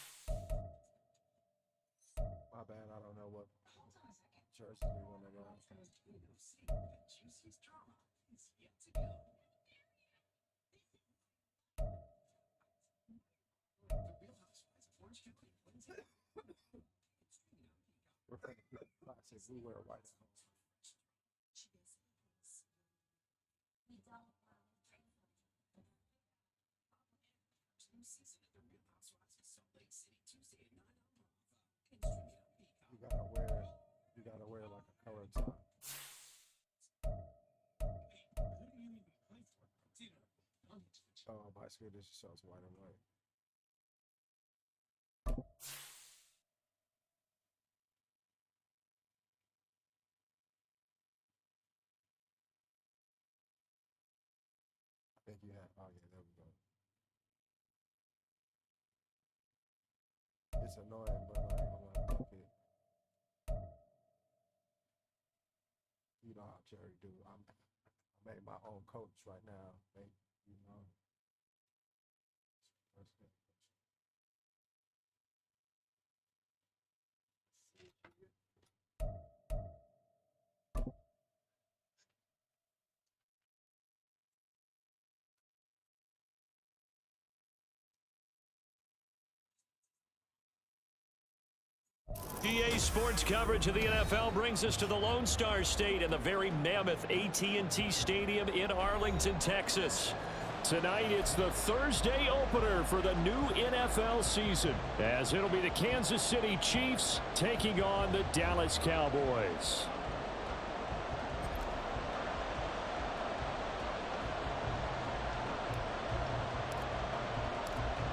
My bad, I don't know what Hold on a second. jersey we want to go. UFC, the juiciest drama is yet to come. The Real Housewives of Orange County, Wednesday. We're from the classic. We wear white at home. We don't New season of The Real Housewives of Salt Lake City, Tuesday at 9 on Bravo. And streaming on Peacock. You gotta wear like a color top. Who do you even play for? Dinner. Oh, my screen just shows white and white. I think you have. Oh yeah, there we go. It's annoying, but like I'm like, fuck it. You know how Jerry do. I made my own coach right now. You know. EA Sports coverage of the NFL brings us to the Lone Star State and the very mammoth AT&T Stadium in Arlington, Texas. Tonight, it's the Thursday opener for the new NFL season, as it'll be the Kansas City Chiefs taking on the Dallas Cowboys.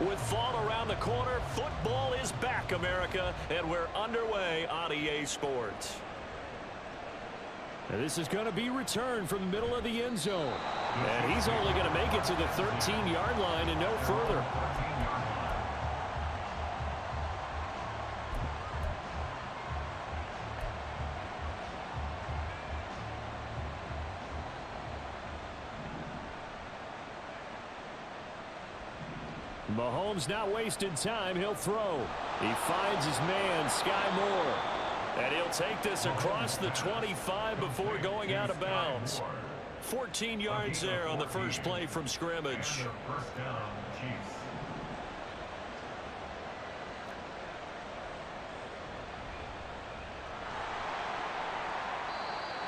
With fall around the corner, football is back, America, and we're underway on EA Sports. And this is going to be returned from the middle of the end zone. And he's only going to make it to the 13-yard line and no further. Mahomes not wasting time. He'll throw. He finds his man, Sky Moore. And he'll take this across the 25 before going out of bounds. 14 yards there on the first play from scrimmage.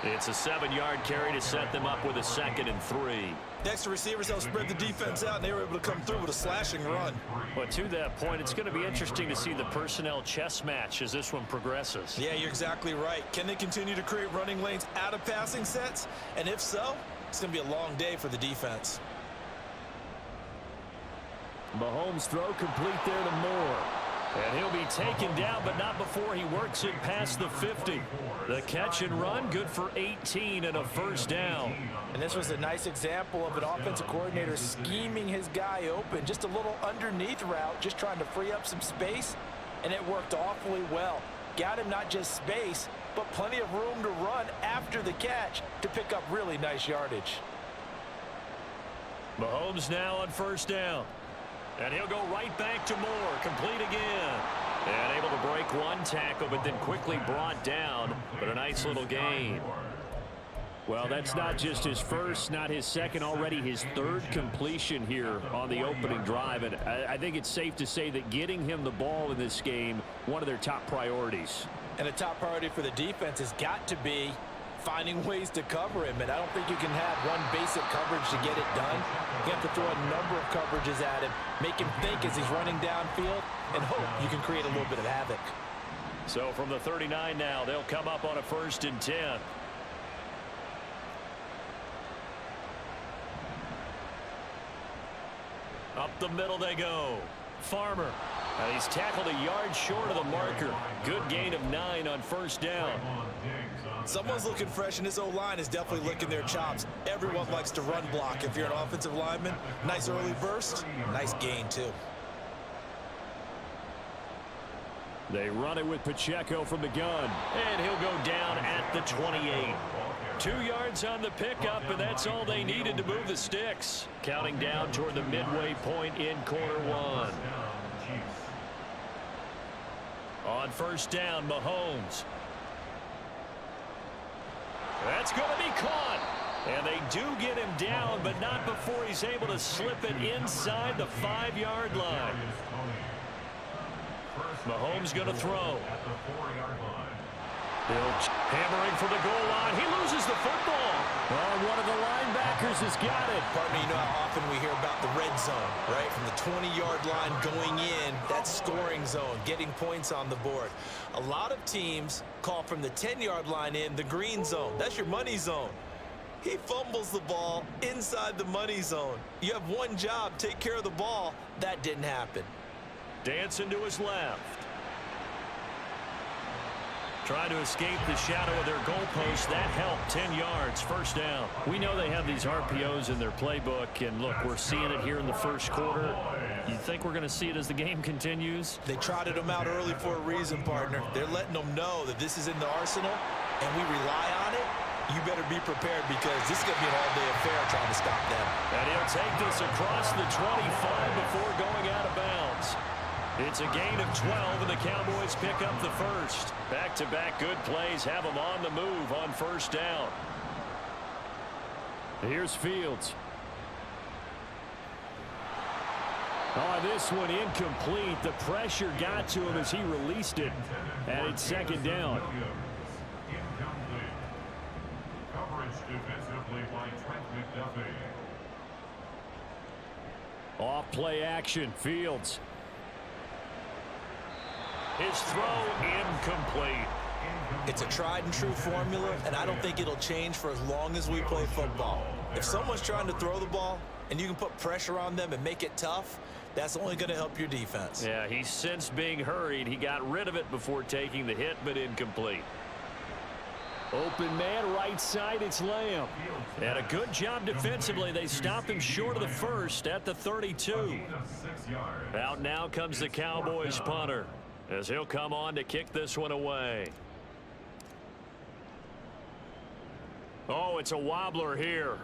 It's a 7-yard carry to set them up with a 2nd and 3. Next to receivers, they'll spread the defense out, and they were able to come through with a slashing run. But to that point, it's going to be interesting to see the personnel chess match as this one progresses. Yeah, you're exactly right. Can they continue to create running lanes out of passing sets? And if so, it's going to be a long day for the defense. Mahomes' throw complete there to Moore. And he'll be taken down, but not before he works it past the 50. The catch and run, good for 18 and a first down. And this was a nice example of an offensive coordinator scheming his guy open. Just a little underneath route, just trying to free up some space, and it worked awfully well. Got him not just space, but plenty of room to run after the catch to pick up really nice yardage. Mahomes now on first down. And he'll go right back to Moore, complete again. And able to break one tackle, but then quickly brought down. But a nice little gain. Well, that's not just his first, not his second, already his 3rd completion here on the opening drive. And I think it's safe to say that getting him the ball in this game, one of their top priorities. And a top priority for the defense has got to be finding ways to cover him. And I don't think you can have one basic coverage to get it done. You have to throw a number of coverages at him, make him think as he's running downfield, and hope you can create a little bit of havoc. So from the 39 now, they'll come up on a 1st and 10. Up the middle they go. Farmer. And he's tackled a yard short of the marker. Good gain of 9 on first down. Someone's looking fresh, and this O-line is definitely licking their chops. Everyone likes to run block. If you're an offensive lineman, nice early burst, nice gain too. They run it with Pacheco from the gun, and he'll go down at the 28. 2 yards on the pickup, and that's all they needed to move the sticks. Counting down toward the midway point in quarter 1. On first down, Mahomes. That's going to be caught. And they do get him down, but not before he's able to slip it inside the 5-yard line. Mahomes going to throw. Hammering for the goal line. He loses the football. Oh, one of the linebackers has got it. Pardon me, you know how often we hear about the red zone, right? From the 20-yard line going in, that scoring zone, getting points on the board. A lot of teams call from the 10-yard line in the green zone. That's your money zone. He fumbles the ball inside the money zone. You have one job, take care of the ball. That didn't happen. Dancing to his left. Trying to escape the shadow of their goalpost. That helped. 10 yards, first down. We know they have these RPOs in their playbook, and look, we're seeing it here in the first quarter. You think we're going to see it as the game continues? They trotted them out early for a reason, partner. They're letting them know that this is in the arsenal, and we rely on it. You better be prepared because this is going to be an all-day affair trying to stop them. And he'll take this across the 25 before going out of bounds. It's a gain of 12, and the Cowboys pick up the first. Back-to-back good plays have them on the move on first down. Here's Fields. Oh, this one incomplete. The pressure got to him as he released it. And it's second down. Coverage defensively by Trent McDuffie. Off play action. Fields. His throw incomplete. It's a tried and true formula, and I don't think it'll change for as long as we play football. If someone's trying to throw the ball and you can put pressure on them and make it tough, that's only going to help your defense. Yeah, he's since being hurried. He got rid of it before taking the hit, but incomplete. Open man, right side, it's Lamb. And a good job defensively. They stopped him short of the first at the 32. Out now comes the Cowboys punter, as he'll come on to kick this one away. Oh, it's a wobbler here.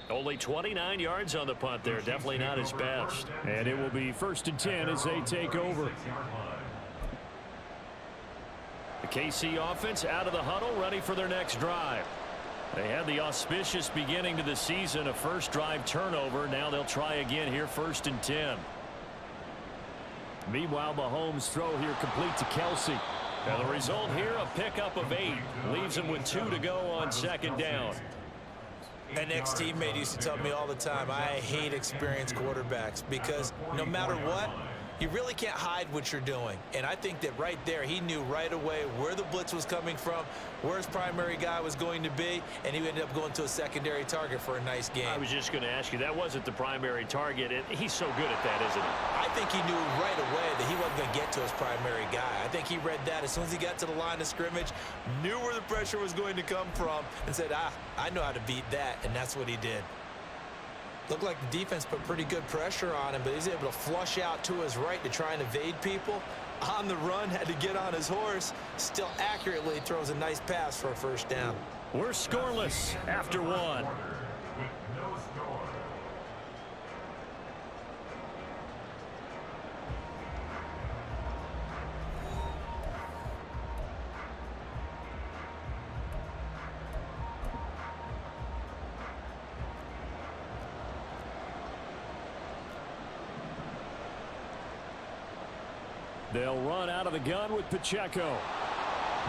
Only 29 yards on the punt there. Definitely not his best. And it will be 1st and 10 as they take over. The KC offense out of the huddle, ready for their next drive. They had the auspicious beginning to the season, a first drive turnover. Now they'll try again here, 1st and 10. Meanwhile, Mahomes' throw here complete to Kelsey. And the result here, a pickup of 8. Leaves him with 2 to go on second down. An ex-teammate used to tell me all the time, I hate experienced quarterbacks because no matter what, you really can't hide what you're doing. And I think that right there, he knew right away where the blitz was coming from, where his primary guy was going to be, and he ended up going to a secondary target for a nice game. I was just going to ask you, that wasn't the primary target, and he's so good at that, isn't he? I think he knew right away that he wasn't going to get to his primary guy. I think he read that as soon as he got to the line of scrimmage, knew where the pressure was going to come from, and said, I know how to beat that, and that's what he did. Looked like the defense put pretty good pressure on him, but he's able to flush out to his right to try and evade people. On the run, had to get on his horse. Still accurately throws a nice pass for a first down. We're scoreless after 1. They'll run out of the gun with Pacheco.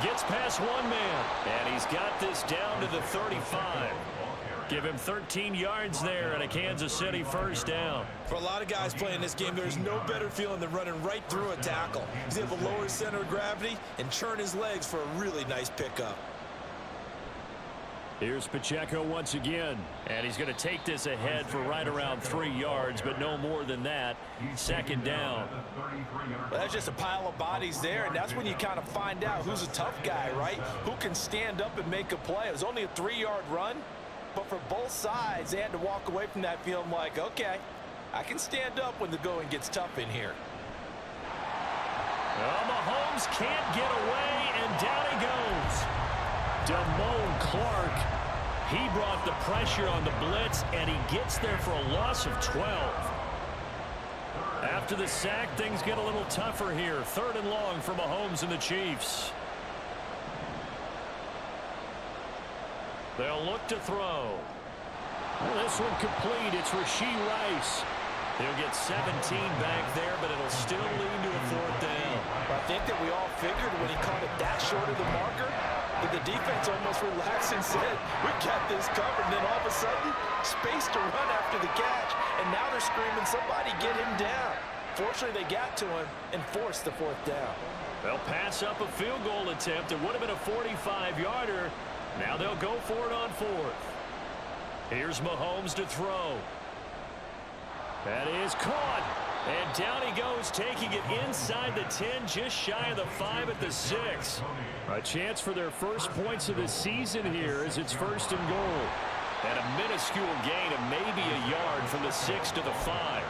Gets past one man, and he's got this down to the 35. Give him 13 yards there and a Kansas City first down. For a lot of guys playing this game, there's no better feeling than running right through a tackle. He's able to lower his center of gravity and churn his legs for a really nice pickup. Here's Pacheco once again, and he's going to take this ahead for right around 3 yards, but no more than that. Second down. Well, that's just a pile of bodies there, and that's when you kind of find out who's a tough guy, right? Who can stand up and make a play. It was only a 3-yard run, but for both sides, they had to walk away from that feeling like, okay, I can stand up when the going gets tough in here. Well, Mahomes can't get away, and down he goes. Damone Clark, he brought the pressure on the blitz, and he gets there for a loss of 12. After the sack, things get a little tougher here. 3rd and long for Mahomes and the Chiefs. They'll look to throw. Well, this one complete. It's Rashee Rice. He'll get 17 back there, but it'll still lead to a 4th down. I think that we all figured when he caught it that short of the marker, that the defense almost relaxed and said, we got this covered. And then all of a sudden, space to run after the catch. And now they're screaming, somebody get him down. Fortunately, they got to him and forced the 4th down. They'll pass up a field goal attempt. It would have been a 45-yarder. Now they'll go for it on 4th. Here's Mahomes to throw. That is caught. And down he goes, taking it inside the 10, just shy of the 5 at the 6. A chance for their first points of the season here as it's 1st and goal. And a minuscule gain of maybe a yard from the 6 to the 5.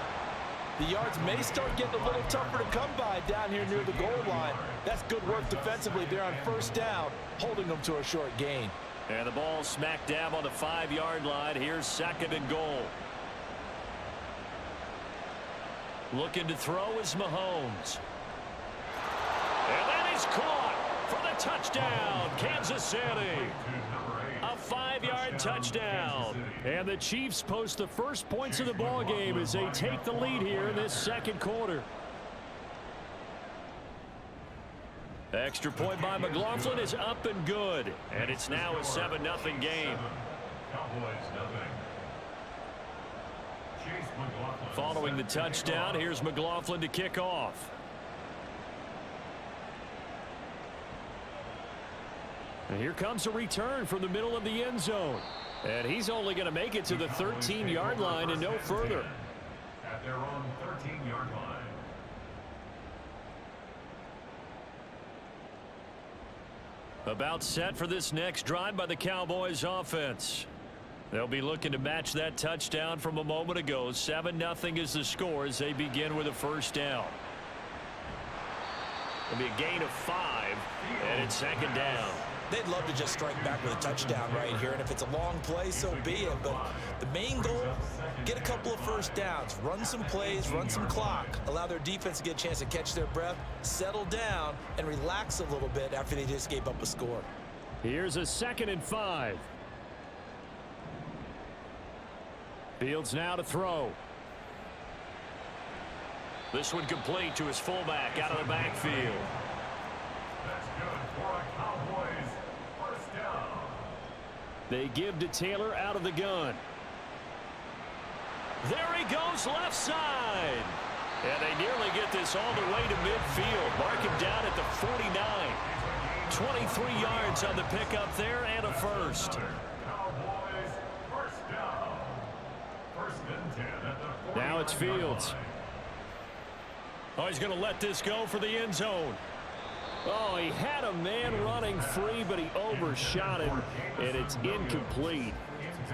The yards may start getting a little tougher to come by down here near the goal line. That's good work defensively there on 1st down, holding them to a short gain. And the ball smack dab on the 5-yard line. Here's 2nd and goal. Looking to throw is Mahomes. And that is caught for the touchdown, Kansas City. A 5-yard touchdown. And the Chiefs post the first points of the ball game as they take the lead here in this 2nd quarter. Extra point by McLaughlin is up and good. And it's now a 7-0 game. Following the touchdown, here's McLaughlin to kick off. And here comes a return from the middle of the end zone. And he's only going to make it to the 13-yard line and no further. At their own 13-yard line. About set for this next drive by the Cowboys offense. They'll be looking to match that touchdown from a moment ago. 7-0 is the score as they begin with a 1st down. It'll be a gain of 5, and it's 2nd down. They'd love to just strike back with a touchdown right here, and if it's a long play, so be it. But the main goal, get a couple of 1st downs, run some plays, run some clock, allow their defense to get a chance to catch their breath, settle down, and relax a little bit after they just gave up a score. Here's a 2nd and 5. Fields now to throw. This one complete to his fullback out of the backfield. That's good for a Cowboys 1st down. They give to Taylor out of the gun. There he goes left side. And they nearly get this all the way to midfield. Mark him down at the 49. 23 yards on the pickup there and a 1st. Cowboys 1st down. 1st and 10 at the 49. Now it's Fields. Oh, he's going to let this go for the end zone. Oh, he had a man running free, but he overshot him, and it's incomplete.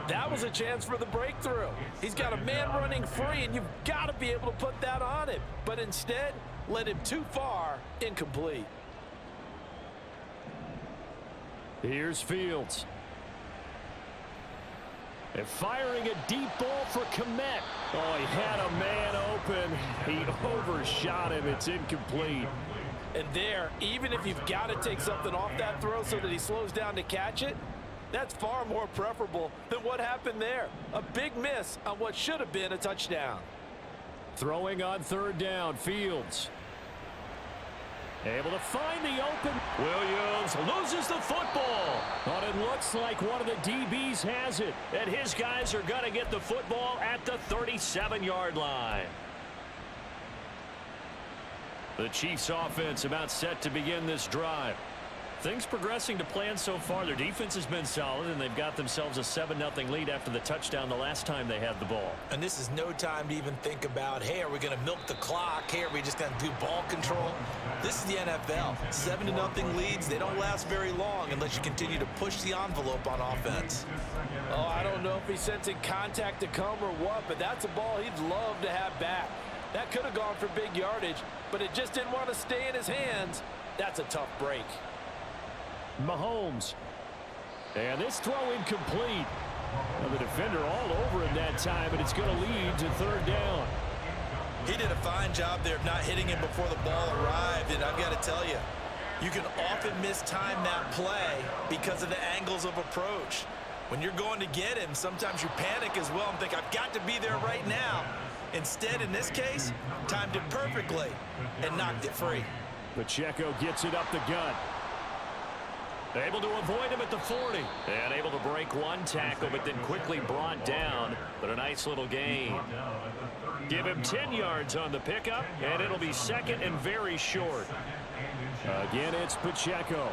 That was a chance for the breakthrough. He's got a man running free, and you've got to be able to put that on him. But instead, led him too far, incomplete. Here's Fields. And firing a deep ball for Kmet. Oh, he had a man open. He overshot him. It's incomplete. And there, even if you've got to take something off that throw so that he slows down to catch it, that's far more preferable than what happened there. A big miss on what should have been a touchdown. Throwing on 3rd down, Fields. Able to find the open. Williams loses the football. But it looks like one of the DBs has it. And his guys are going to get the football at the 37-yard line. The Chiefs offense about set to begin this drive. Things progressing to plan so far. Their defense has been solid, and they've got themselves a 7-0 lead after the touchdown the last time they had the ball. And this is no time to even think about, hey, are we going to milk the clock? Hey, are we just going to do ball control? This is the NFL. 7-0 leads, they don't last very long unless you continue to push the envelope on offense. Oh, I don't know if he's sensing contact to come or what, but that's a ball he'd love to have back. That could have gone for big yardage, but it just didn't want to stay in his hands. That's a tough break. Mahomes. And this throw incomplete. Well, the defender all over him that time, but it's going to lead to 3rd down. He did a fine job there of not hitting him before the ball arrived, and I've got to tell you, you can often mistime that play because of the angles of approach. When you're going to get him, sometimes you panic as well and think, I've got to be there right now. Instead, in this case, timed it perfectly and knocked it free. Pacheco gets it up the gut. Able to avoid him at the 40. And able to break one tackle, but then quickly brought down. But a nice little gain. Give him 10 yards on the pickup, and it'll be 2nd and very short. Again, it's Pacheco.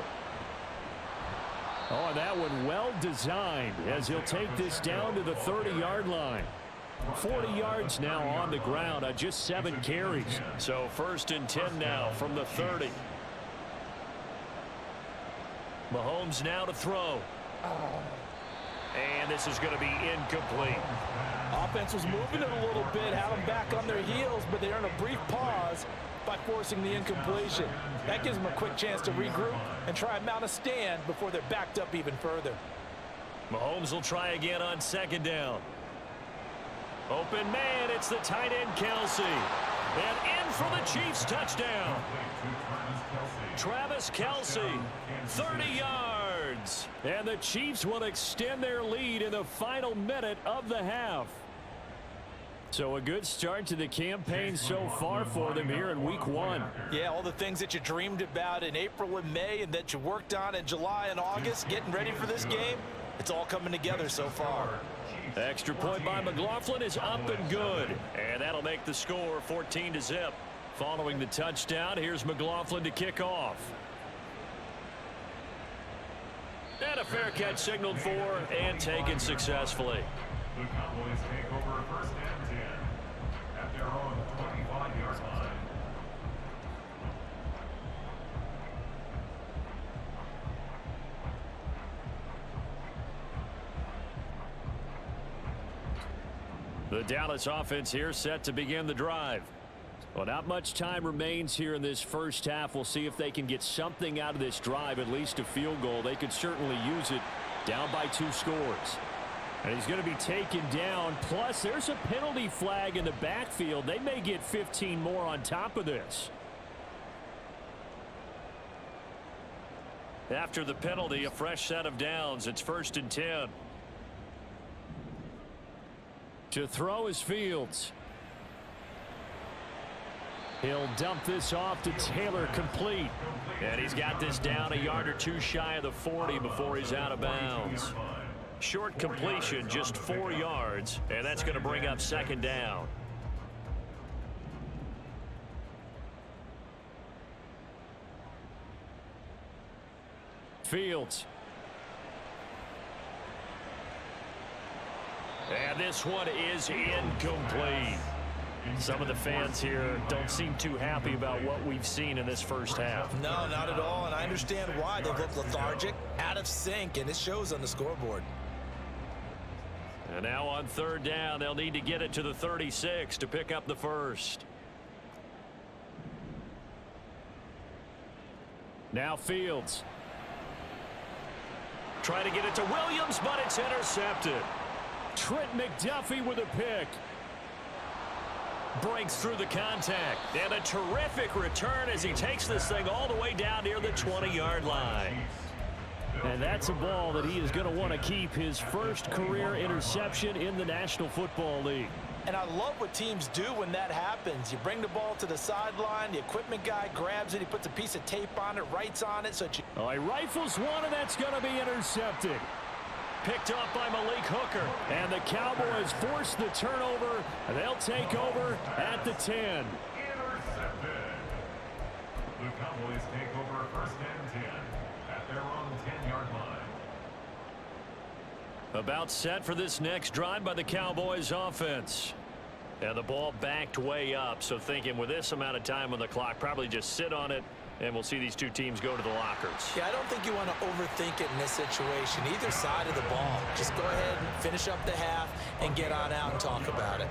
Oh, and that one well designed as he'll take this down to the 30-yard line. 40 yards now on the ground on just 7 carries. So 1st and 10 now from the 30. Mahomes now to throw. And this is going to be incomplete. Offense was moving it a little bit, had them back on their heels, but they earned a brief pause by forcing the incompletion. That gives them a quick chance to regroup and try and mount a stand before they're backed up even further. Mahomes will try again on 2nd down. Open man, it's the tight end Kelsey. And in for the Chiefs touchdown. Travis Kelsey, 30 yards. And the Chiefs will extend their lead in the final minute of the half. So a good start to the campaign so far for them here in week 1. Yeah, all the things that you dreamed about in April and May and that you worked on in July and August, getting ready for this game, it's all coming together so far. Extra point by McLaughlin is up and good. And that'll make the score 14-0. Following the touchdown, here's McLaughlin to kick off. And a fair catch signaled for and taken successfully. The Cowboys take over 1st and 10 at their own 25-yard line. The Dallas offense here set to begin the drive. Well, not much time remains here in this first half. We'll see if they can get something out of this drive, at least a field goal. They could certainly use it down by 2 scores. And he's going to be taken down. Plus, there's a penalty flag in the backfield. They may get 15 more on top of this. After the penalty, a fresh set of downs. It's 1st and 10. To throw is Fields. He'll dump this off to Taylor, complete. And he's got this down a yard or 2 shy of the 40 before he's out of bounds. Short completion, just 4 yards, and that's going to bring up 2nd down. Fields. And this one is incomplete. Some of the fans here don't seem too happy about what we've seen in this first half. No, not at all, and I understand why. They look lethargic, out of sync, and it shows on the scoreboard. And now on 3rd down, they'll need to get it to the 36 to pick up the first. Now Fields. Try to get it to Williams, but it's intercepted. Trent McDuffie with a pick. Breaks through the contact. And a terrific return as he takes this thing all the way down near the 20-yard line. And that's a ball that he is going to want to keep, his first career interception in the National Football League. And I love what teams do when that happens. You bring the ball to the sideline, the equipment guy grabs it, he puts a piece of tape on it, writes on it. So Oh, he rifles one, and that's going to be intercepted. Picked up by Malik Hooker. And the Cowboys force the turnover. And they'll take over at the 10. Intercepted. The Cowboys take over 1st and 10 at their own 10-yard line. About set for this next drive by the Cowboys offense. And the ball backed way up. So thinking with this amount of time on the clock, probably just sit on it. And we'll see these 2 teams go to the lockers. Yeah, I don't think you want to overthink it in this situation, either side of the ball. Just go ahead and finish up the half and get on out and talk about it.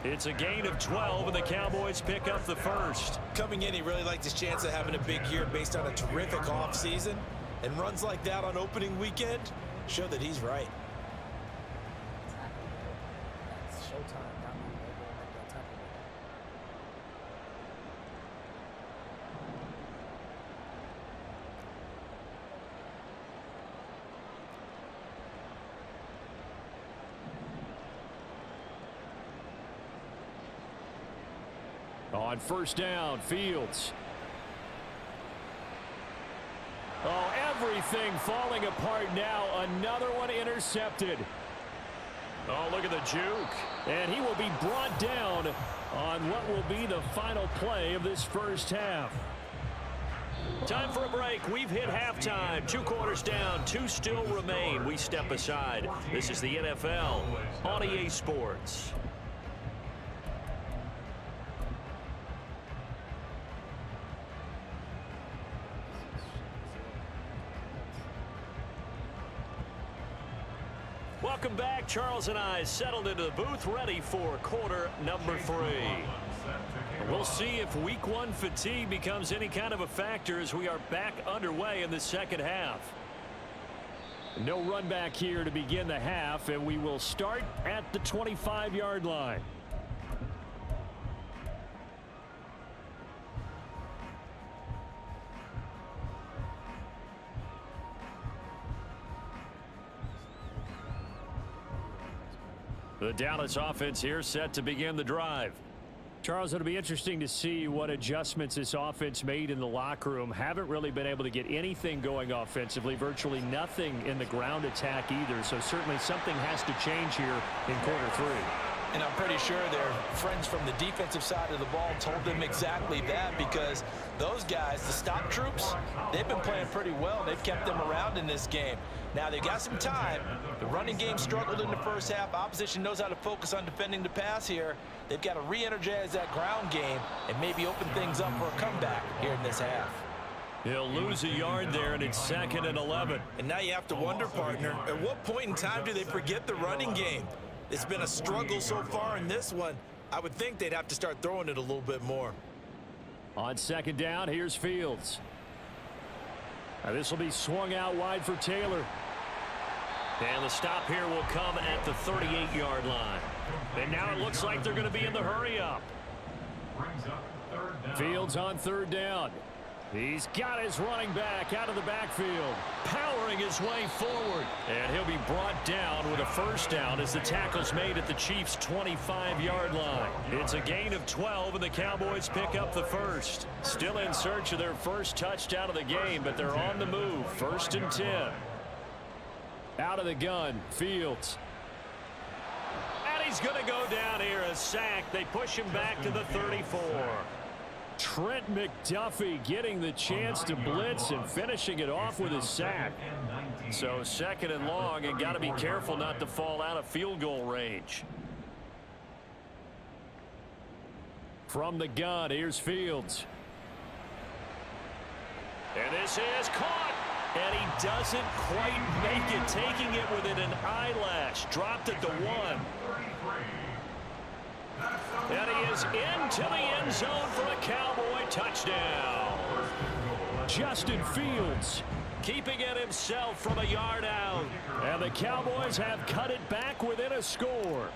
It's a gain of 12, and the Cowboys pick up the first. Coming in, he really liked his chance of having a big year based on a terrific offseason. And runs like that on opening weekend show that he's right. It's showtime. On 1st down, Fields. Oh, everything falling apart now. Another one intercepted. Oh, look at the juke. And he will be brought down on what will be the final play of this first half. Time for a break. We've hit halftime. 2 quarters down. 2 still remain. We step aside. This is the NFL on EA Sports. Welcome back. Charles and I settled into the booth, ready for quarter number 3. We'll see if week 1 fatigue becomes any kind of a factor as we are back underway in the second half. No run back here to begin the half, and we will start at the 25-yard line. The Dallas offense here set to begin the drive. Charles, it'll be interesting to see what adjustments this offense made in the locker room. Haven't really been able to get anything going offensively, virtually nothing in the ground attack either. So certainly something has to change here in quarter 3. And I'm pretty sure their friends from the defensive side of the ball told them exactly that, because those guys, the stop troops, they've been playing pretty well. They've kept them around in this game. Now, they've got some time. The running game struggled in the first half. Opposition knows how to focus on defending the pass here. They've got to re-energize that ground game and maybe open things up for a comeback here in this half. He'll lose a yard there, and it's 2nd and 11. And now you have to wonder, partner, at what point in time do they forget the running game? It's been a struggle so far in this one. I would think they'd have to start throwing it a little bit more. On 2nd down, here's Fields. Now this will be swung out wide for Taylor. And the stop here will come at the 38-yard line. And now it looks like they're going to be in the hurry-up. Fields on 3rd down. He's got his running back out of the backfield, powering his way forward. And he'll be brought down with a 1st down as the tackle's made at the Chiefs' 25-yard line. It's a gain of 12, and the Cowboys pick up the 1st. Still in search of their first touchdown of the game, but they're on the move. 1st and 10. Out of the gun, Fields. And he's going to go down here, a sack. They push him back to the 34. Trent McDuffie getting the chance to blitz and finishing it off with a sack. So 2nd and long, and got to be careful not to fall out of field goal range. From the gun, here's Fields. And this is caught. And he doesn't quite make it, taking it within an eyelash. Dropped it to 1. And he is into the end zone for a Cowboy touchdown. Justin Fields keeping it himself from a yard out. And the Cowboys have cut it back within a score.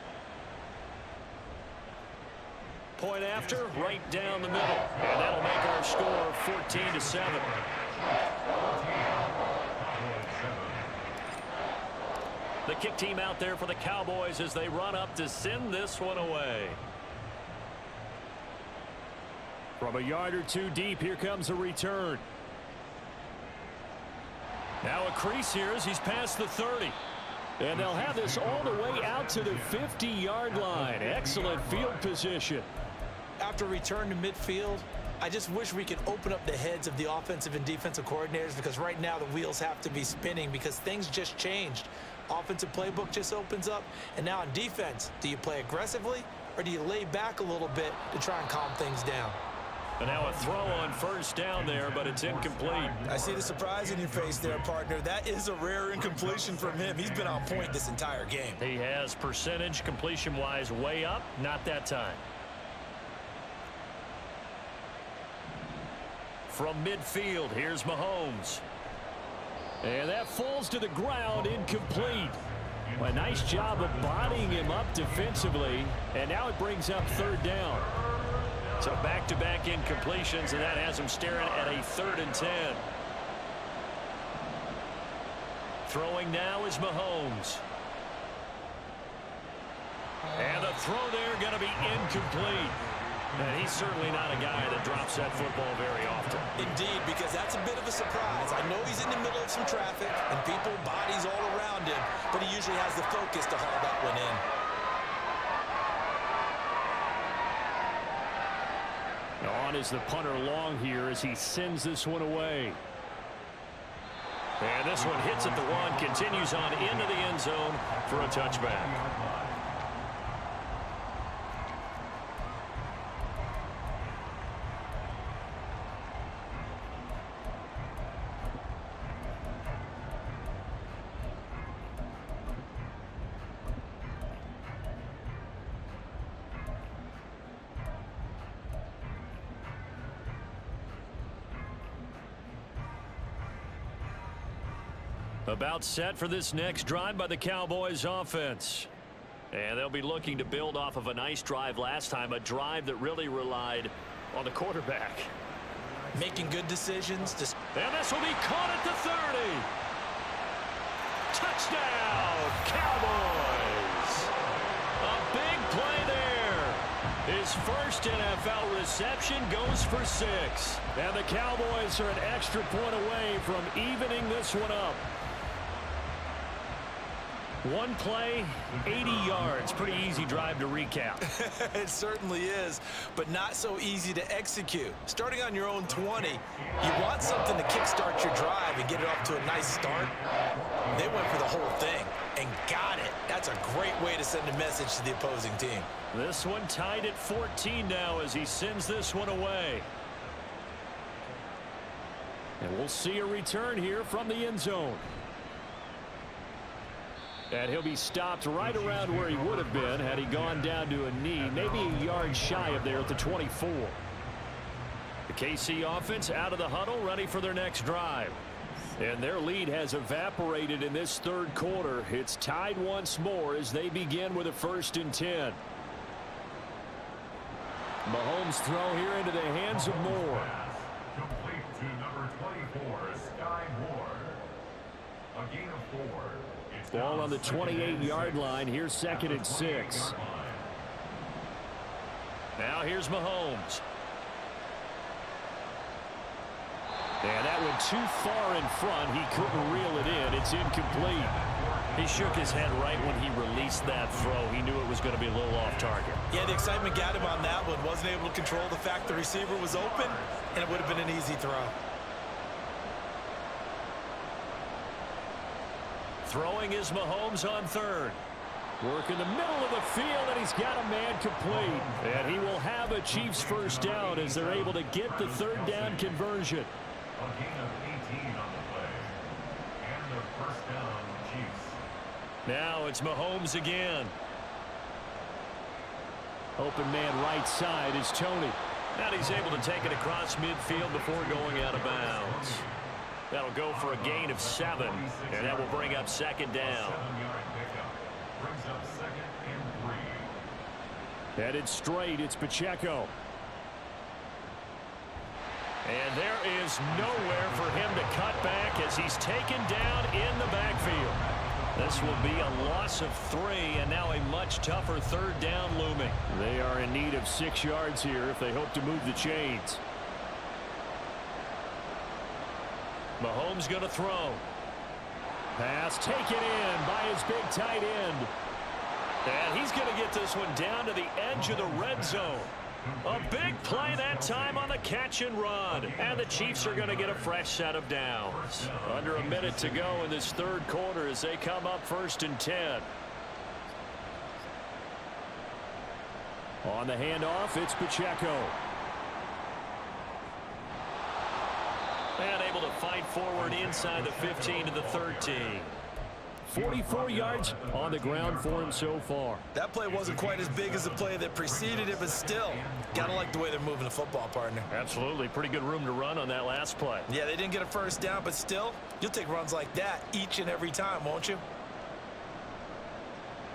Point after, right down the middle. And that'll make our score 14-7. The kick team out there for the Cowboys as they run up to send this one away. From a yard or 2 deep, here comes a return. Now a crease here as he's past the 30. And they'll have this all the way out to the 50-yard line. Excellent field position. After return to midfield, I just wish we could open up the heads of the offensive and defensive coordinators, because right now the wheels have to be spinning because things just changed. Offensive playbook just opens up, and now on defense, do you play aggressively or do you lay back a little bit to try and calm things down? And now a throw on 1st down there, but it's incomplete. I see the surprise in your face there, partner. That is a rare incompletion from him. He's been on point this entire game. He has percentage completion-wise way up, not that time. From midfield, here's Mahomes. And that falls to the ground, incomplete. A nice job of bodying him up defensively, and now it brings up 3rd down. So back-to-back incompletions, and that has him staring at a 3rd and 10. Throwing now is Mahomes. And the throw there going to be incomplete. And he's certainly not a guy that drops that football very often. Indeed, because that's a bit of a surprise. I know he's in the middle of some traffic and people, bodies all around him, but he usually has the focus to haul that one in. On is the punter long here as he sends this one away. And this one hits at the one, continues on into the end zone for a touchback. About set for this next drive by the Cowboys offense. And they'll be looking to build off of a nice drive last time, a drive that really relied on the quarterback. Making good decisions. And this will be caught at the 30. Touchdown, Cowboys. A big play there. His first NFL reception goes for 6. And the Cowboys are an extra point away from evening this one up. One play, 80 yards. Pretty easy drive to recap. It certainly is, but not so easy to execute. Starting on your own 20, you want something to kickstart your drive and get it off to a nice start. They went for the whole thing and got it. That's a great way to send a message to the opposing team. This one tied at 14 now as he sends this one away. And we'll see a return here from the end zone. And he'll be stopped right around where he would have been had he gone down to a knee, maybe a yard shy of there at the 24. The KC offense out of the huddle, ready for their next drive. And their lead has evaporated in this third quarter. It's tied once more as they begin with a 1st and 10. Mahomes' throw here into the hands of Moore. Complete to number 24, Sky Moore. A gain of 4. Ball on the 28-yard line. Here's 2nd and 6. Now here's Mahomes. And that went too far in front. He couldn't reel it in. It's incomplete. He shook his head right when he released that throw. He knew it was going to be a little off target. Yeah, the excitement got him on that one. Wasn't able to control the fact the receiver was open, and it would have been an easy throw. Throwing is Mahomes on 3rd. Work in the middle of the field, and he's got a man complete. And he will have a Chiefs 1st down as they're able to get the 3rd down conversion. A gain of 18 on the play. And the 1st down on the Chiefs. Now it's Mahomes again. Open man right side is Tony. And he's able to take it across midfield before going out of bounds. That'll go for a gain of 7, and that will bring up 2nd down. Brings up 2nd and 3. Headed straight, it's Pacheco. And there is nowhere for him to cut back as he's taken down in the backfield. This will be a loss of 3, and now a much tougher 3rd down looming. They are in need of 6 yards here if they hope to move the chains. Mahomes going to throw. Pass taken in by his big tight end. And he's going to get this one down to the edge of the red zone. A big play that time on the catch and run. And the Chiefs are going to get a fresh set of downs. Under a minute to go in this 3rd quarter as they come up 1st and 10. On the handoff, it's Pacheco. And able to fight forward inside the 15 to the 13. 44 yards on the ground for him so far. That play wasn't quite as big as the play that preceded it, but still, gotta like the way they're moving the football, partner. Absolutely. Pretty good room to run on that last play. Yeah, they didn't get a 1st down, but still, you'll take runs like that each and every time, won't you?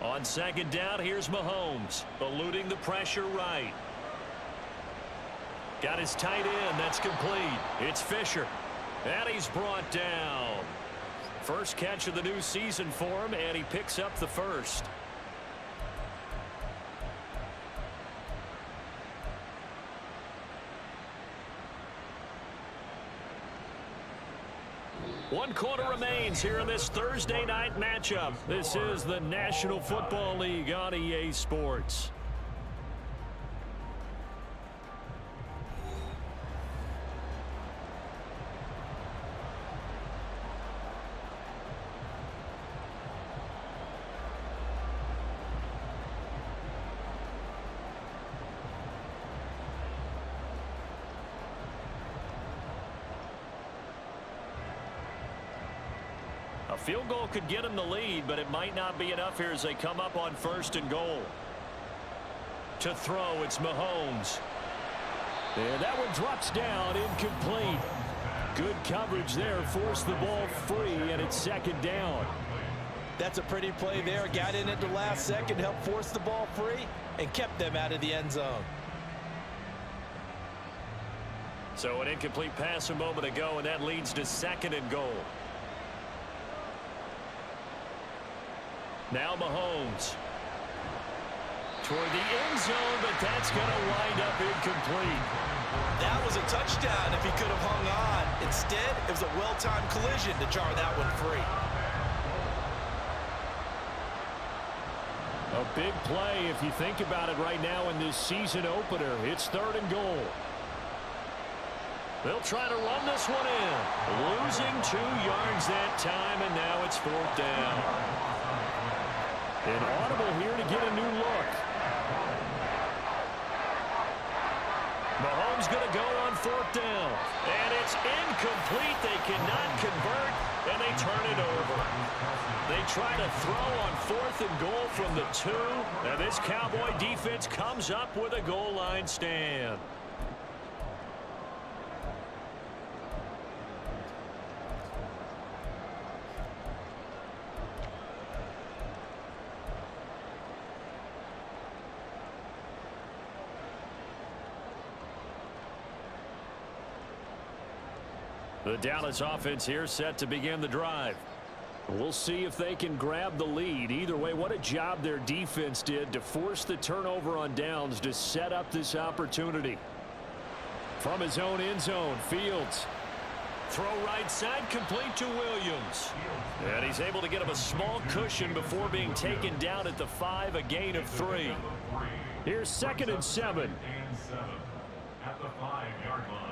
On 2nd down, here's Mahomes, eluding the pressure right. Got his tight end. That's complete. It's Fisher. And he's brought down. First catch of the new season for him, and he picks up the 1st. One quarter remains here in this Thursday night matchup. This is the National Football League on EA Sports. A field goal could get them the lead, but it might not be enough here as they come up on 1st and goal. To throw, it's Mahomes. And that one drops down, incomplete. Good coverage there, forced the ball free, and it's 2nd down. That's a pretty play there. Got in at the last second, helped force the ball free, and kept them out of the end zone. So an incomplete pass a moment ago, and that leads to 2nd and goal. Now Mahomes. Toward the end zone, but that's going to wind up incomplete. That was a touchdown if he could have hung on. Instead, it was a well-timed collision to jar that one free. A big play if you think about it right now in this season opener. It's 3rd and goal. They'll try to run this one in. Losing 2 yards that time, and now it's 4th down. An audible here to get a new look. Mahomes going to go on 4th down. And it's incomplete. They cannot convert, and they turn it over. They try to throw on 4th and goal from the 2. And this Cowboy defense comes up with a goal line stand. The Dallas offense here set to begin the drive. We'll see if they can grab the lead. Either way, what a job their defense did to force the turnover on downs to set up this opportunity. From his own end zone, Fields. Throw right side, complete to Williams. And he's able to get him a small cushion before being taken down at the 5, a gain of 3. Here's 2nd and 7. At the 5-yard line.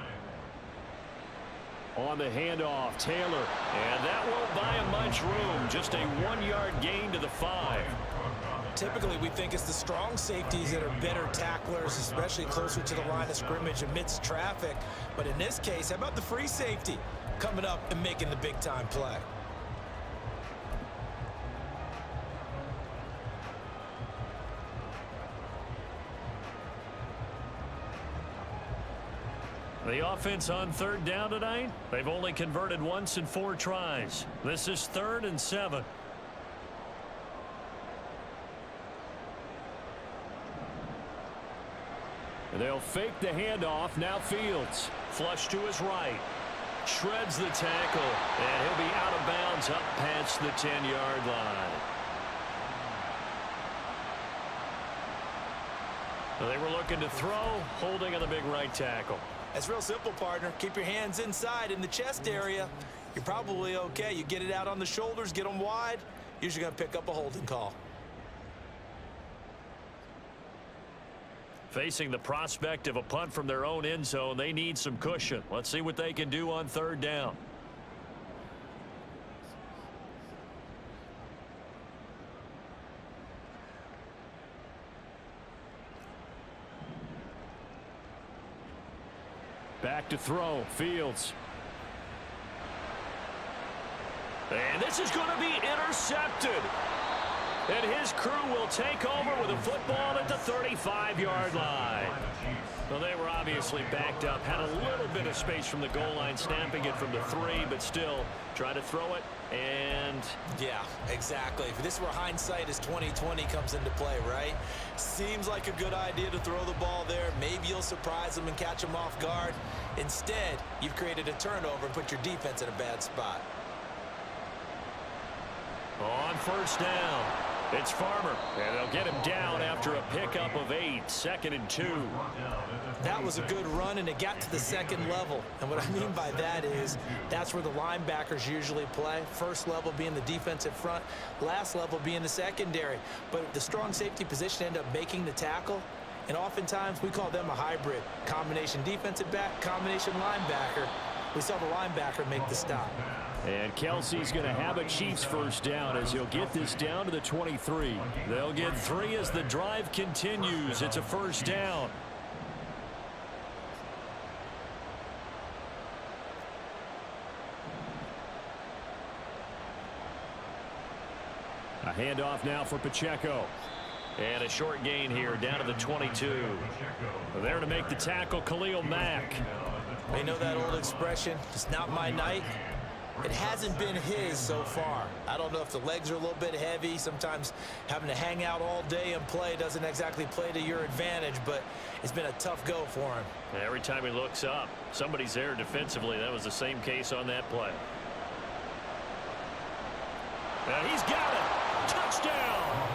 On the handoff, Taylor. And that won't buy him much room. Just a 1-yard gain to the 5. Typically, we think it's the strong safeties that are better tacklers, especially closer to the line of scrimmage amidst traffic. But in this case, how about the free safety coming up and making the big-time play? The offense on 3rd down tonight, they've only converted once in 4 tries. This is 3rd and 7. They'll fake the handoff. Now Fields. Flush to his right. Shreds the tackle. And he'll be out of bounds up past the 10-yard line. They were looking to throw, holding on the big right tackle. It's real simple, partner. Keep your hands inside in the chest area. You're probably okay. You get it out on the shoulders, get them wide. Usually going to pick up a holding call. Facing the prospect of a punt from their own end zone, they need some cushion. Let's see what they can do on 3rd down. Back to throw, Fields. And this is going to be intercepted. And his crew will take over with a football at the 35-yard line. Well, they were obviously backed up, had a little bit of space from the goal line, snapping it from the 3, but still try to throw it, and... Yeah, exactly. If this were hindsight as 2020 comes into play, right? Seems like a good idea to throw the ball there. Maybe you'll surprise them and catch them off guard. Instead, you've created a turnover and put your defense in a bad spot. On 1st down, it's Farmer, and they'll get him down after a pickup of 8, 2nd and 2. That was a good run, and it got to the 2nd level. And what I mean by that is that's where the linebackers usually play. First level being the defensive front, last level being the secondary. But the strong safety position ended up making the tackle, and oftentimes we call them a hybrid. Combination defensive back, combination linebacker. We saw the linebacker make the stop. And Kelsey's going to have a Chiefs 1st down as he'll get this down to the 23. They'll get 3 as the drive continues. It's a 1st down. A handoff now for Pacheco. And a short gain here down to the 22. There to make the tackle, Khalil Mack. They know that old expression, it's not my night. It hasn't been his so far. I don't know if the legs are a little bit heavy. Sometimes having to hang out all day and play doesn't exactly play to your advantage, but it's been a tough go for him. Every time he looks up, somebody's there defensively. That was the same case on that play. And he's got it. Touchdown.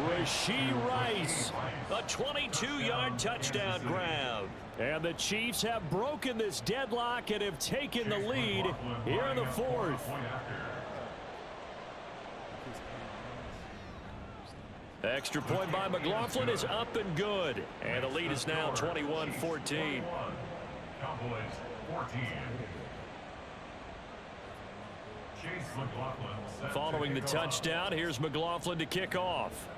Rashee Rice, a 22-yard touchdown grab. And the Chiefs have broken this deadlock and have taken the lead here in the fourth. Extra point by McLaughlin is up and good. And the lead is now 21-14. Cowboys 14. Following the touchdown, here's McLaughlin to kick off.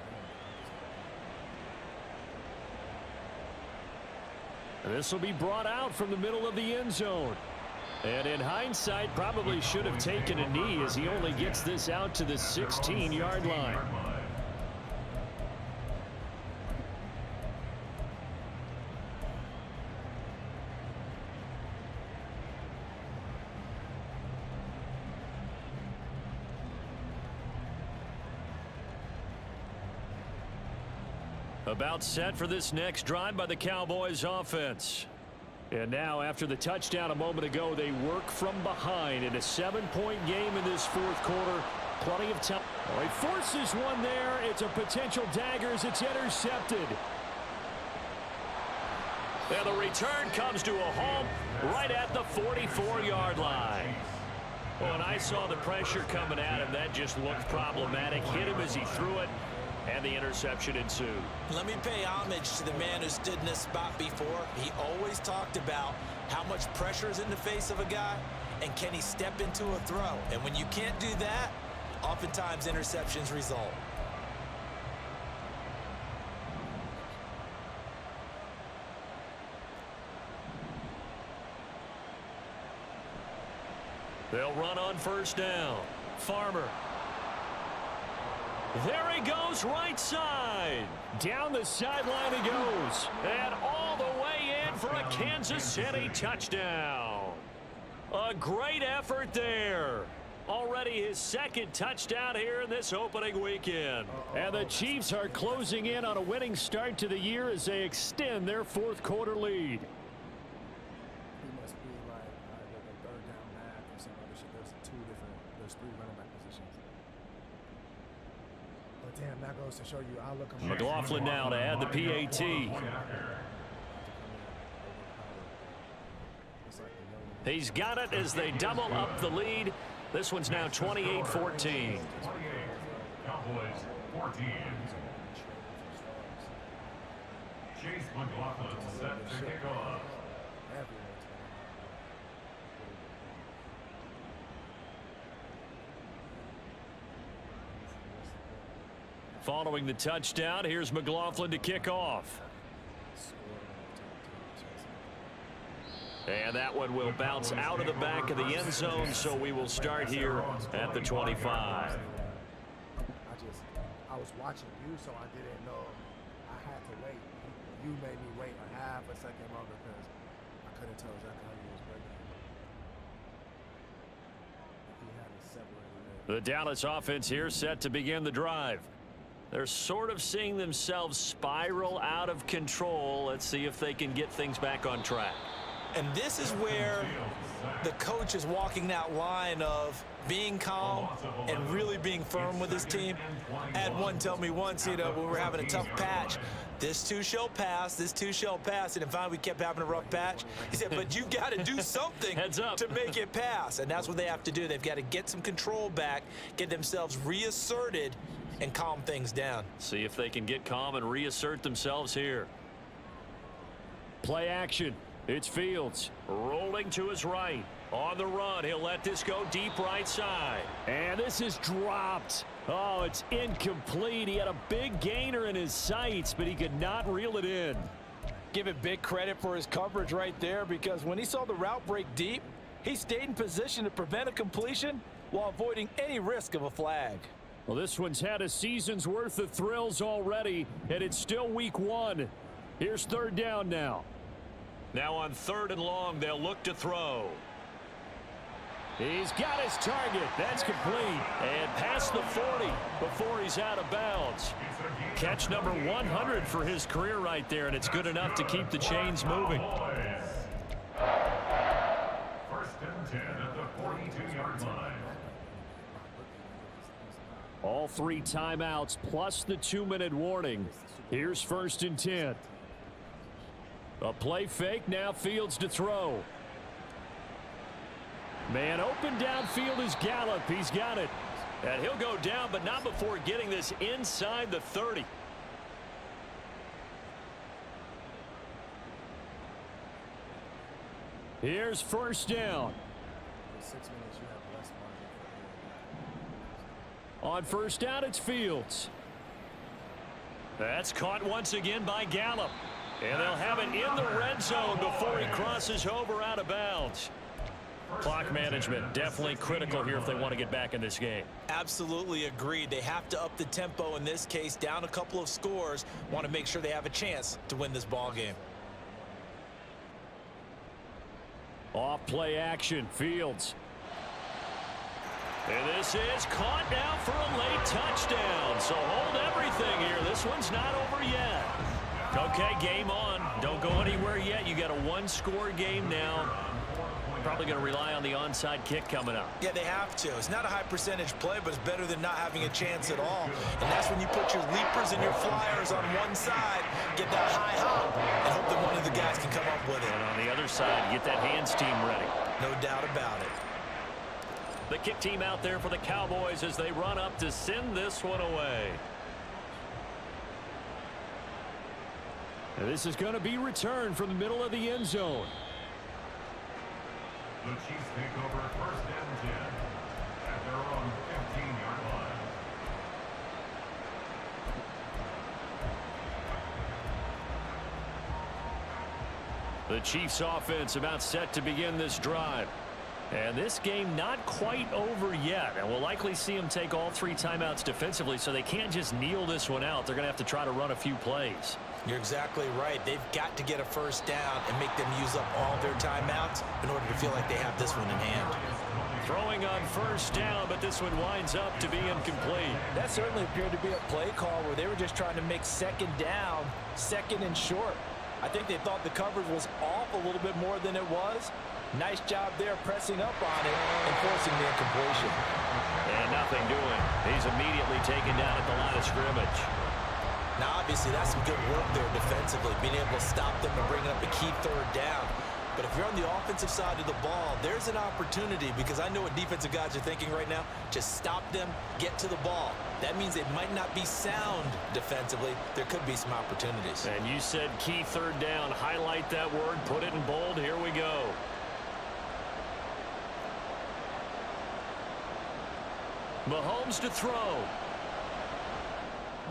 This will be brought out from the middle of the end zone. And in hindsight, probably should have taken a knee as he only gets this out to the 16-yard line. About set for this next drive by the Cowboys offense. And now after the touchdown a moment ago, they work from behind in a 7-point game in this fourth quarter. Plenty of time. Oh, he forces one there. It's a potential dagger as it's intercepted. And the return comes to a halt right at the 44-yard line. Well, and I saw the pressure coming at him. That just looked problematic. Hit him as he threw it. And the interception ensued. Let me pay homage to the man who stood in this spot before. He always talked about how much pressure is in the face of a guy and can he step into a throw. And when you can't do that, oftentimes interceptions result. They'll run on first down. Farmer. There he goes, right side. Down the sideline he goes. And all the way in for a Kansas City touchdown. A great effort there. Already his second touchdown here in this opening weekend. And the Chiefs are closing in on a winning start to the year as they extend their fourth quarter lead. He must be like a third down back or some other shit. There's three running back positions. But damn, that goes to show you I look. McLaughlin now to add the PAT. He's got it as they double up the lead. This one's now 28-14. Cowboys 14. Chase McLaughlin set to kick off. Following the touchdown, here's McLaughlin to kick off. And that one will bounce out of the back of the end zone, so we will start here at the 25. I was watching you, so I didn't know I had to wait. You made me wait a half a second longer because I couldn't tell exactly how you was breaking it. He had it separated. The Dallas offense here set to begin the drive. They're sort of seeing themselves spiral out of control. Let's see if they can get things back on track. And this is where the coach is walking that line of being calm and really being firm with his team. I had one tell me once, when we were having a tough patch, this too shall pass, this too shall pass. And finally we kept having a rough patch. He said, but you got to do something to make it pass. And that's what they have to do. They've got to get some control back, get themselves reasserted, and calm things down. See if they can get calm and reassert themselves here. Play action. It's Fields rolling to his right. On the run, he'll let this go deep right side. And this is dropped. Oh, it's incomplete. He had a big gainer in his sights, but he could not reel it in. Give it big credit for his coverage right there, because when he saw the route break deep, he stayed in position to prevent a completion while avoiding any risk of a flag. Well, this one's had a season's worth of thrills already, and it's still week 1. Here's third down now. Now on 3rd and long, they'll look to throw. He's got his target. That's complete. And past the 40 before he's out of bounds. Catch number 100 for his career right there, and it's good enough to keep the chains moving. First and 10 at the 42-yard line. All 3 timeouts plus the 2-minute warning. Here's 1st and 10. A play fake. Now Fields to throw. Man open downfield is Gallup. He's got it. And he'll go down, but not before getting this inside the 30. Here's 1st down. For 6 minutes, you have less margin for On 1st down, it's Fields. That's caught once again by Gallup. And they'll have it in the red zone before he crosses over out of bounds. Clock management definitely critical here if they want to get back in this game. Absolutely agreed. They have to up the tempo in this case, down a couple of scores. Want to make sure they have a chance to win this ball game. Off play action, Fields. And this is caught now for a late touchdown. So hold everything here. This one's not over yet. Okay, game on. Don't go anywhere yet. You got a 1-score game now. Probably going to rely on the onside kick coming up. Yeah, they have to. It's not a high percentage play, but it's better than not having a chance at all. And that's when you put your leapers and your flyers on one side, get that high hop, and hope that one of the guys can come up with it. And on the other side, get that hands team ready. No doubt about it. The kick team out there for the Cowboys as they run up to send this one away. And this is going to be returned from the middle of the end zone. The Chiefs take over 1st and 10 at their own 15-yard line. The Chiefs offense about set to begin this drive. And this game not quite over yet. And we'll likely see them take all 3 timeouts defensively, so they can't just kneel this one out. They're going to have to try to run a few plays. You're exactly right. They've got to get a 1st down and make them use up all their timeouts in order to feel like they have this one in hand. Throwing on 1st down, but this one winds up to be incomplete. That certainly appeared to be a play call where they were just trying to make 2nd down, 2nd and short. I think they thought the coverage was off a little bit more than it was. Nice job there pressing up on it and forcing the incompletion. And nothing doing. He's immediately taken down at the line of scrimmage. Now, obviously, that's some good work there defensively, being able to stop them and bringing up a key 3rd down. But if you're on the offensive side of the ball, there's an opportunity, because I know what defensive guys are thinking right now. Just stop them, get to the ball. That means they might not be sound defensively. There could be some opportunities. And you said key 3rd down. Highlight that word, put it in bold. Here we go. Mahomes to throw.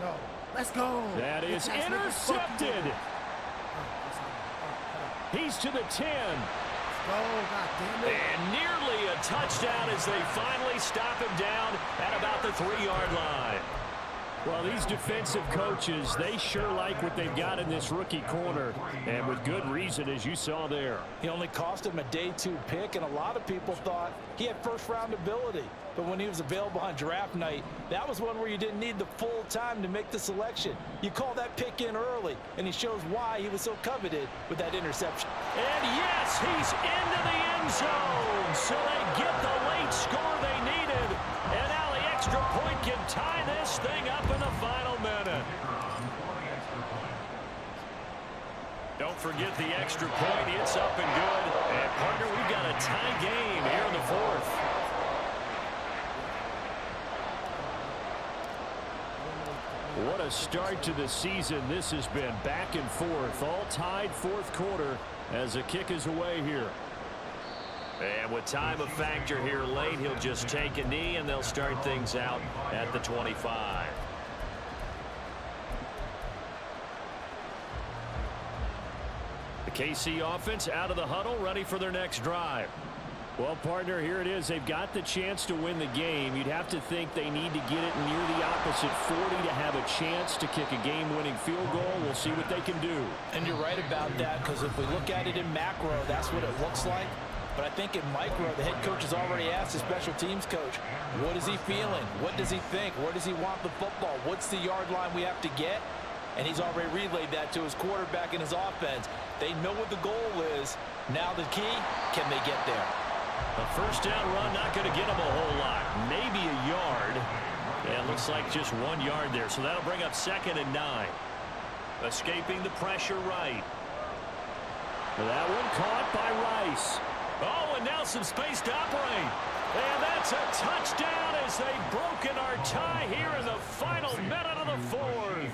No. Let's go. That is intercepted. He's to the 10. Go, goddammit. And nearly a touchdown as they finally stop him down at about the 3-yard line. Well, these defensive coaches, they sure like what they've got in this rookie corner, and with good reason, as you saw there. He only cost him a day 2 pick, and a lot of people thought he had 1st-round ability. But when he was available on draft night, that was one where you didn't need the full time to make the selection. You call that pick in early, and he shows why he was so coveted with that interception. And yes, he's into the end zone, so they get the late score they needed. And now the extra point can tie this thing up in the final minute. Don't forget the extra point. It's up and good. And, partner, we've got a tie game here in the 4th. What a start to the season this has been. Back and forth, all tied 4th quarter as the kick is away here. And with time a factor here late, he'll just take a knee and they'll start things out at the 25. The KC offense out of the huddle, ready for their next drive. Well, partner, here it is. They've got the chance to win the game. You'd have to think they need to get it near the opposite 40 to have a chance to kick a game-winning field goal. We'll see what they can do. And you're right about that, because if we look at it in macro, that's what it looks like. But I think in micro, the head coach has already asked the special teams coach, what is he feeling? What does he think? Where does he want the football? What's the yard line we have to get? And he's already relayed that to his quarterback and his offense. They know what the goal is. Now the key, can they get there? A first down run, not going to get him a whole lot. Maybe a yard. Yeah, it looks like just 1 yard there. So that'll bring up 2nd and 9. Escaping the pressure right. That one caught by Rice. Oh, and now some space to operate. And that's a touchdown as they've broken our tie here in the final minute of the fourth.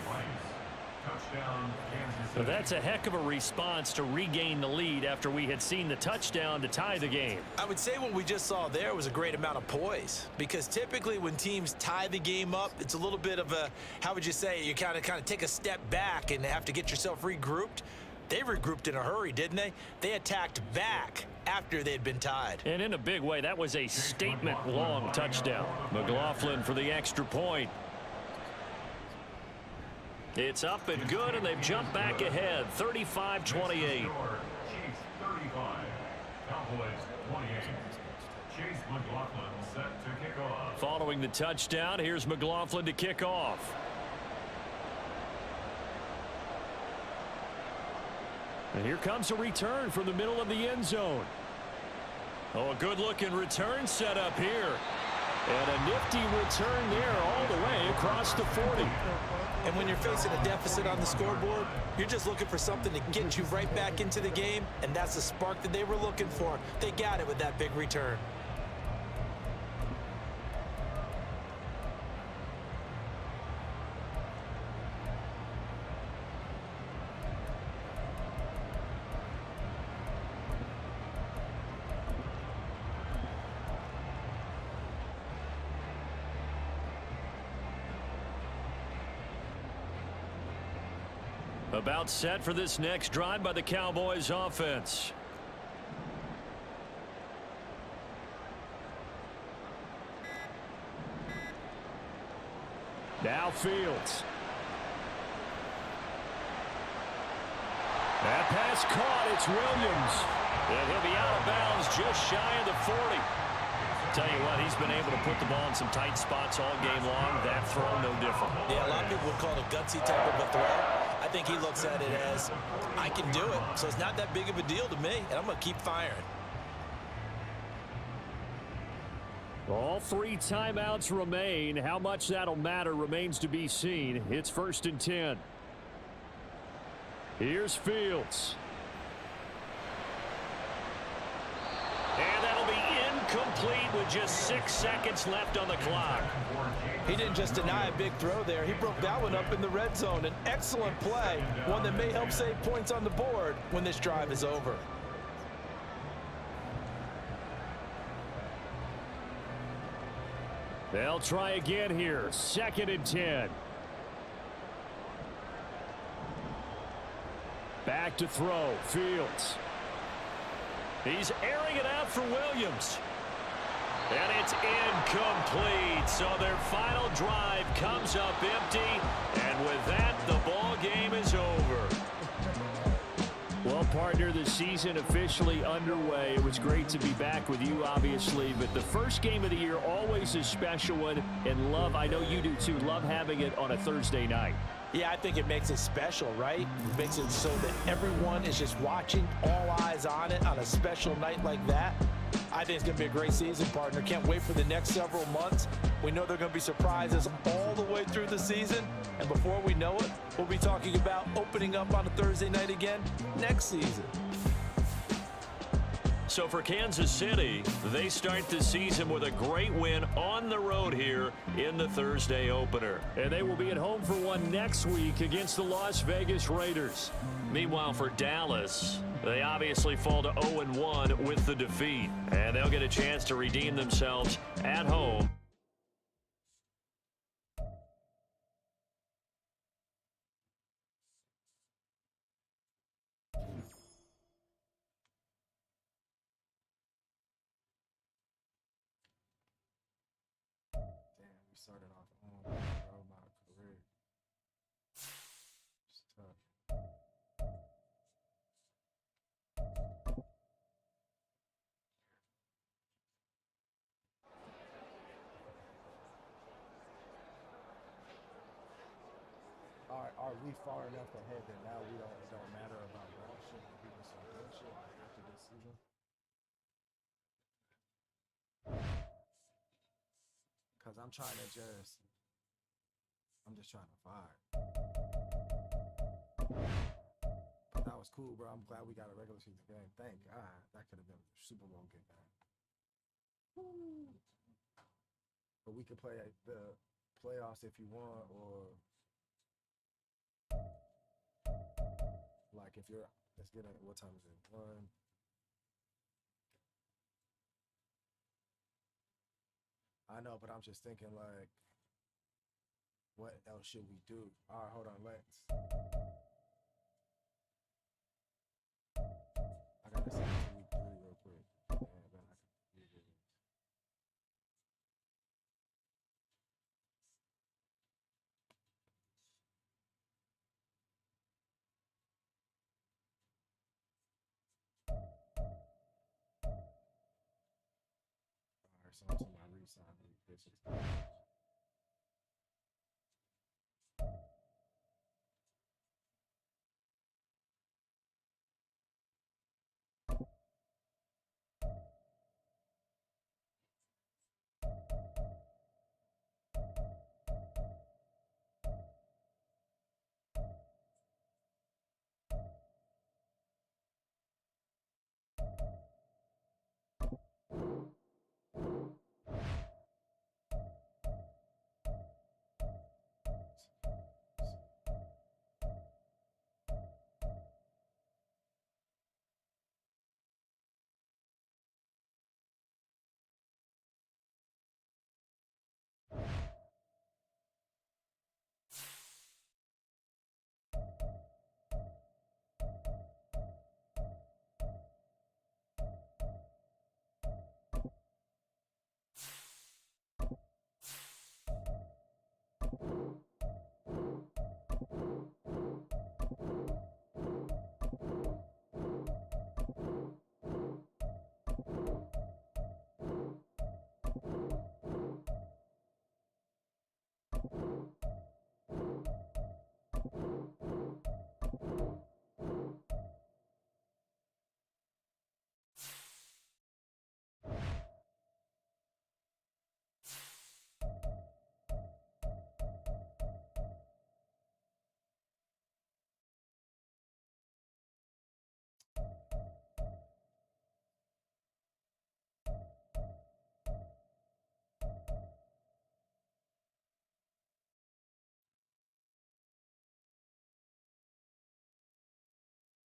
So that's a heck of a response to regain the lead after we had seen the touchdown to tie the game. I would say what we just saw there was a great amount of poise, because typically when teams tie the game up, it's a little bit of a, how would you say, you kind of take a step back and have to get yourself regrouped. They regrouped in a hurry, didn't they? They attacked back after they'd been tied. And in a big way, that was a statement-long touchdown. McLaughlin for the extra point. It's up and good, and they've jumped back ahead, 35-28. Chiefs 35, Cowboys 28. Chase McLaughlin set to kick off. Following the touchdown, here's McLaughlin to kick off. And here comes a return from the middle of the end zone. Oh, a good-looking return set up here. And a nifty return there all the way across the 40. And when you're facing a deficit on the scoreboard, you're just looking for something to get you right back into the game, and that's the spark that they were looking for. They got it with that big return. About set for this next drive by the Cowboys offense. Now Fields. That pass caught. It's Williams. And he'll be out of bounds just shy of the 40. Tell you what, he's been able to put the ball in some tight spots all game long. That throw, no different. Yeah, a lot of people would call it a gutsy type of a throw. I think he looks at it as, I can do it. So it's not that big of a deal to me, and I'm going to keep firing. All 3 timeouts remain. How much that'll matter remains to be seen. It's 1st and 10. Here's Fields. And that'll be incomplete with just 6 seconds left on the clock. He didn't just deny a big throw there. He broke that one up in the red zone. An excellent play, one that may help save points on the board when this drive is over. They'll try again here. 2nd and 10. Back to throw. Fields. He's airing it out for Williams. And it's incomplete. So their final drive comes up empty. And with that, the ball game is over. Well, partner, the season officially underway. It was great to be back with you, obviously. But the first game of the year always a special one. And love, I know you do too, love having it on a Thursday night. Yeah, I think it makes it special, right? It makes it so that everyone is just watching, all eyes on it on a special night like that. I think it's going to be a great season, partner. Can't wait for the next several months. We know there are going to be surprises all the way through the season. And before we know it, we'll be talking about opening up on a Thursday night again next season. So for Kansas City, they start the season with a great win on the road here in the Thursday opener. And they will be at home for one next week against the Las Vegas Raiders. Meanwhile, for Dallas, they obviously fall to 0-1 with the defeat. And they'll get a chance to redeem themselves at home started off on, bro, my career. It's tough. Are we far enough ahead that now it don't matter about bad shit and people some good shit like after this season? Cause I'm just trying to vibe. But that was cool, bro. I'm glad we got a regular season game. Thank God. That could have been a Super Bowl game. But we could play the playoffs if you want, or like if you're, let's get it, what time is it? 1. I know, but I'm just thinking like, what else should we do? All right, hold on, let's. I gotta see week 3 real quick. And then I can use it. All right, so I'm to my re-sign.